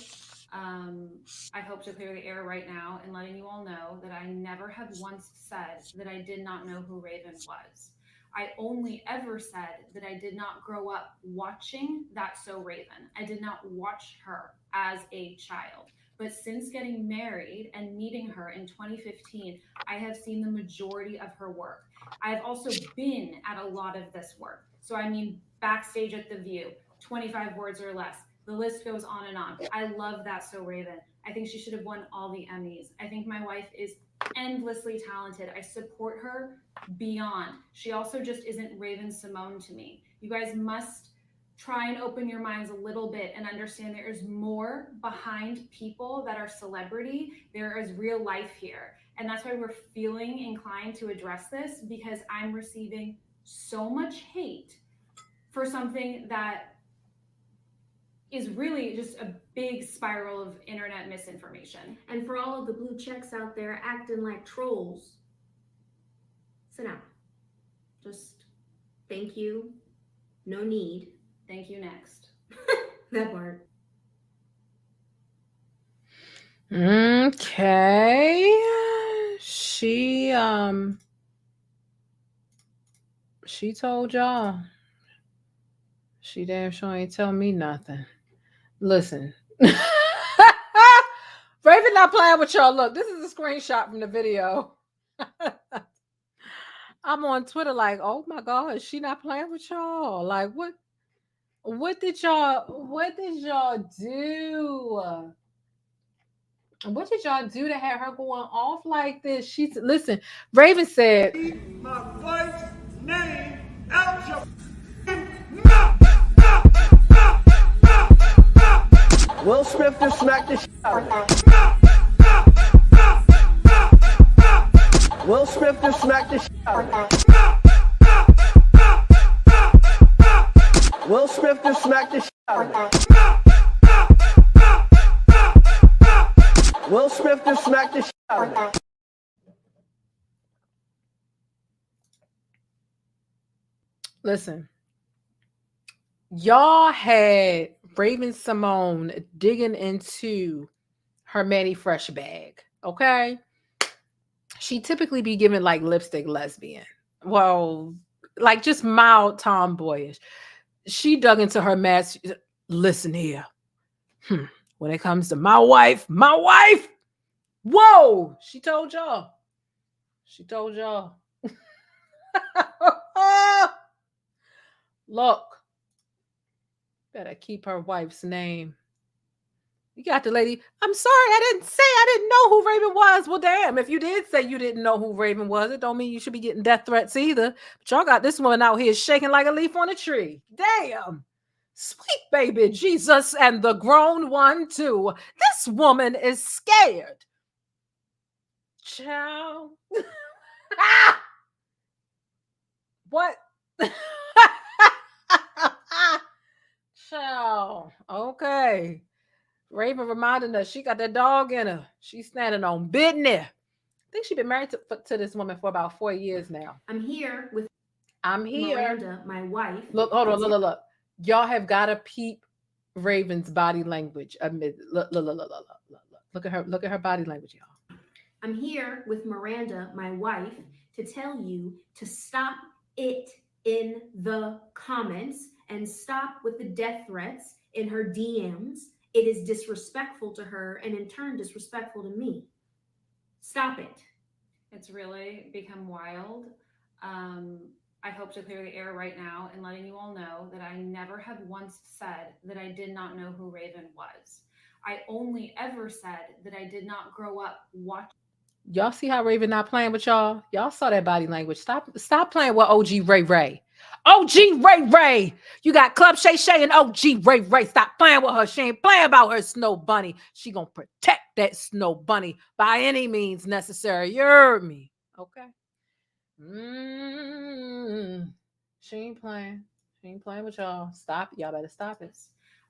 I hope to clear the air right now and letting you all know that I never have once said that I did not know who Raven was. I only ever said that I did not grow up watching That's So Raven. I did not watch her as a child. But since getting married and meeting her in 2015, I have seen the majority of her work. I have also been at a lot of this work. So I mean, backstage at The View, 25 words or less. The list goes on and on. I love That's So Raven. I think she should have won all the Emmys. I think my wife is endlessly talented. I support her beyond. She also just isn't Raven Symone to me. You guys must try and open your minds a little bit and understand there is more behind people that are celebrity. There is real life here. And that's why we're feeling inclined to address this, because I'm receiving so much hate for something that is really just a big spiral of internet misinformation. And for all of the blue checks out there acting like trolls, sit down. Just thank you. No need. Thank you, next. That part. Okay. She told y'all. She damn sure ain't tell me nothing. Listen. Raven not playing with y'all. Look, this is a screenshot from the video. I'm on Twitter like, oh my God, she not playing with y'all. Like, what did y'all do? What did y'all do to have her going off like this? Listen, Raven said, My wife's name out your Will Smith just smacked the shit out of her. Will Smith just smacked the shit out of her. Will Smith just smacked the shit out of her. Will Smith just smacked the shit out of her. listen, y'all had Raven Symone digging into her Manny Fresh bag, okay? She typically be giving like lipstick lesbian. Well, like just mild tomboyish. She dug into her mess. Listen here. When it comes to my wife, whoa, she told y'all. She told y'all. Look, better keep her wife's name. You got the lady. I'm sorry, I didn't know who Raven was. Well, damn, if you did say you didn't know who Raven was, it don't mean you should be getting death threats either. But y'all got this woman out here shaking like a leaf on a tree. Damn. Sweet baby Jesus and the grown one too. This woman is scared. Child. What? Child. Okay. Raven reminding us she got that dog in her. She's standing on business. I think she's been married to this woman for about 4 years now. I'm here with Miranda, my wife. Look, hold on, look. Y'all have got to peep Raven's body language. Look at her body language, y'all. I'm here with Miranda, my wife, to tell you to stop it in the comments and stop with the death threats in her DMs. It is disrespectful to her and in turn disrespectful to me. Stop it. It's really become wild. I hope to clear the air right now and letting you all know that I never have once said that I did not know who Raven was. I only ever said that I did not grow up watching. Y'all see how Raven not playing with y'all? Y'all saw that body language. Stop playing with OG Ray Ray. OG Ray Ray. You got Club Shay Shay and OG Ray Ray. Stop playing with her. She ain't playing about her snow bunny. She gonna protect that snow bunny by any means necessary. You heard me. Okay. She ain't playing. She ain't playing with y'all. Stop it. Y'all better stop it.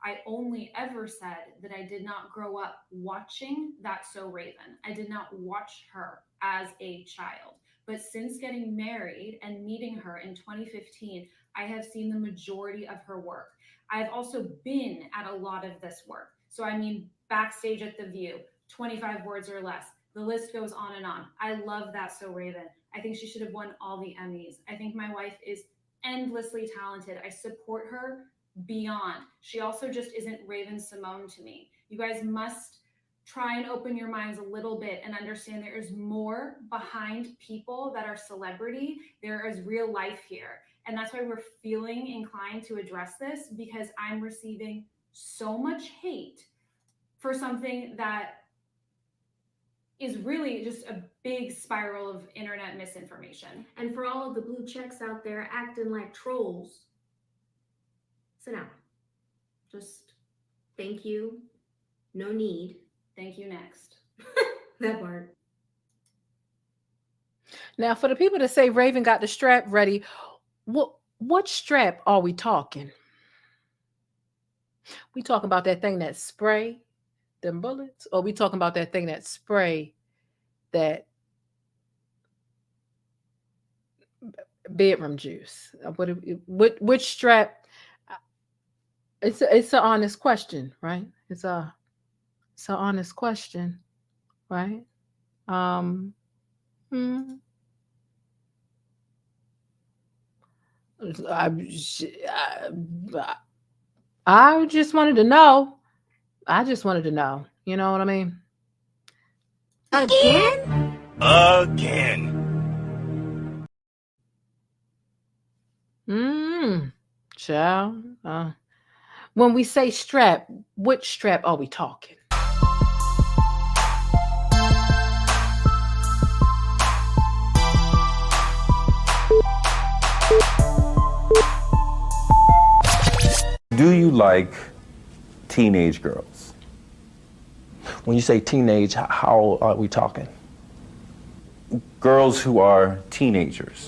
I only ever said that I did not grow up watching That's So Raven. I did not watch her as a child. But since getting married and meeting her in 2015, I have seen the majority of her work. I've also been at a lot of this work. So I mean, backstage at The View, 25 words or less. The list goes on and on. I love That's So Raven. I think she should have won all the Emmys. I think my wife is endlessly talented. I support her beyond. She also just isn't Raven Symone to me. You guys must try and open your minds a little bit and understand there is more behind people that are celebrity. There is real life here. And that's why we're feeling inclined to address this, because I'm receiving so much hate for something that is really just a big spiral of internet misinformation. And for all of the blue checks out there acting like trolls, sit down. Just thank you. No need. Thank you next. That part. Now, for the people that say Raven got the strap ready, what strap are we talking? We talking about that thing that spray them bullets, or we talking about that thing that spray that bedroom juice? Which strap? It's an honest question, right? It's an honest question, right? I just wanted to know. I just wanted to know. You know what I mean? Again? Child. When we say strap, which strap are we talking? Do you like teenage girls? When you say teenage, how old are we talking? Girls who are teenagers.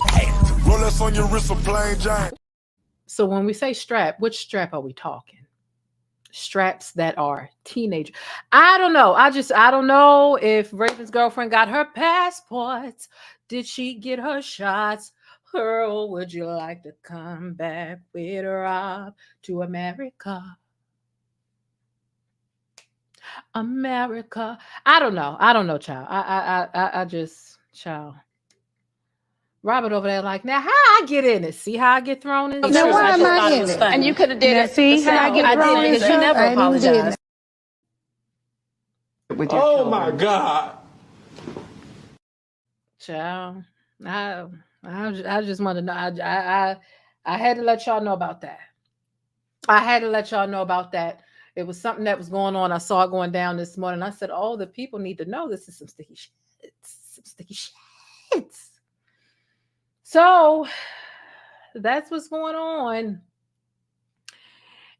Rolex on your wrist, a plain Jane. So when we say strap, which strap are we talking? Straps that are teenage. I don't know. I don't know if Raven's girlfriend got her passports. Did she get her shots? Girl, would you like to come back with Rob to America? America. I don't know, child. I just, child. Robert over there like, now how I get in it? See how I get thrown in? Now why am I in it? And you could have did it. See how I get thrown in? Because you never apologized. Oh my God. Child. I just want to know. I had to let y'all know about that. It was something that was going on. I saw it going down this morning. I said, oh, the people need to know this is some sticky shit. So that's what's going on.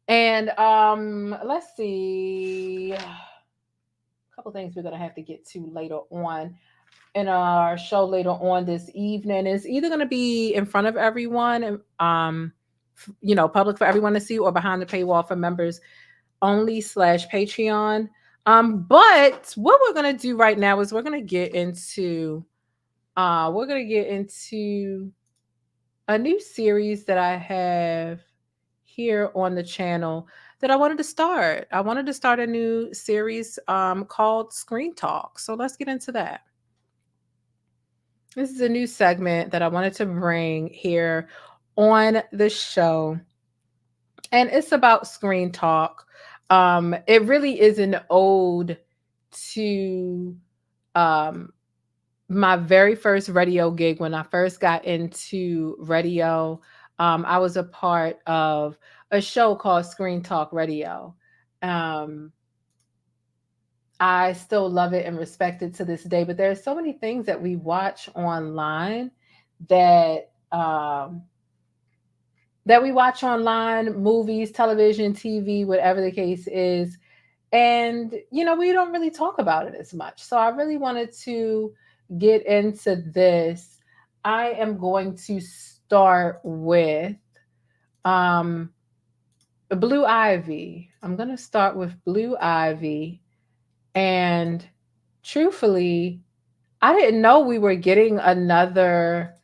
And let's see. A couple things we're going to have to get to later on in our show later on this evening. It's either going to be in front of everyone, public for everyone to see, or behind the paywall for members only /Patreon. But what we're going to do right now is we're going to get into a new series that I have here on the channel that I wanted to start. I wanted to start a new series called Screen Talk. So let's get into that. This is a new segment that I wanted to bring here on the show. And it's about Screen Talk. It really is an ode to my very first radio gig. When I first got into radio, I was a part of a show called Screen Talk Radio. I still love it and respect it to this day, but there are so many things that we watch online that we watch online, movies, television, TV, whatever the case is. And, we don't really talk about it as much. So I really wanted to get into this. I am going to start with Blue Ivy. I'm going to start with Blue Ivy. And truthfully, I didn't know we were getting another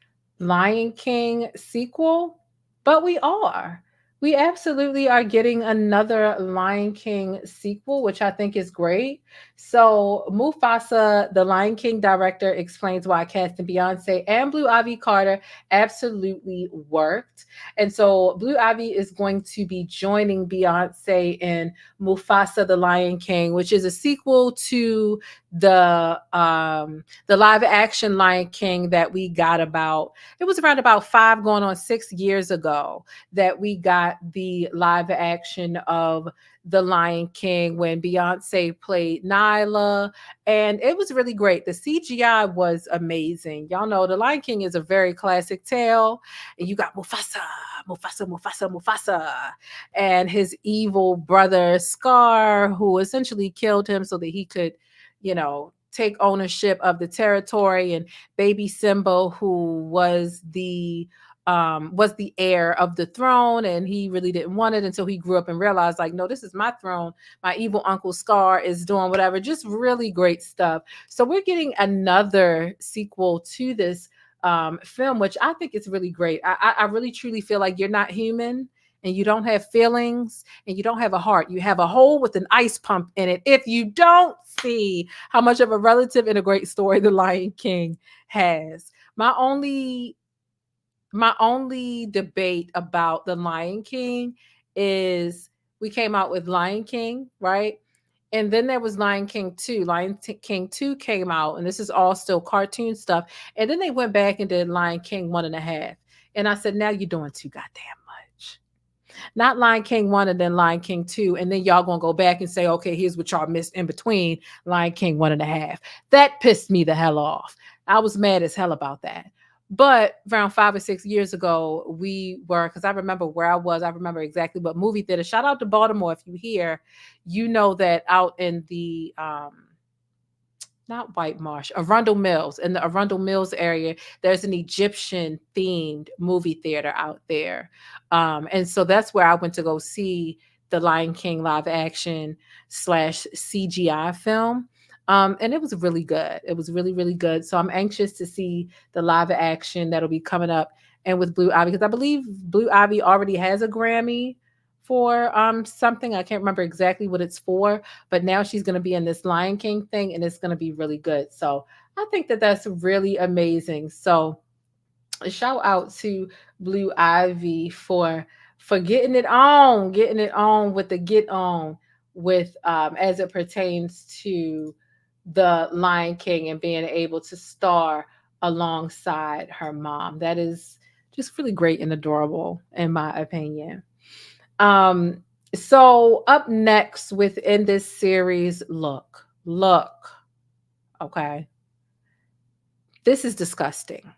Lion King sequel, but we are. We absolutely are getting another Lion King sequel, which I think is great. So Mufasa, the Lion King director, explains why casting Beyonce and Blue Ivy Carter absolutely worked. And so Blue Ivy is going to be joining Beyonce in Mufasa, the Lion King, which is a sequel to the live action Lion King that we got it was around about 5 going on 6 years ago that we got got the live action of The Lion King when Beyonce played Nyla, and it was really great. The CGI was amazing. Y'all know The Lion King is a very classic tale, and you got Mufasa, and his evil brother Scar, who essentially killed him so that he could, take ownership of the territory, and baby Simba, who was the heir of the throne, and he really didn't want it until he grew up and realized, like, no, this is my throne. My evil uncle Scar is doing whatever. Just really great stuff. So we're getting another sequel to this film, which I think is really great. I really truly feel like you're not human, and you don't have feelings, and you don't have a heart. You have a hole with an ice pump in it. If you don't see how much of a relative and a great story The Lion King has. My only debate about The Lion King is we came out with Lion King, right? And then there was Lion King 2. Lion King 2 came out, and this is all still cartoon stuff. And then they went back and did Lion King 1.5. And I said, now you're doing too goddamn much. Not Lion King 1 and then Lion King 2. And then y'all gonna go back and say, okay, here's what y'all missed in between Lion King 1.5. That pissed me the hell off. I was mad as hell about that. But around 5 or 6 years ago, because I remember where I was. I remember exactly what movie theater. Shout out to Baltimore. If you hear, you know that out in the, not White Marsh, Arundel Mills, in the Arundel Mills area, there's an Egyptian themed movie theater out there. And so that's where I went to go see the Lion King live action / CGI film. And it was really good. It was really, really good. So I'm anxious to see the live action that'll be coming up, and with Blue Ivy, because I believe Blue Ivy already has a Grammy for something. I can't remember exactly what it's for, but now she's going to be in this Lion King thing, and it's going to be really good. So I think that that's really amazing. So a shout out to Blue Ivy for getting it on with the get on with as it pertains to the Lion King and being able to star alongside her mom. That is just really great and adorable, in my opinion. So up next within this series, look, okay. This is disgusting.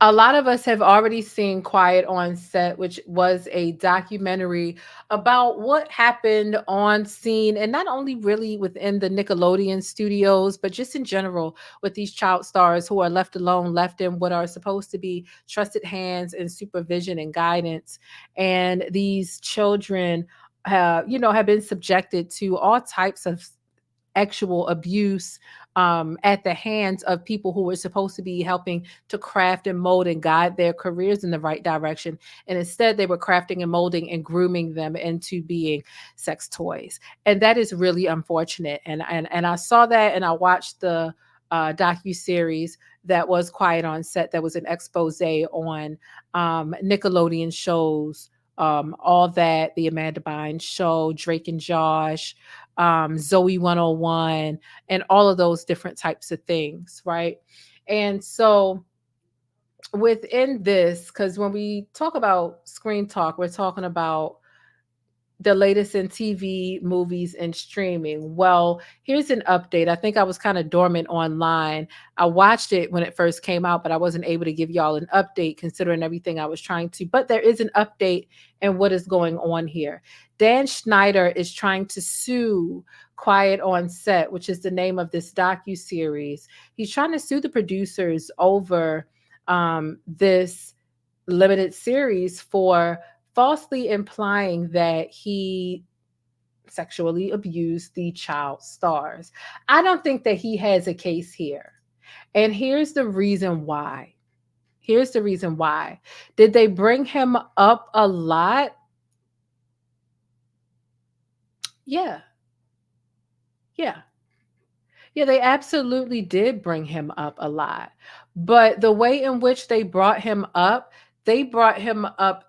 A lot of us have already seen Quiet on Set, which was a documentary about what happened on scene, and not only really within the Nickelodeon studios, but just in general with these child stars who are left alone, left in what are supposed to be trusted hands and supervision and guidance. And these children have been subjected to all types of actual abuse at the hands of people who were supposed to be helping to craft and mold and guide their careers in the right direction. And instead, they were crafting and molding and grooming them into being sex toys. And that is really unfortunate. And I saw that, and I watched the docuseries that was Quiet on Set. That was an expose on Nickelodeon shows, All That, the Amanda Bynes Show, Drake and Josh, Zoe 101, and all of those different types of things, right? And so within this, because when we talk about Screen Talk, we're talking about the latest in TV, movies, and streaming. Well, here's an update. I think I was kind of dormant online. I watched it when it first came out, but I wasn't able to give y'all an update considering everything I was trying to. But there is an update in what is going on here. Dan Schneider is trying to sue Quiet on Set, which is the name of this docuseries. He's trying to sue the producers over this limited series for falsely implying that he sexually abused the child stars. I don't think that he has a case here. And here's the reason why. Did they bring him up a lot? Yeah, they absolutely did bring him up a lot. But the way in which they brought him up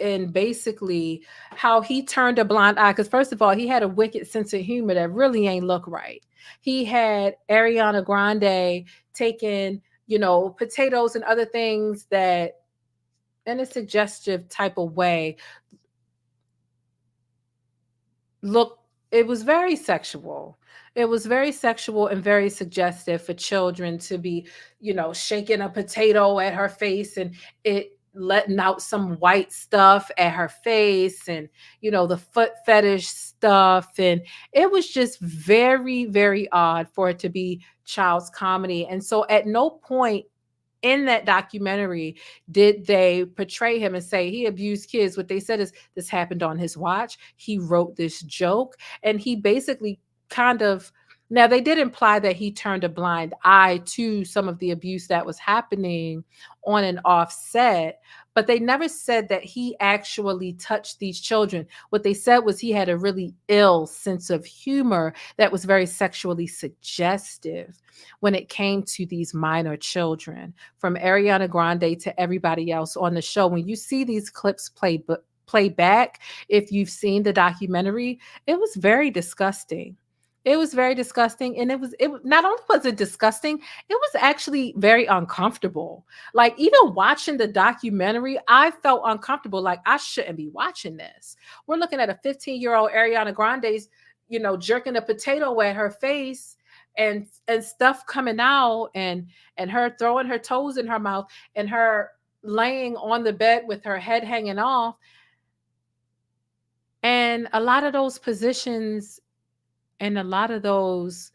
in basically how he turned a blind eye. Because first of all, he had a wicked sense of humor that really ain't look right. He had Ariana Grande taking, potatoes and other things that in a suggestive type of way it was very sexual. It was very sexual and very suggestive for children to be, shaking a potato at her face and it letting out some white stuff at her face and, the foot fetish stuff. And it was just very, very odd for it to be child's comedy. And so at no point in that documentary did they portray him and say he abused kids. What they said is this happened on his watch. He wrote this joke and he basically now they did imply that he turned a blind eye to some of the abuse that was happening on and off set, but they never said that he actually touched these children. What they said was he had a really ill sense of humor that was very sexually suggestive when it came to these minor children, from Ariana Grande to everybody else on the show. When you see these clips play back, if you've seen the documentary, it was very disgusting. It was very disgusting. And it not only was it disgusting, it was actually very uncomfortable. Like, even watching the documentary, I felt uncomfortable. Like, I shouldn't be watching this. We're looking at a 15-year-old Ariana Grande's, jerking a potato at her face and stuff coming out and her throwing her toes in her mouth and her laying on the bed with her head hanging off. And a lot of those positions and a lot of those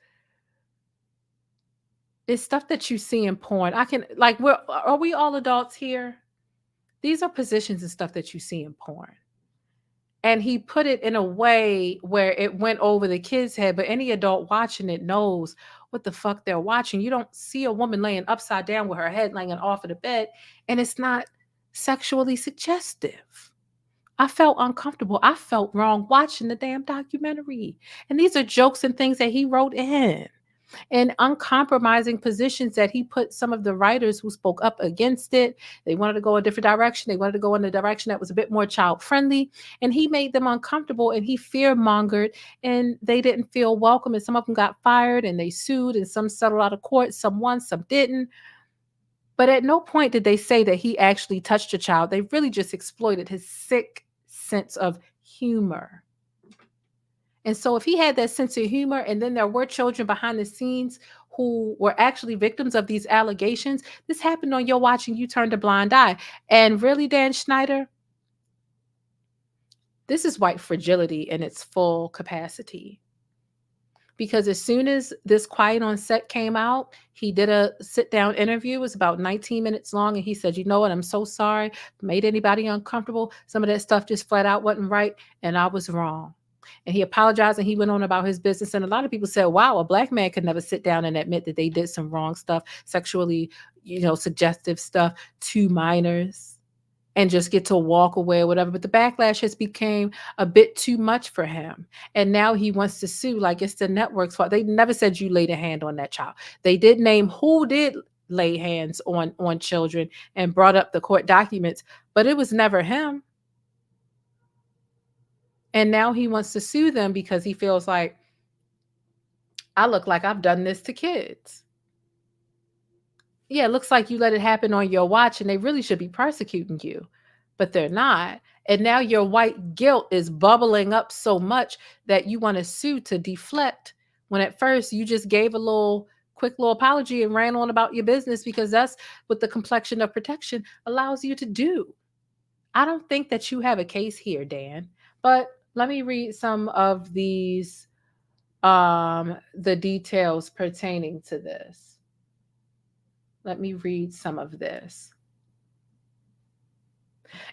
is stuff that you see in porn. Are we all adults here? These are positions and stuff that you see in porn. And he put it in a way where it went over the kid's head, but any adult watching it knows what the fuck they're watching. You don't see a woman laying upside down with her head laying off of the bed, and it's not sexually suggestive. I felt uncomfortable. I felt wrong watching the damn documentary. And these are jokes and things that he wrote in and uncompromising positions that he put some of the writers who spoke up against it. They wanted to go a different direction. They wanted to go in a direction that was a bit more child friendly. And he made them uncomfortable and he fear mongered and they didn't feel welcome. And some of them got fired and they sued and some settled out of court. Some won, some didn't. But at no point did they say that he actually touched a child. They really just exploited his sick sense of humor. And so if he had that sense of humor and then there were children behind the scenes who were actually victims of these allegations, this happened on your watch and you turned a blind eye. And really, Dan Schneider, this is white fragility in its full capacity. Because as soon as this Quiet on Set came out, he did a sit-down interview. It was about 19 minutes long. And he said, you know what? I'm so sorry. Made anybody uncomfortable. Some of that stuff just flat out wasn't right. And I was wrong. And he apologized and he went on about his business. And a lot of people said, wow, a Black man could never sit down and admit that they did some wrong stuff, sexually, suggestive stuff to minors and just get to walk away or whatever. But the backlash has become a bit too much for him. And now he wants to sue like it's the network's fault. They never said you laid a hand on that child. They did name who did lay hands on children and brought up the court documents, but it was never him. And now he wants to sue them because he feels like, I look like I've done this to kids. Yeah, it looks like you let it happen on your watch and they really should be prosecuting you, but they're not. And now your white guilt is bubbling up so much that you want to sue to deflect when at first you just gave a quick little apology and ran on about your business because that's what the complexion of protection allows you to do. I don't think that you have a case here, Dan, but let me read some of these, the details pertaining to this. Let me read some of this.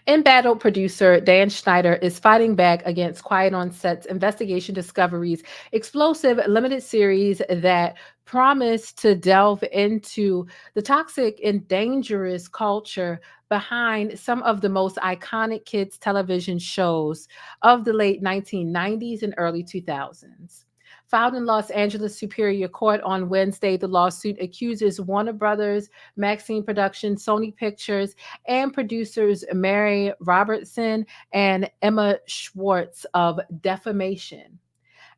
Embattled producer Dan Schneider is fighting back against Quiet on Set's Investigation Discoveries explosive limited series that promised to delve into the toxic and dangerous culture behind some of the most iconic kids television shows of the late 1990s and early 2000s. Filed in Los Angeles Superior Court on Wednesday, the lawsuit accuses Warner Brothers, Maxine Productions, Sony Pictures, and producers Mary Robertson and Emma Schwartz of defamation.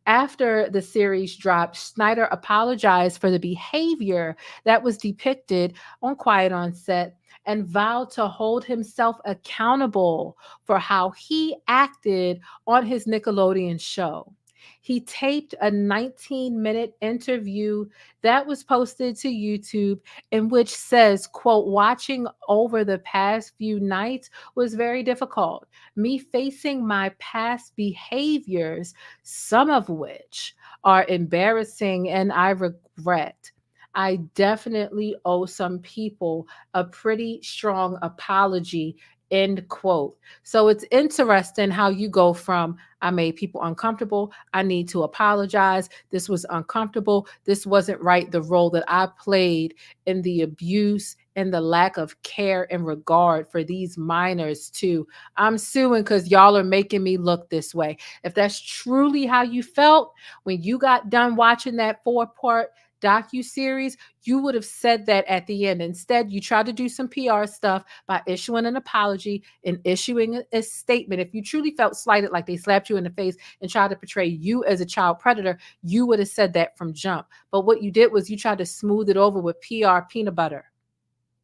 After the series dropped, Schneider apologized for the behavior that was depicted on Quiet on Set and vowed to hold himself accountable for how he acted on his Nickelodeon show. He taped a 19-minute interview that was posted to YouTube in which says, quote, watching over the past few nights was very difficult. Me facing my past behaviors, some of which are embarrassing and I regret. I definitely owe some people a pretty strong apology, end quote. So it's interesting how you go from, I made people uncomfortable, I need to apologize, this was uncomfortable, this wasn't right, the role that I played in the abuse and the lack of care and regard for these minors too. I'm suing because y'all are making me look this way. If that's truly how you felt when you got done watching that 4-part docu-series, you would have said that at the end. Instead, you tried to do some PR stuff by issuing an apology and issuing a statement. If you truly felt slighted, like they slapped you in the face and tried to portray you as a child predator, you would have said that from jump. But what you did was you tried to smooth it over with PR peanut butter.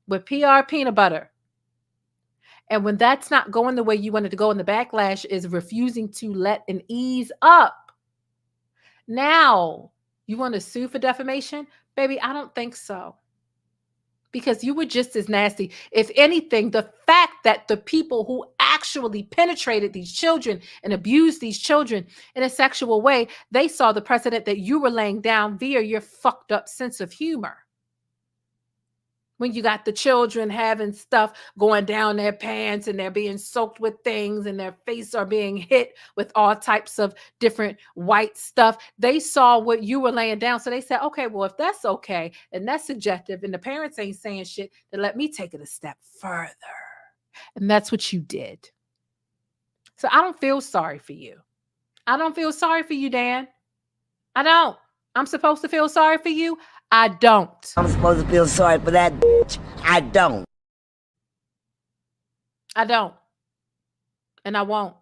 With PR peanut butter. And when that's not going the way you wanted to go, and the backlash is refusing to let and ease up, now you want to sue for defamation? Baby, I don't think so. Because you were just as nasty. If anything, the fact that the people who actually penetrated these children and abused these children in a sexual way, they saw the precedent that you were laying down via your fucked up sense of humor. When you got the children having stuff going down their pants and they're being soaked with things and their face are being hit with all types of different white stuff, they saw what you were laying down. So they said, okay, well, if that's okay and that's subjective and the parents ain't saying shit, then let me take it a step further. And that's what you did. So I don't feel sorry for you. I don't feel sorry for you, Dan. I don't. I'm supposed to feel sorry for you. I don't. I'm supposed to feel sorry for that bitch. I don't. I don't. And I won't.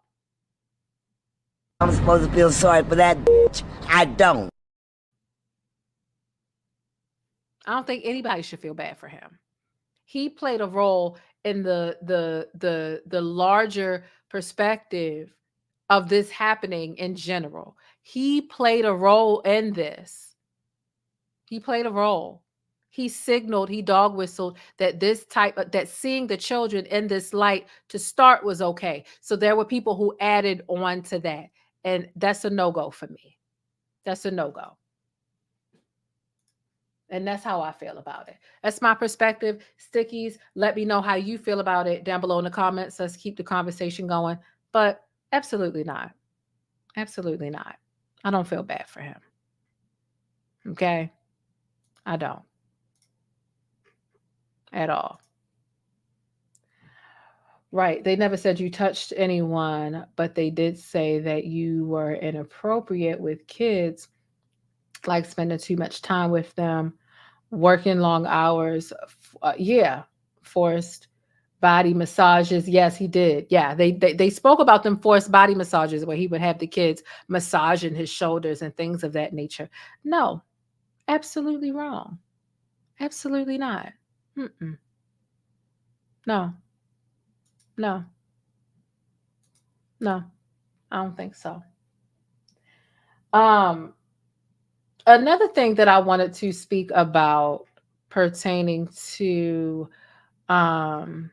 I'm supposed to feel sorry for that bitch. I don't. I don't think anybody should feel bad for him. He played a role in the larger perspective of this happening in general. He played a role in this. He played a role. He signaled, he dog whistled that that seeing the children in this light to start was okay. So there were people who added on to that. And that's a no-go for me. That's a no-go. And that's how I feel about it. That's my perspective. Stickies, let me know how you feel about it down below in the comments. Let's keep the conversation going. But absolutely not. Absolutely not. I don't feel bad for him. Okay? I don't. At all. Right. They never said you touched anyone, but they did say that you were inappropriate with kids, like spending too much time with them, working long hours. Forced body massages. Yes, he did. Yeah, they spoke about them forced body massages where he would have the kids massaging his shoulders and things of that nature. No. Absolutely wrong. Absolutely not. Mm-mm. No. No. No. I don't think so. Another thing that I wanted to speak about pertaining to this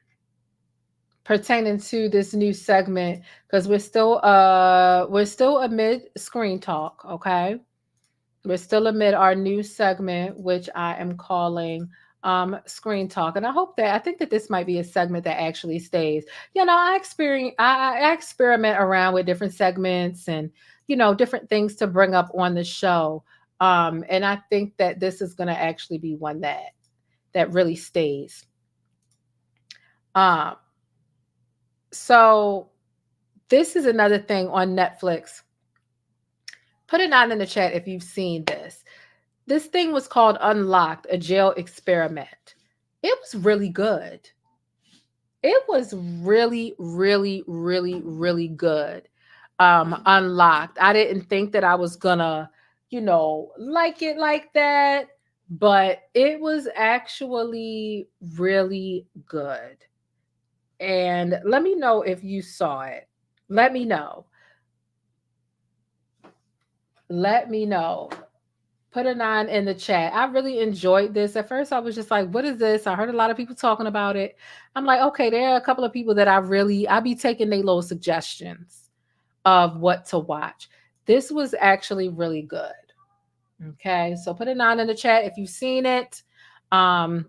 new segment, because we're still amid screen talk, okay? We're still amid our new segment, which I am calling Screen Talk. And I think that this might be a segment that actually stays. You know, I experiment around with different segments and, you know, different things to bring up on the show. And I think that this is going to actually be one that really stays. So this is another thing on Netflix. Put it out in the chat if you've seen this. This thing was called Unlocked, a jail experiment. It was really good. It was really, really, really, really good. Unlocked. I didn't think that I was gonna, like it like that, but it was actually really good. And let me know if you saw it. Let me know. Let me know. Put a 9 in the chat. I really enjoyed this. At first, I was just like, what is this? I heard a lot of people talking about it. I'm like, okay, there are a couple of people that I be taking their little suggestions of what to watch. This was actually really good. Okay, so put a 9 in the chat if you've seen it. And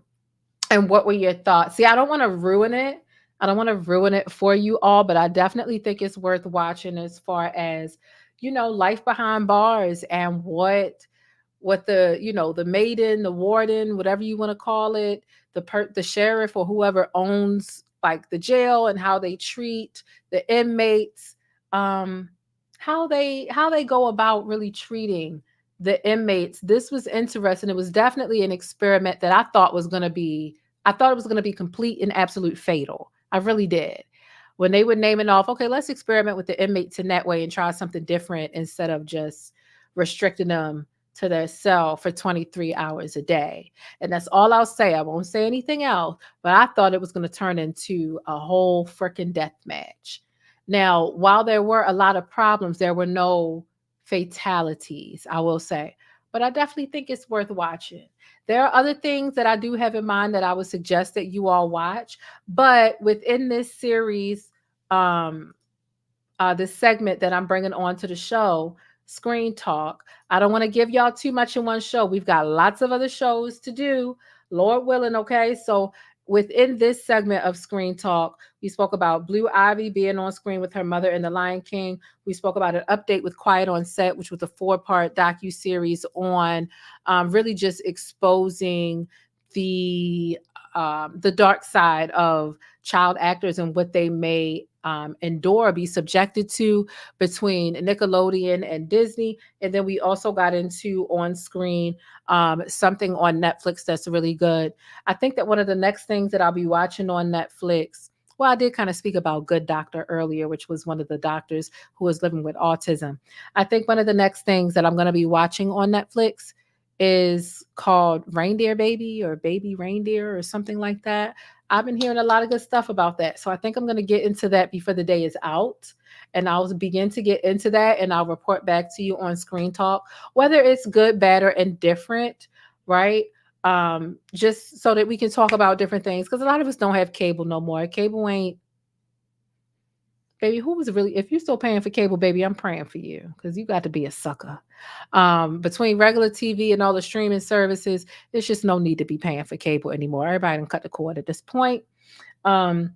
what were your thoughts? See, I don't want to ruin it. I don't want to ruin it for you all, but I definitely think it's worth watching as far as, life behind bars and what the, the maiden, the warden, whatever you want to call it, the sheriff or whoever owns like the jail and how they treat the inmates, how they go about really treating the inmates. This was interesting. It was definitely an experiment that I thought it was going to be complete and absolute fatal. I really did. When they were naming off, okay, let's experiment with the inmates in that way and try something different instead of just restricting them to their cell for 23 hours a day. And that's all I'll say. I won't say anything else, but I thought it was going to turn into a whole freaking death match. Now, while there were a lot of problems, there were no fatalities, I will say, but I definitely think it's worth watching. There are other things that I do have in mind that I would suggest that you all watch, but within this series, this segment that I'm bringing on to the show, Screen Talk, I don't want to give y'all too much in one show. We've got lots of other shows to do, Lord willing, okay? So within this segment of Screen Talk, we spoke about Blue Ivy being on screen with her mother in The Lion King. We spoke about an update with Quiet on Set, which was a 4-part docuseries on really just exposing the dark side of child actors and what they may endure, be subjected to between Nickelodeon and Disney. And then we also got into on screen something on Netflix that's really good. I think that one of the next things that I'll be watching on Netflix, well, I did kind of speak about Good Doctor earlier, which was one of the doctors who was living with autism. I think one of the next things that I'm going to be watching on Netflix is called Reindeer Baby or Baby Reindeer or something like that. I've been hearing a lot of good stuff about that. So I think I'm going to get into that before the day is out. And I'll begin to get into that and I'll report back to you on Screen Talk, whether it's good, bad, or indifferent, right? Just so that we can talk about different things. Because a lot of us don't have cable no more. Cable ain't, baby, if you're still paying for cable, baby, I'm praying for you because you got to be a sucker. Between regular TV and all the streaming services, there's just no need to be paying for cable anymore. Everybody can cut the cord at this point. Yeah,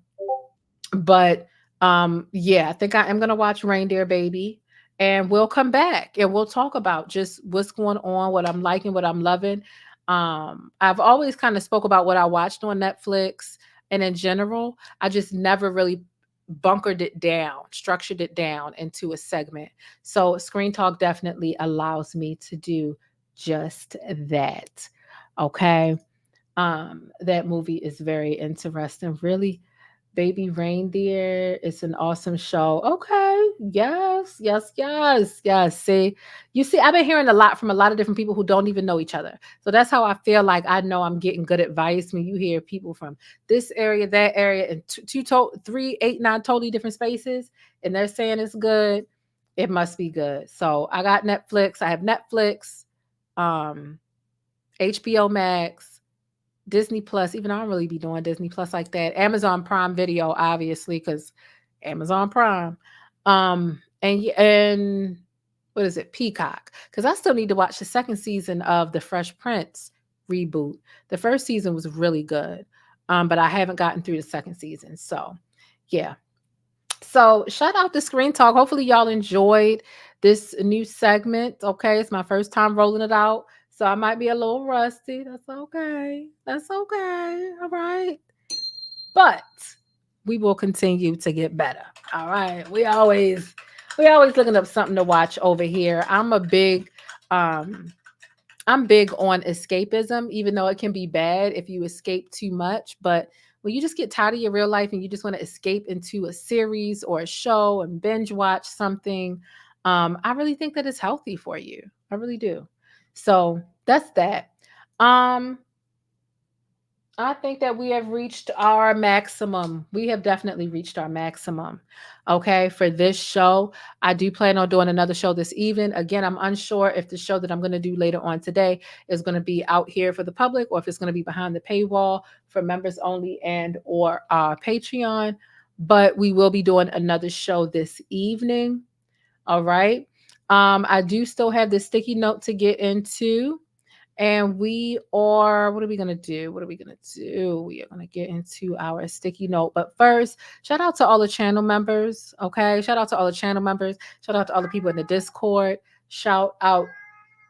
I think I am going to watch Reindeer Baby and we'll come back and we'll talk about just what's going on, what I'm liking, what I'm loving. I've always kind of spoke about what I watched on Netflix and in general, I just never really structured it down into a segment. So Screen Talk definitely allows me to do just that. Okay. That movie is very interesting. Really, Baby Reindeer. It's an awesome show. Okay. Yes. See, I've been hearing a lot from a lot of different people who don't even know each other. So that's how I feel like I know I'm getting good advice when you hear people from this area, that area, and 3, 8, 9 totally different spaces, and they're saying it's good. It must be good. So I got Netflix. I have Netflix, HBO Max, Disney Plus, even I don't really be doing Disney Plus like that. Amazon Prime Video, obviously, because Amazon Prime. And what is it? Peacock. Because I still need to watch the second season of the Fresh Prince reboot. The first season was really good. But I haven't gotten through the second season. So yeah. So shout out to Screen Talk. Hopefully y'all enjoyed this new segment. Okay. It's my first time rolling it out. So I might be a little rusty. That's okay. All right. But we will continue to get better. All right. We always looking up something to watch over here. I'm big on escapism, even though it can be bad if you escape too much. But when you just get tired of your real life and you just want to escape into a series or a show and binge watch something, I really think that it's healthy for you. I really do. So that's that. I think that we have reached our maximum. We have definitely reached our maximum. Okay, for this show, I do plan on doing another show this evening. Again, I'm unsure if the show that I'm going to do later on today is going to be out here for the public or if it's going to be behind the paywall for members only and or Patreon. But we will be doing another show this evening. All right. I do still have the sticky note to get into. And we are, what are we going to do? We are going to get into our sticky note. But first, shout out to all the channel members. Okay. Shout out to all the channel members. Shout out to all the people in the Discord. Shout out.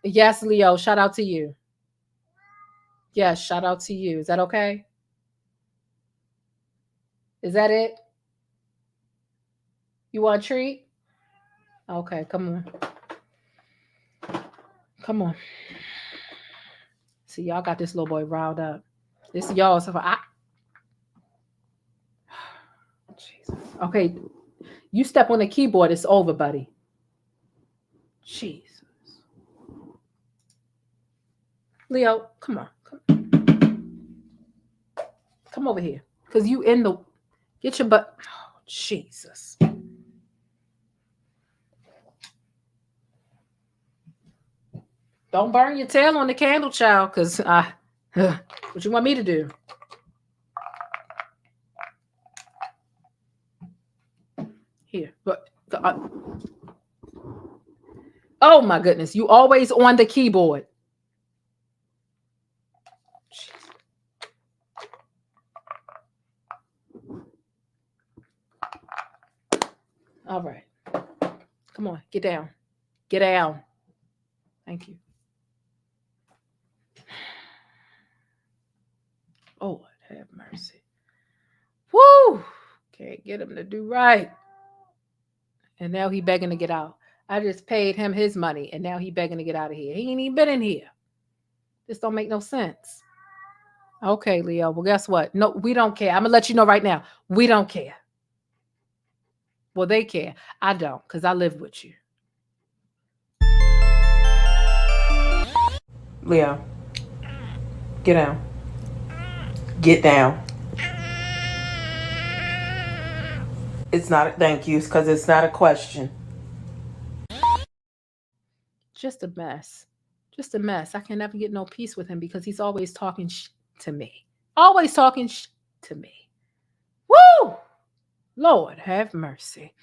Yes, Leo. Shout out to you. Yes. Shout out to you. Is that okay? Is that it? You want a treat? Okay. Come on. Come on. See, y'all got this little boy riled up. This y'all. So Jesus. Okay, you step on the keyboard, it's over, buddy. Jesus. Leo, come on. Come over here. Because you in the... Get your butt... Oh, Jesus. Don't burn your tail on the candle, child, because what you want me to do? Here. But, oh, my goodness. You always on the keyboard. All right. Come on. Get down. Get down. Thank you. Oh, have mercy. Woo! Can't get him to do right. And now he begging to get out. I just paid him his money, and now he begging to get out of here. He ain't even been in here. This don't make no sense. Okay, Leo. Well, guess what? No, we don't care. I'm going to let you know right now. We don't care. Well, they care. I don't, because I live with you. Leo, get down. Get down. It's not a thank you, because it's not a question. Just a mess. Just a mess. I can never get no peace with him because he's always talking to me. Always talking to me. Woo! Lord, have mercy.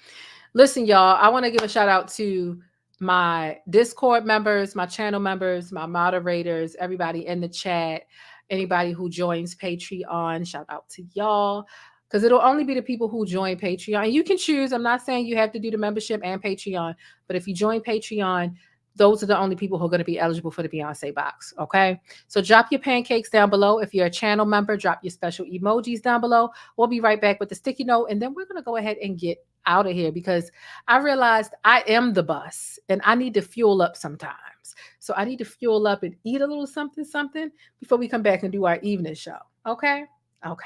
Listen, y'all, I want to give a shout out to my Discord members, my channel members, my moderators, everybody in the chat, anybody who joins Patreon. Shout out to y'all, because it'll only be the people who join Patreon. You can choose. I'm not saying you have to do the membership and Patreon, but if you join Patreon, those are the only people who are going to be eligible for the Beyonce box. Okay. So drop your pancakes down below. If you're a channel member, drop your special emojis down below. We'll be right back with the sticky note. And then we're going to go ahead and get out of here because I realized I am the bus and I need to fuel up sometimes. So I need to fuel up and eat a little something before we come back and do our evening show. Okay. Okay.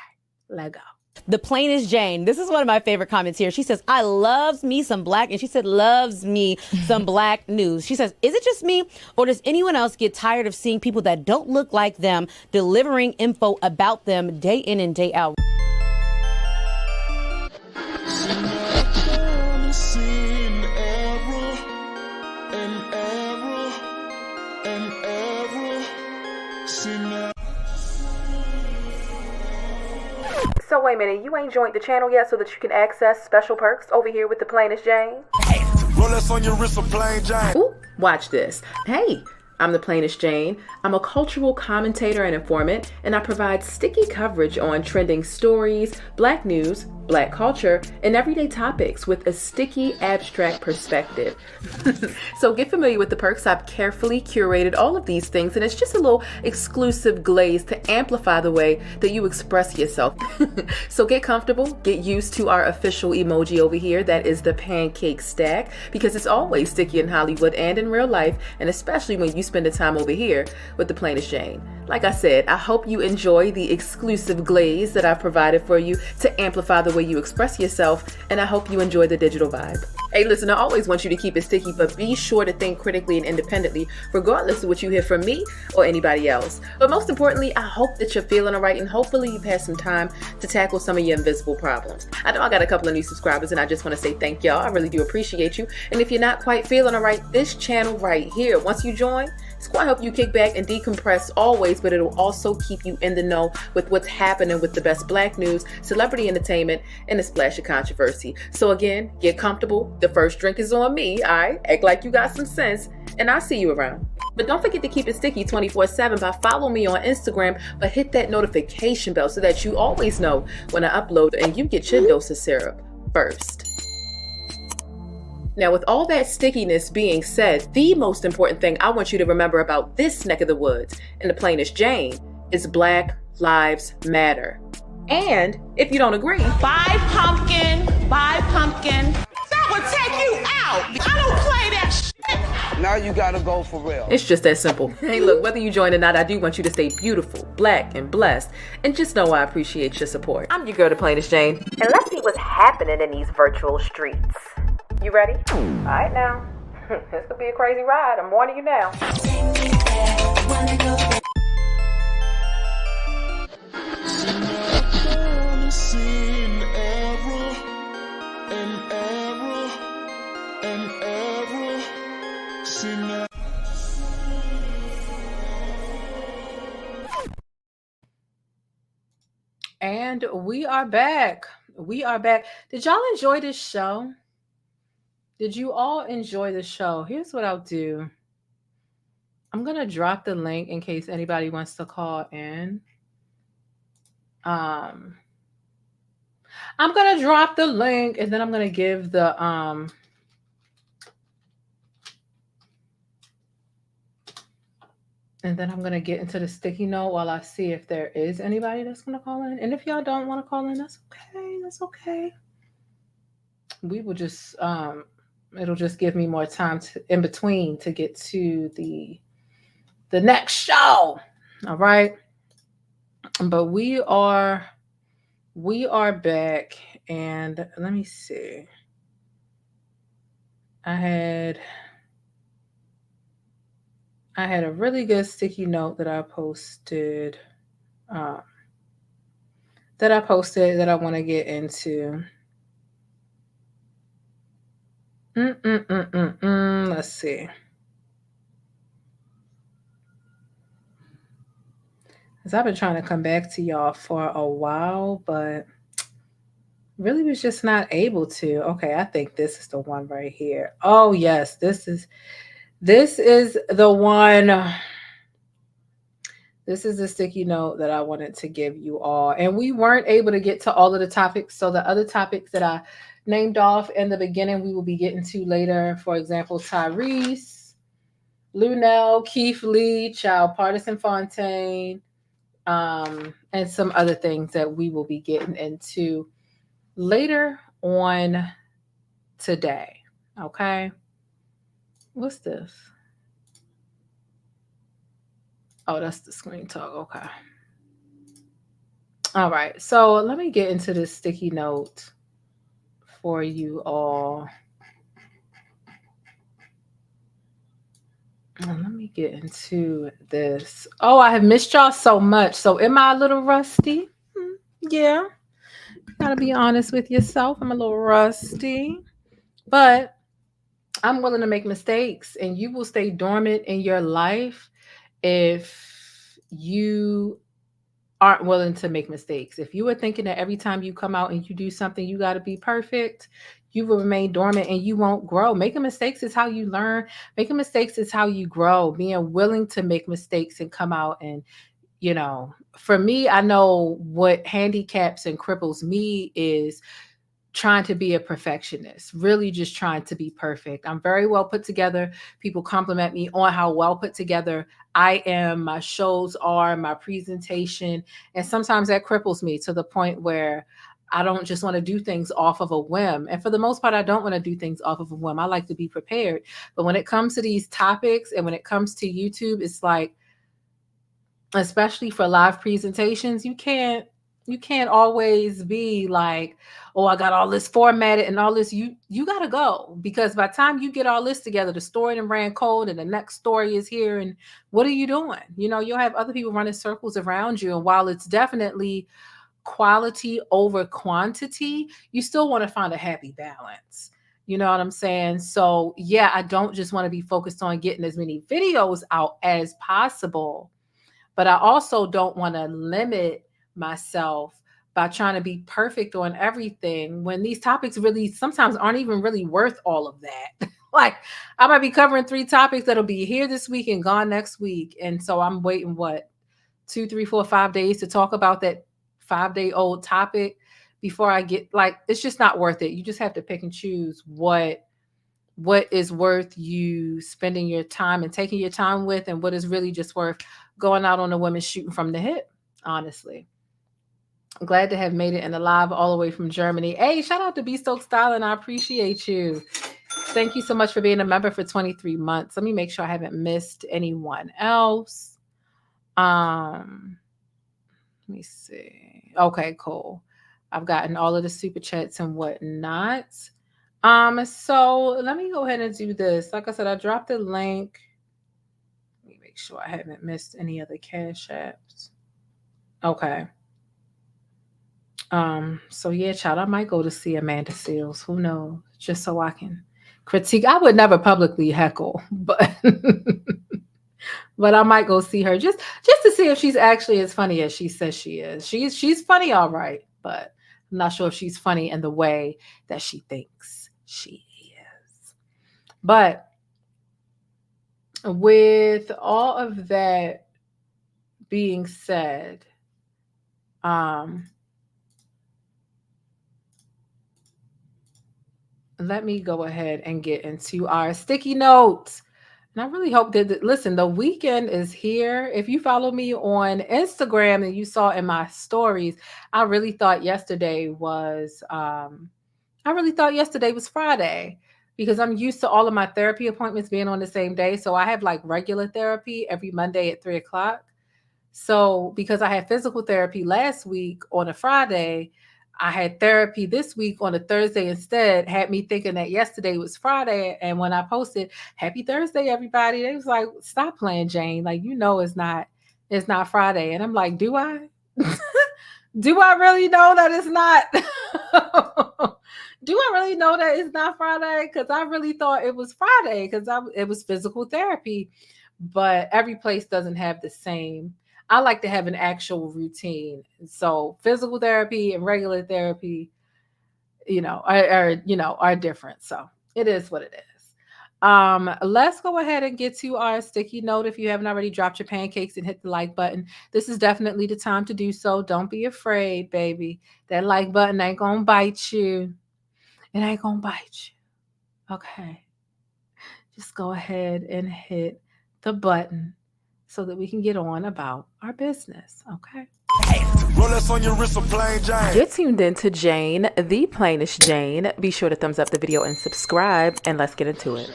Let go. The plainest Jane. This is one of my favorite comments here. She says, I loves me some black, and she said, loves me some black news. She says, is it just me, or does anyone else get tired of seeing people that don't look like them delivering info about them day in and day out? So wait a minute, you ain't joined the channel yet so that you can access special perks over here with the plainest Jane? Rolex on your wrist, a plain Jane. Ooh, watch this. Hey, I'm the plainest Jane. I'm a cultural commentator and informant, and I provide sticky coverage on trending stories, black news, black culture, and everyday topics with a sticky, abstract perspective. So get familiar with the perks. I've carefully curated all of these things, and it's just a little exclusive glaze to amplify the way that you express yourself. So get comfortable, get used to our official emoji over here. That is the pancake stack, because it's always sticky in Hollywood and in real life, and especially when you spend the time over here with the plainest Jane. Like I said, I hope you enjoy the exclusive glaze that I've provided for you to amplify the way you express yourself, and I hope you enjoy the digital vibe. Hey, listen, I always want you to keep it sticky, but be sure to think critically and independently, regardless of what you hear from me or anybody else. But most importantly, I hope that you're feeling all right, and hopefully you've had some time to tackle some of your invisible problems. I know I got a couple of new subscribers, and I just want to say thank y'all. I really do appreciate you. And if you're not quite feeling all right, this channel right here, once you join, it's going to help you kick back and decompress always, but it'll also keep you in the know with what's happening with the best Black news, celebrity entertainment, and a splash of controversy. So again, get comfortable. The first drink is on me, all right? Act like you got some sense, and I'll see you around. But don't forget to keep it sticky 24/7 by following me on Instagram, but hit that notification bell so that you always know when I upload and you get your dose of syrup first. Now, with all that stickiness being said, the most important thing I want you to remember about this neck of the woods and the plainest Jane is Black Lives Matter. And if you don't agree, Buy pumpkin. That would take you out. I don't play that shit. Now you gotta go for real. it's just that simple. Hey, look, whether you join or not, I do want you to stay beautiful, Black, and blessed. And just know I appreciate your support. I'm your girl, the plainest Jane. And let's see what's happening in these virtual streets. You ready? All right now. This could be a crazy ride. I'm warning you now. And we are back. We are back. Did y'all enjoy this show? Did you all enjoy the show? Here's what I'll do. I'm going to drop the link in case anybody wants to call in. I'm going to drop the link, and then I'm going to give the and then I'm going to get into the sticky note while I see if there is anybody that's going to call in. And if y'all don't want to call in, that's okay. That's okay. We will just it'll just give me more time in between to get to the next show. All right. But we are back, and let me see. I had a really good sticky note that I posted that I want to get into. Let's see. Because I've been trying to come back to y'all for a while, but really was just not able to. Okay, I think this is the one right here. Oh, yes, this is the one. This is the sticky note that I wanted to give you all. And we weren't able to get to all of the topics. So the other topics that I named off in the beginning, we will be getting to later. For example, Tyrese, Lunel, Keith Lee, Child Partisan Fontaine, and some other things that we will be getting into later on today. Okay. What's this? Oh, that's the screen talk. Okay. All right. So let me get into this sticky note for you all. Let me get into this. Oh, I have missed y'all so much. So am I a little rusty? Yeah. You gotta be honest with yourself. I'm a little rusty. But I'm willing to make mistakes, and you will stay dormant in your life if you aren't willing to make mistakes. If you are thinking that every time you come out and you do something, you got to be perfect, you will remain dormant and you won't grow. Making mistakes is how you learn. Making mistakes is how you grow. Being willing to make mistakes and come out and, you know, for me, I know what handicaps and cripples me is trying to be a perfectionist, really just trying to be perfect. I'm very well put together. People compliment me on how well put together I am, my shows are, my presentation. And sometimes that cripples me to the point where I don't just want to do things off of a whim. And for the most part, I don't want to do things off of a whim. I like to be prepared. But when it comes to these topics and when it comes to YouTube, it's like, especially for live presentations, you can't You can't always be like, oh, I got all this formatted and all this. You got to go, because by the time you get all this together, the story done ran cold and the next story is here. And what are you doing? You know, you'll have other people running circles around you. And while it's definitely quality over quantity, you still want to find a happy balance. You know what I'm saying? So yeah, I don't just want to be focused on getting as many videos out as possible, but I also don't want to limit myself by trying to be perfect on everything when these topics really sometimes aren't even really worth all of that. Like, I might be covering 3 topics that'll be here this week and gone next week. And so I'm waiting, 2, 3, 4, 5 days to talk about that 5-day-old topic before I get, like, it's just not worth it. You just have to pick and choose what is worth you spending your time and taking your time with, and what is really just worth going out on a woman shooting from the hip, honestly. I'm glad to have made it in the live all the way from Germany. Hey, shout out to B Stokes Styling. I appreciate you. Thank you so much for being a member for 23 months. Let me make sure I haven't missed anyone else. Let me see. Okay, cool. I've gotten all of the super chats and whatnot. So let me go ahead and do this. Like I said, I dropped the link. Let me make sure I haven't missed any other cash apps. Okay. So yeah, child, I might go to see Amanda Seals. Who knows? Just so I can critique. I would never publicly heckle, but but I might go see her just to see if she's actually as funny as she says she is. She's funny, all right, but I'm not sure if she's funny in the way that she thinks she is. But with all of that being said, let me go ahead and get into our sticky notes. And I really hope that, listen, the weekend is here. If you follow me on Instagram and you saw in my stories, I really thought yesterday was Friday, because I'm used to all of my therapy appointments being on the same day. So I have like regular therapy every Monday at 3:00. So because I had physical therapy last week on a Friday, I had therapy this week on a Thursday instead, had me thinking that yesterday was Friday. And when I posted, happy Thursday, everybody, they was like, stop playing, Jane. Like, you know, it's not Friday. And I'm like, do I? Do I really know that it's not? Do I really know that it's not Friday? Because I really thought it was Friday because it was physical therapy. But every place doesn't have the same. I like to have an actual routine. So physical therapy and regular therapy, are different. So it is what it is. Let's go ahead and get to our sticky note. If you haven't already, dropped your pancakes and hit the like button. This is definitely the time to do so. Don't be afraid, baby. That like button ain't gonna bite you. It ain't gonna bite you. Okay. Just go ahead and hit the button so that we can get on about our business, okay? Rolex on your wrist, a plain Jane. You're tuned in to Jane, the plainest Jane. Be sure to thumbs up the video and subscribe, and let's get into it.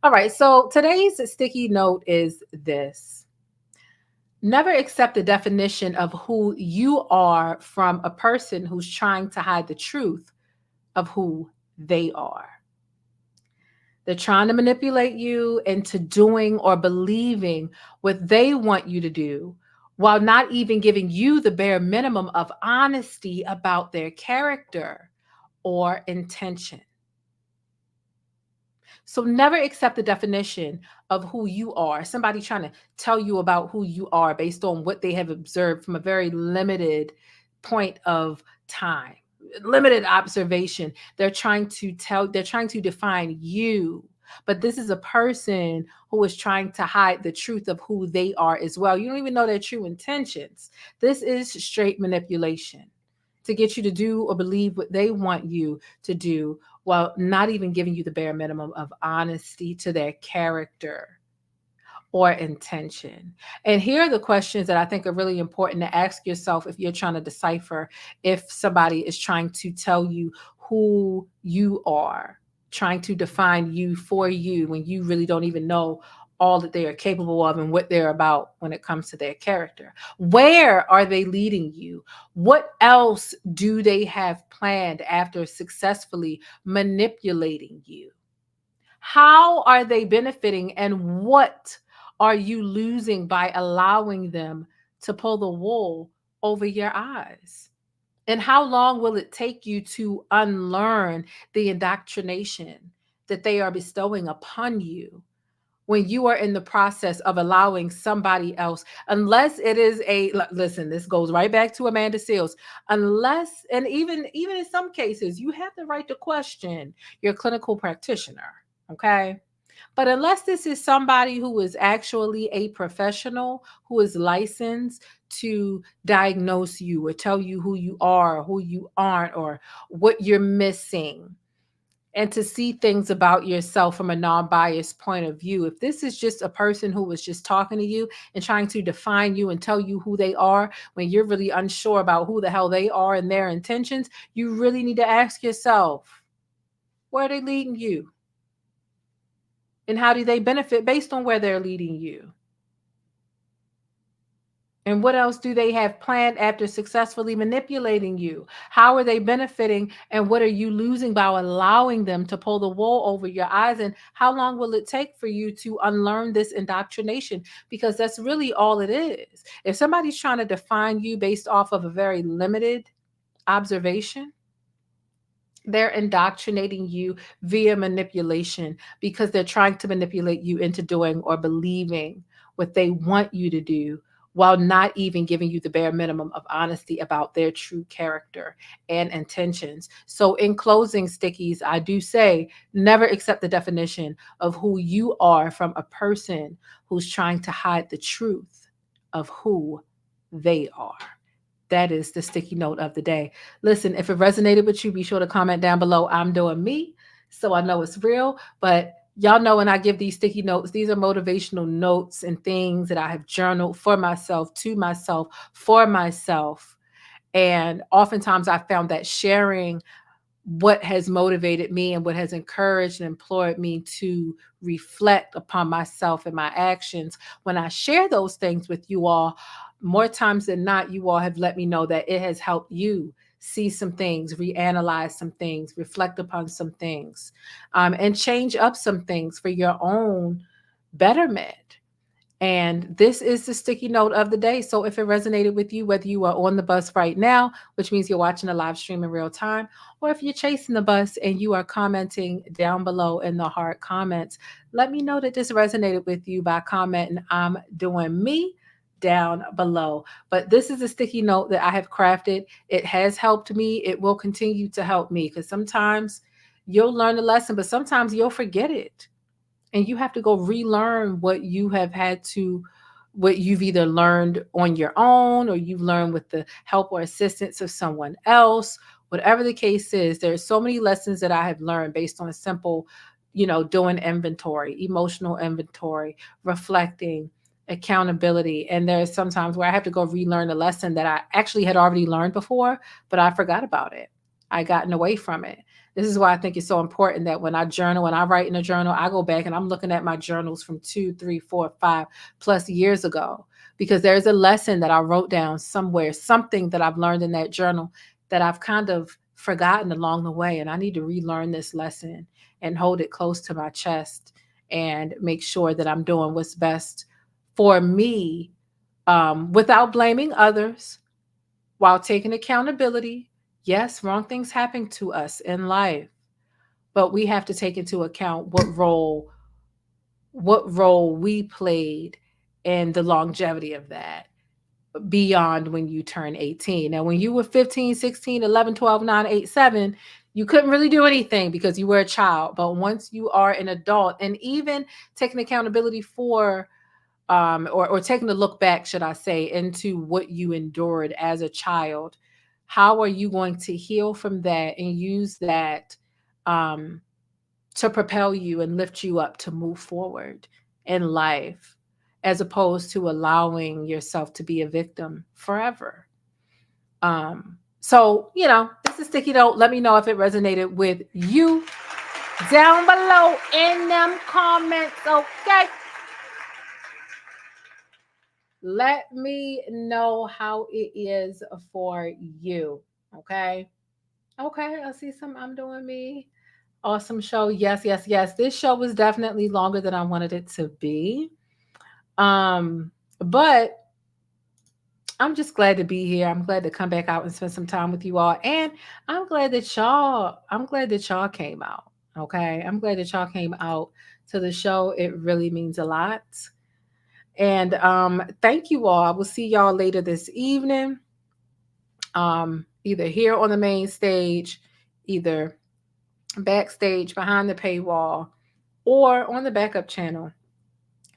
All right, so today's sticky note is this. Never accept the definition of who you are from a person who's trying to hide the truth of who they are. They're trying to manipulate you into doing or believing what they want you to do, while not even giving you the bare minimum of honesty about their character or intention. So never accept the definition of who you are. Somebody trying to tell you about who you are based on what they have observed from a very limited point of time, limited observation. They're trying to define you. But this is a person who is trying to hide the truth of who they are as well. You don't even know their true intentions. This is straight manipulation to get you to do or believe what they want you to do, while not even giving you the bare minimum of honesty to their character or intention. And here are the questions that I think are really important to ask yourself if you're trying to decipher if somebody is trying to tell you who you are, trying to define you for you when you really don't even know all that they are capable of and what they're about when it comes to their character. Where are they leading you? What else do they have planned after successfully manipulating you? How are they benefiting, and what are you losing by allowing them to pull the wool over your eyes? And how long will it take you to unlearn the indoctrination that they are bestowing upon you when you are in the process of allowing somebody else, unless it is listen, this goes right back to Amanda Seales, unless, and even in some cases, you have the right to question your clinical practitioner, okay? But unless this is somebody who is actually a professional, who is licensed to diagnose you or tell you who you are, who you aren't, or what you're missing, and to see things about yourself from a non-biased point of view. If this is just a person who was just talking to you and trying to define you and tell you who they are when you're really unsure about who the hell they are and their intentions, you really need to ask yourself, where are they leading you? And how do they benefit based on where they're leading you? And what else do they have planned after successfully manipulating you? How are they benefiting, and what are you losing by allowing them to pull the wool over your eyes? And how long will it take for you to unlearn this indoctrination? Because that's really all it is. If somebody's trying to define you based off of a very limited observation, they're indoctrinating you via manipulation, because they're trying to manipulate you into doing or believing what they want you to do, while not even giving you the bare minimum of honesty about their true character and intentions. So in closing, Stickies, I do say, never accept the definition of who you are from a person who's trying to hide the truth of who they are. That is the sticky note of the day. Listen, if it resonated with you, be sure to comment down below. I'm doing me, so I know it's real. But y'all know when I give these sticky notes, these are motivational notes and things that I have journaled for myself, to myself, for myself. And oftentimes I found that sharing what has motivated me and what has encouraged and implored me to reflect upon myself and my actions, when I share those things with you all, more times than not, you all have let me know that it has helped you see some things, reanalyze some things, reflect upon some things, and change up some things for your own betterment. And this is the sticky note of the day. So if it resonated with you, whether you are on the bus right now, which means you're watching a live stream in real time, or if you're chasing the bus and you are commenting down below in the hard comments, let me know that this resonated with you by commenting "I'm doing me" down below. But this is a sticky note that I have crafted. It has helped me. It will continue to help me, because sometimes you'll learn a lesson, but sometimes you'll forget it. And you have to go relearn what you have had to, what you've either learned on your own or you've learned with the help or assistance of someone else. Whatever the case is, there's so many lessons that I have learned based on a simple, doing inventory, emotional inventory, reflecting, accountability. And there's sometimes where I have to go relearn a lesson that I actually had already learned before, but I forgot about it. I gotten away from it. This is why I think it's so important that when I journal, when I write in a journal, I go back and I'm looking at my journals from 2, 3, 4, 5+ years ago, because there's a lesson that I wrote down somewhere, something that I've learned in that journal that I've kind of forgotten along the way. And I need to relearn this lesson and hold it close to my chest and make sure that I'm doing what's best for me, without blaming others, while taking accountability. Yes, wrong things happen to us in life, but we have to take into account what role we played in the longevity of that beyond when you turn 18. Now, when you were 15, 16, 11, 12, 9, 8, 7, you couldn't really do anything because you were a child. But once you are an adult, and even taking accountability for or taking a look back, should I say, into what you endured as a child, how are you going to heal from that and use that to propel you and lift you up to move forward in life, as opposed to allowing yourself to be a victim forever? So, this is sticky note. Let me know if it resonated with you down below in them comments, okay? Let me know how it is for you. Okay. Okay. I see some I'm doing me. Awesome show. Yes, yes, yes. This show was definitely longer than I wanted it to be. But I'm just glad to be here. I'm glad to come back out and spend some time with you all. And I'm glad that y'all came out. Okay. I'm glad that y'all came out to the show. It really means a lot. And thank you all. I will see y'all later this evening. Either here on the main stage, either backstage behind the paywall, or on the backup channel,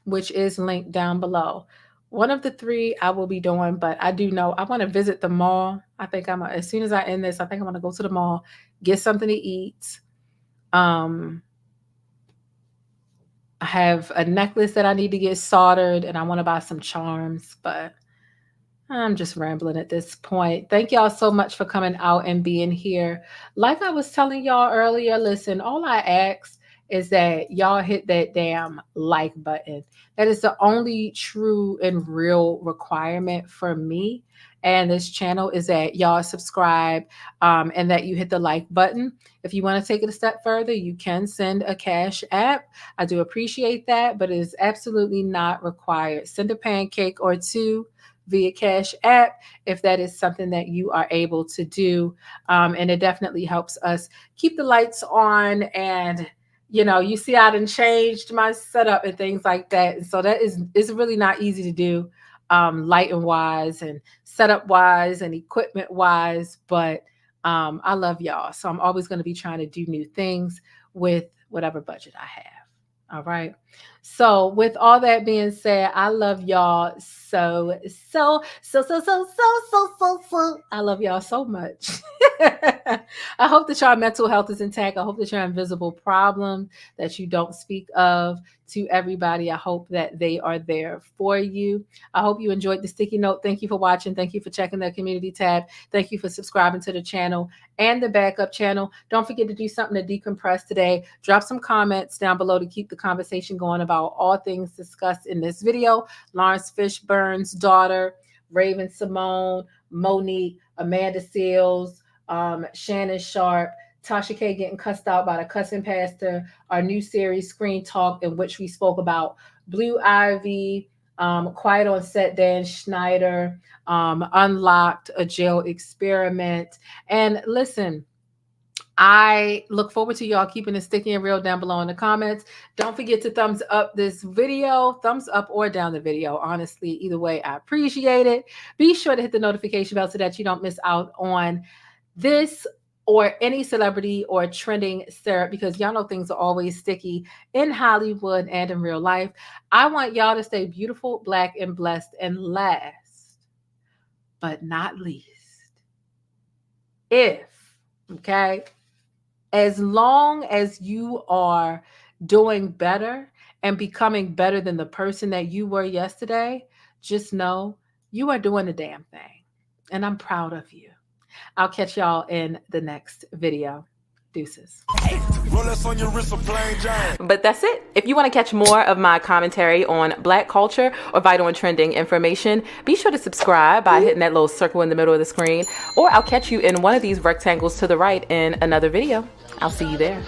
which is linked down below. One of the three I will be doing, but I do know I want to visit the mall. I think as soon as I end this, I think I'm going to go to the mall, get something to eat. I have a necklace that I need to get soldered, and I want to buy some charms, but I'm just rambling at this point. Thank y'all so much for coming out and being here. Like I was telling y'all earlier, listen, all I ask is that y'all hit that damn like button. That is the only true and real requirement for me and this channel, is that y'all subscribe and that you hit the like button. If you want to take it a step further, you can send a cash app. I do appreciate that, but it is absolutely not required. Send a pancake or two via Cash App if that is something that you are able to do. And it definitely helps us keep the lights on. And you see I done changed my setup and things like that. And so that is really not easy to do, lighting wise and setup wise and equipment wise. But I love y'all. So I'm always going to be trying to do new things with whatever budget I have. All right. So with all that being said, I love y'all so. I love y'all so much. I hope that your mental health is intact. I hope that your invisible problem that you don't speak of to everybody, I hope that they are there for you. I hope you enjoyed the sticky note. Thank you for watching. Thank you for checking the community tab. Thank you for subscribing to the channel and the backup channel. Don't forget to do something to decompress today. Drop some comments down below to keep the conversation going about all things discussed in this video. Laurence Fishburne's daughter, Raven Symone, MoNique, Amanda Seals, Shannon Sharpe, Tasha K getting cussed out by the cussing pastor, our new series Screen Talk, in which we spoke about Blue Ivy, Quiet on Set, Dan Schneider, Unlocked, a jail experiment. And listen, I look forward to y'all keeping it sticky and real down below in the comments. Don't forget to thumbs up this video, thumbs up or down the video. Honestly, either way, I appreciate it. Be sure to hit the notification bell so that you don't miss out on this or any celebrity or trending syrup, because y'all know things are always sticky in Hollywood and in real life. I want y'all to stay beautiful, black, and blessed. And last but not least, as long as you are doing better and becoming better than the person that you were yesterday, just know you are doing the damn thing. And I'm proud of you. I'll catch y'all in the next video. Deuces. But that's it. If you want to catch more of my commentary on Black culture or vital and trending information, be sure to subscribe by hitting that little circle in the middle of the screen, or I'll catch you in one of these rectangles to the right in another video. I'll see you there.